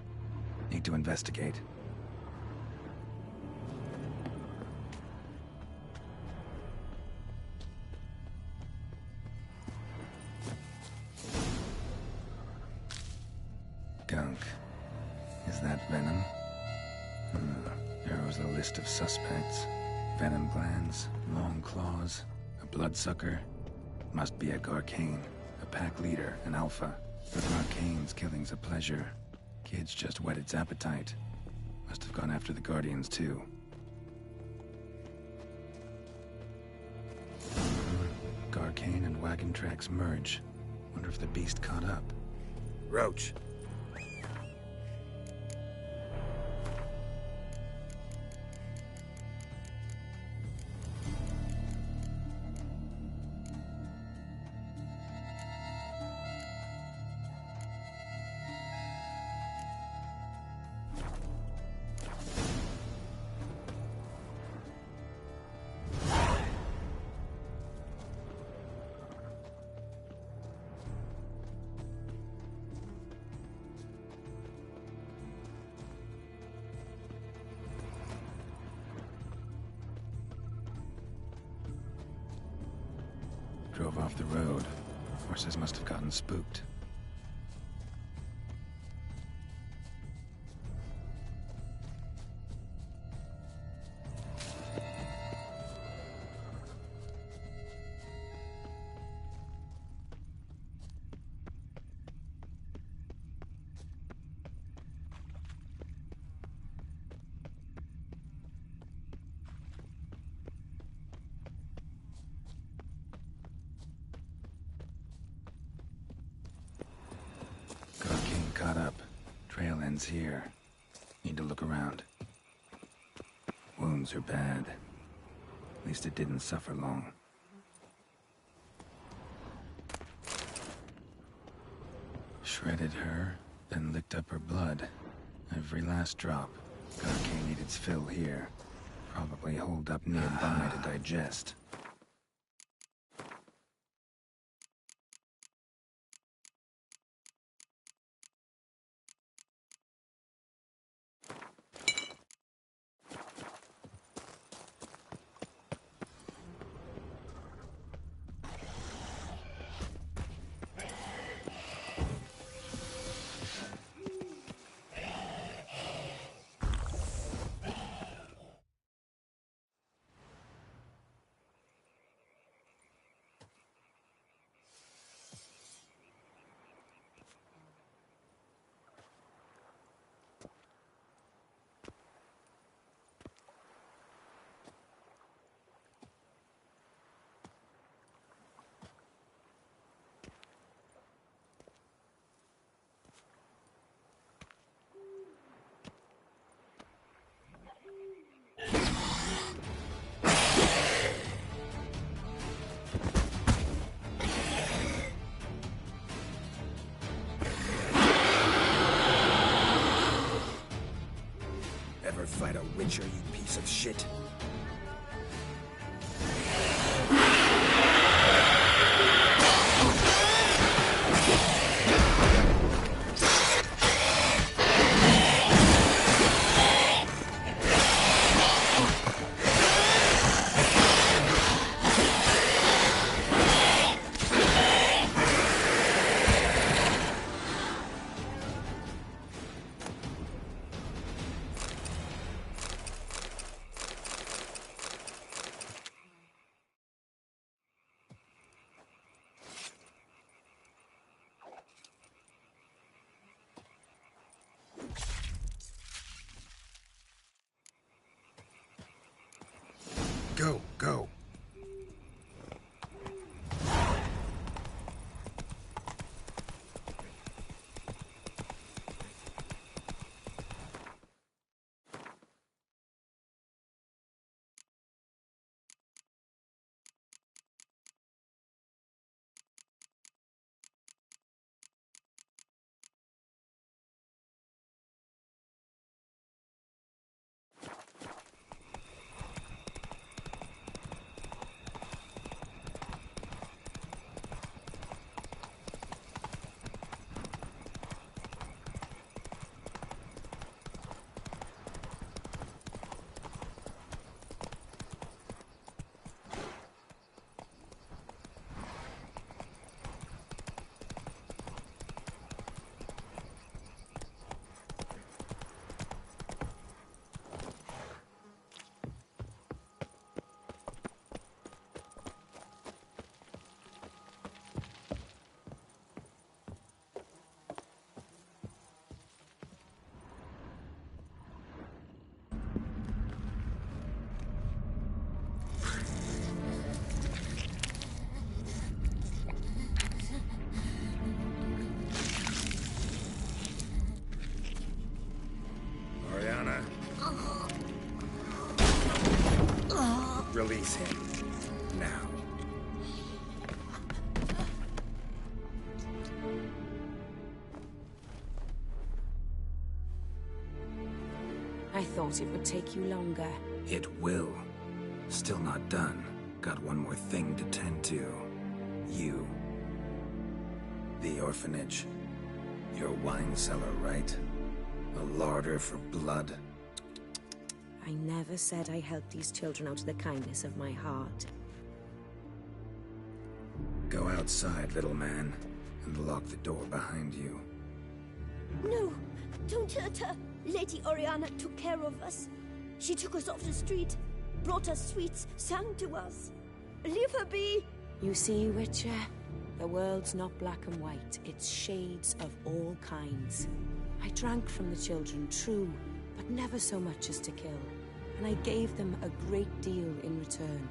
Need to investigate. shows a list of suspects. Venom glands, long claws, a bloodsucker. Must be a Garcane, a pack leader, an alpha. But Garcane's killing's a pleasure. Kid's just whet its appetite. Must have gone after the Guardians too. Garcane and wagon tracks merge. Wonder if the beast caught up. Roach. Drove off the road. Horses must have gotten spooked. Caught up. Trail ends here. Need to look around. Wounds are bad. At least it didn't suffer long. Shredded her, then licked up her blood. Every last drop. Garcane needed its fill here. Probably holed up nearby to digest. Ever fight a Witcher, you piece of shit? Go, go. Release him. Now. I thought it would take you longer. It will. Still not done. Got one more thing to tend to. You. The orphanage. Your wine cellar, right? A larder for blood. I never said I helped these children out of the kindness of my heart. Go outside, little man, and lock the door behind you. No, don't hurt her. Lady Oriana took care of us. She took us off the street, brought us sweets, sang to us. Leave her be! You see, Witcher? The world's not black and white. It's shades of all kinds. I drank from the children, true, but never so much as to kill. And I gave them a great deal in return.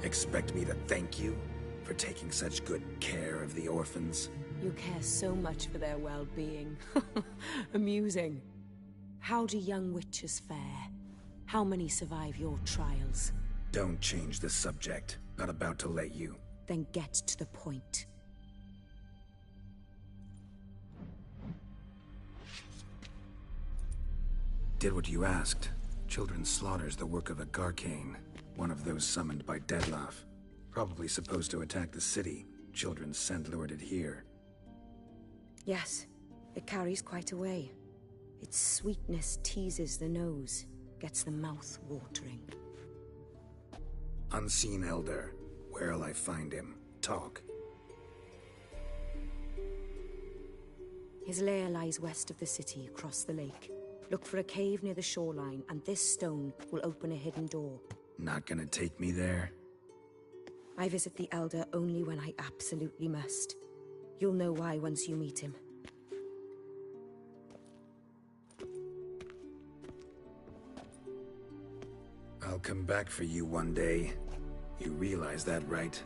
Expect me to thank you for taking such good care of the orphans? You care so much for their well-being. Amusing. How do young witches fare? How many survive your trials? Don't change the subject. Not about to let you. Then get to the point. Did what you asked. Children's slaughter's the work of a Garcane, one of those summoned by Dettlaff. Probably supposed to attack the city. Children's scent lured it here. Yes, it carries quite a way. Its sweetness teases the nose, gets the mouth watering. Unseen Elder. Where'll I find him? Talk. His lair lies west of the city, across the lake. Look for a cave near the shoreline, and this stone will open a hidden door. Not gonna take me there? I visit the Elder only when I absolutely must. You'll know why once you meet him. I'll come back for you one day. You realize that, right?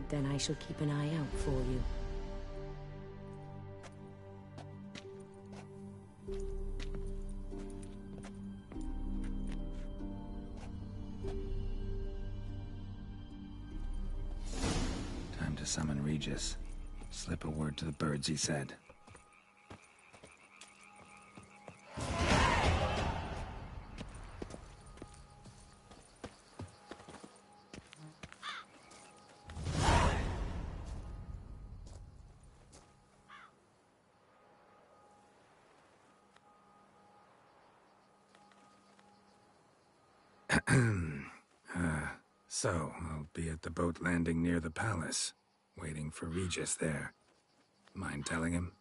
Then I shall keep an eye out for you. Time to summon Regis. Slip a word to the birds, he said. So, I'll be at the boat landing near the palace, waiting for Regis there. Mind telling him?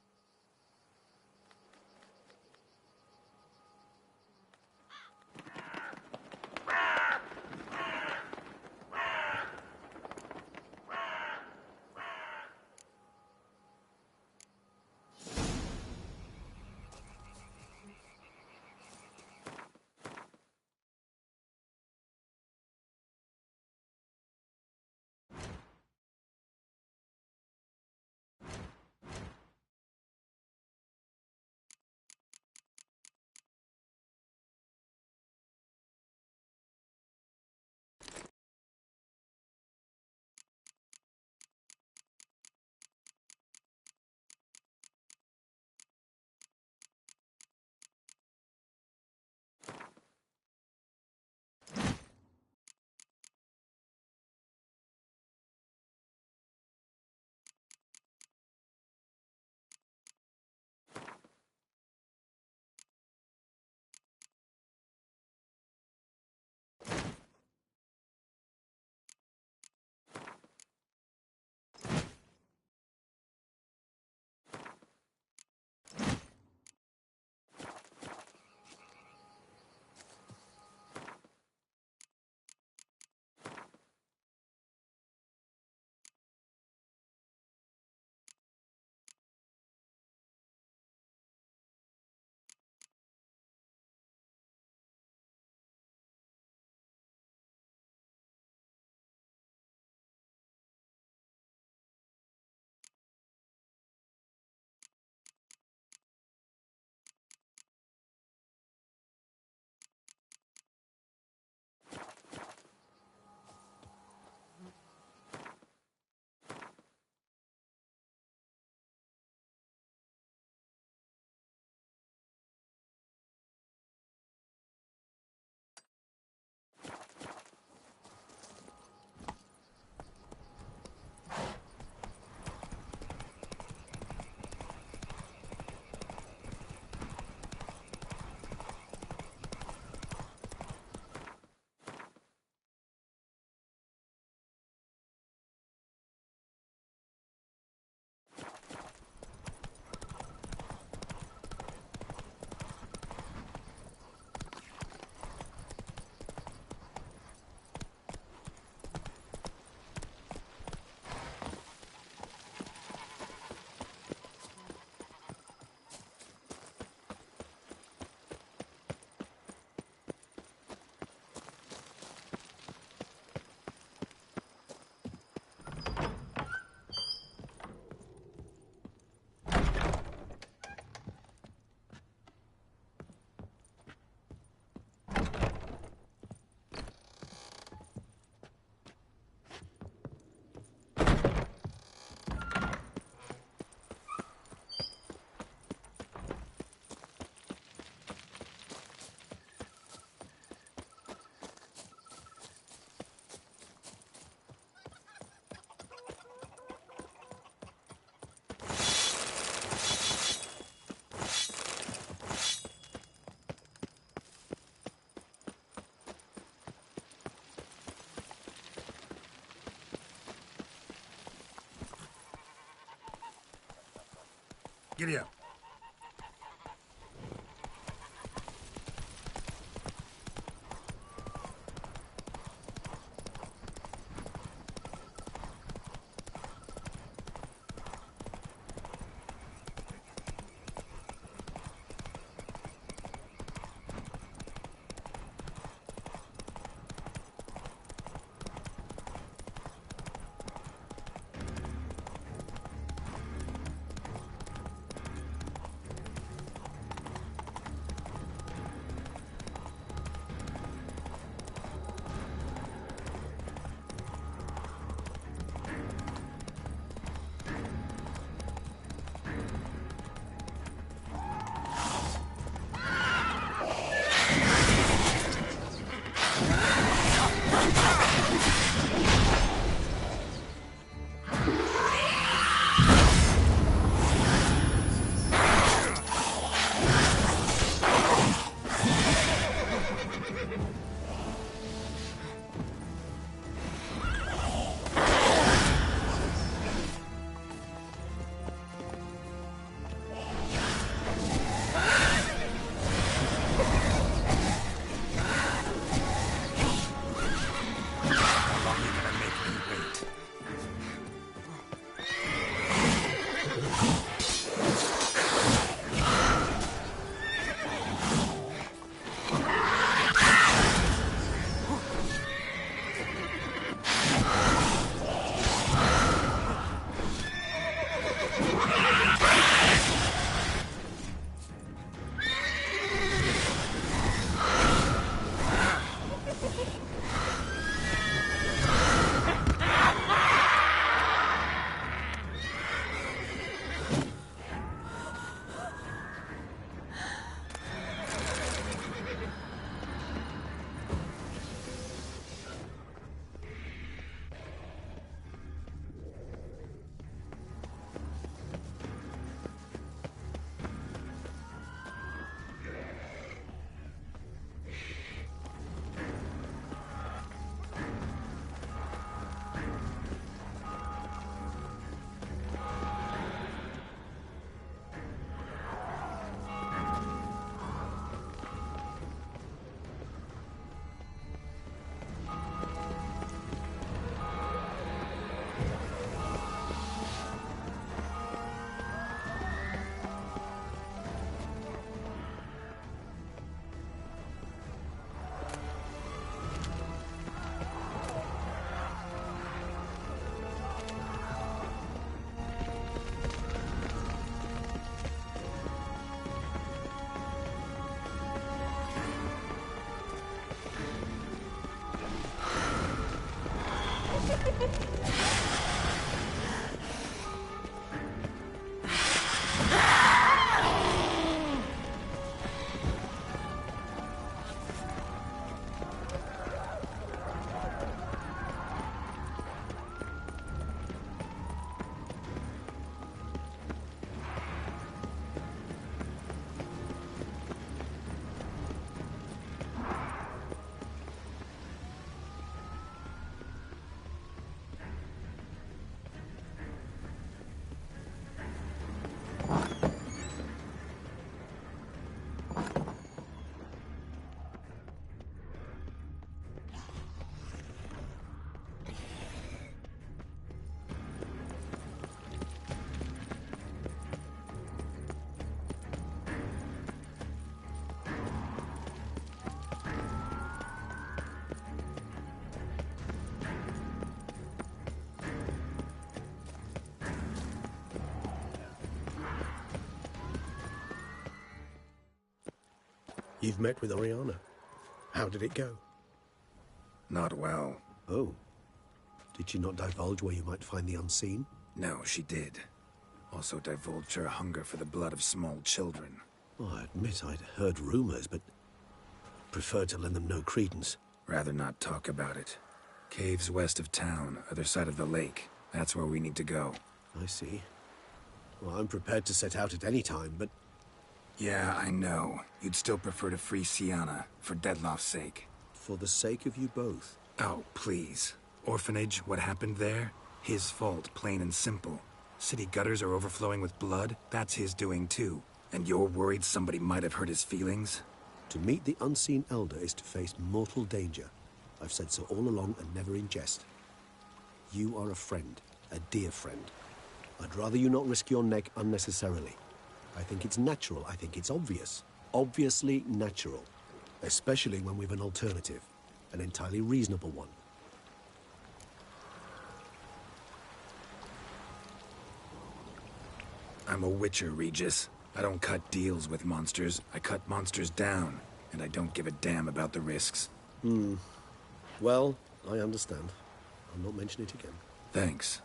Giddy up. You've met with Oriana. How did it go? Not well. Oh. Did she not divulge where you might find the unseen? No, she did. Also divulged her hunger for the blood of small children. Well, I admit I'd heard rumors, but preferred to lend them no credence. Rather not talk about it. Caves west of town, other side of the lake. That's where we need to go. I see. Well, I'm prepared to set out at any time, but... Yeah, I know. You'd still prefer to free Sienna, for Dettlaff's sake. For the sake of you both. Oh, please. Orphanage, what happened there? His fault, plain and simple. City gutters are overflowing with blood. That's his doing too. And you're worried somebody might have hurt his feelings? To meet the unseen elder is to face mortal danger. I've said so all along and never in jest. You are a friend, a dear friend. I'd rather you not risk your neck unnecessarily. I think it's natural, I think it's obvious. Obviously natural. Especially when we've an alternative. An entirely reasonable one. I'm a witcher, Regis. I don't cut deals with monsters. I cut monsters down. And I don't give a damn about the risks. Well, I understand. I'll not mention it again. Thanks.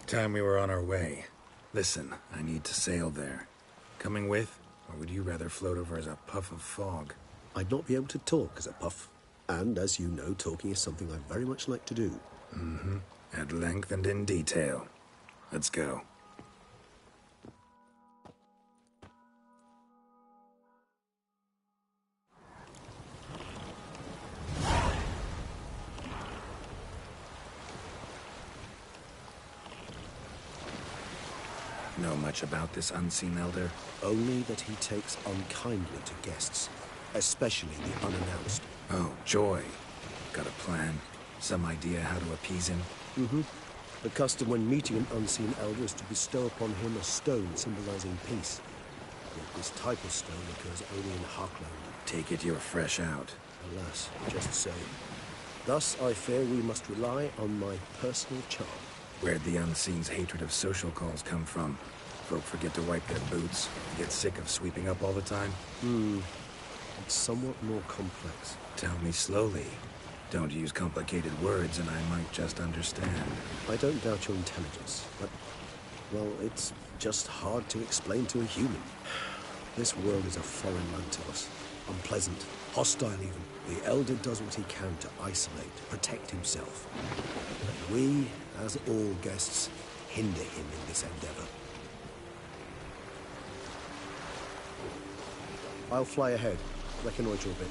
Time we were on our way. Listen, I need to sail there. Coming with? Or would you rather float over as a puff of fog? I'd not be able to talk as a puff. And as you know, talking is something I very much like to do. Mm-hmm. At length and in detail. Let's go. Know much about this unseen elder? Only that he takes unkindly to guests, especially the unannounced. Oh, joy. Got a plan? Some idea how to appease him? Mm-hmm. The custom when meeting an unseen elder is to bestow upon him a stone symbolizing peace. Yet this type of stone occurs only in Harkland. Take it you're fresh out. Alas, just so. Thus, I fear we must rely on my personal charm. Where'd the unseen's hatred of social calls come from? Folk forget to wipe their boots, get sick of sweeping up all the time? It's somewhat more complex. Tell me slowly. Don't use complicated words and I might just understand. I don't doubt your intelligence, but, well, it's just hard to explain to a human. This world is a foreign land to us. Unpleasant, hostile even. The Elder does what he can to isolate, protect himself. And we, as all guests, hinder him in this endeavor. I'll fly ahead, reconnoitre a bit.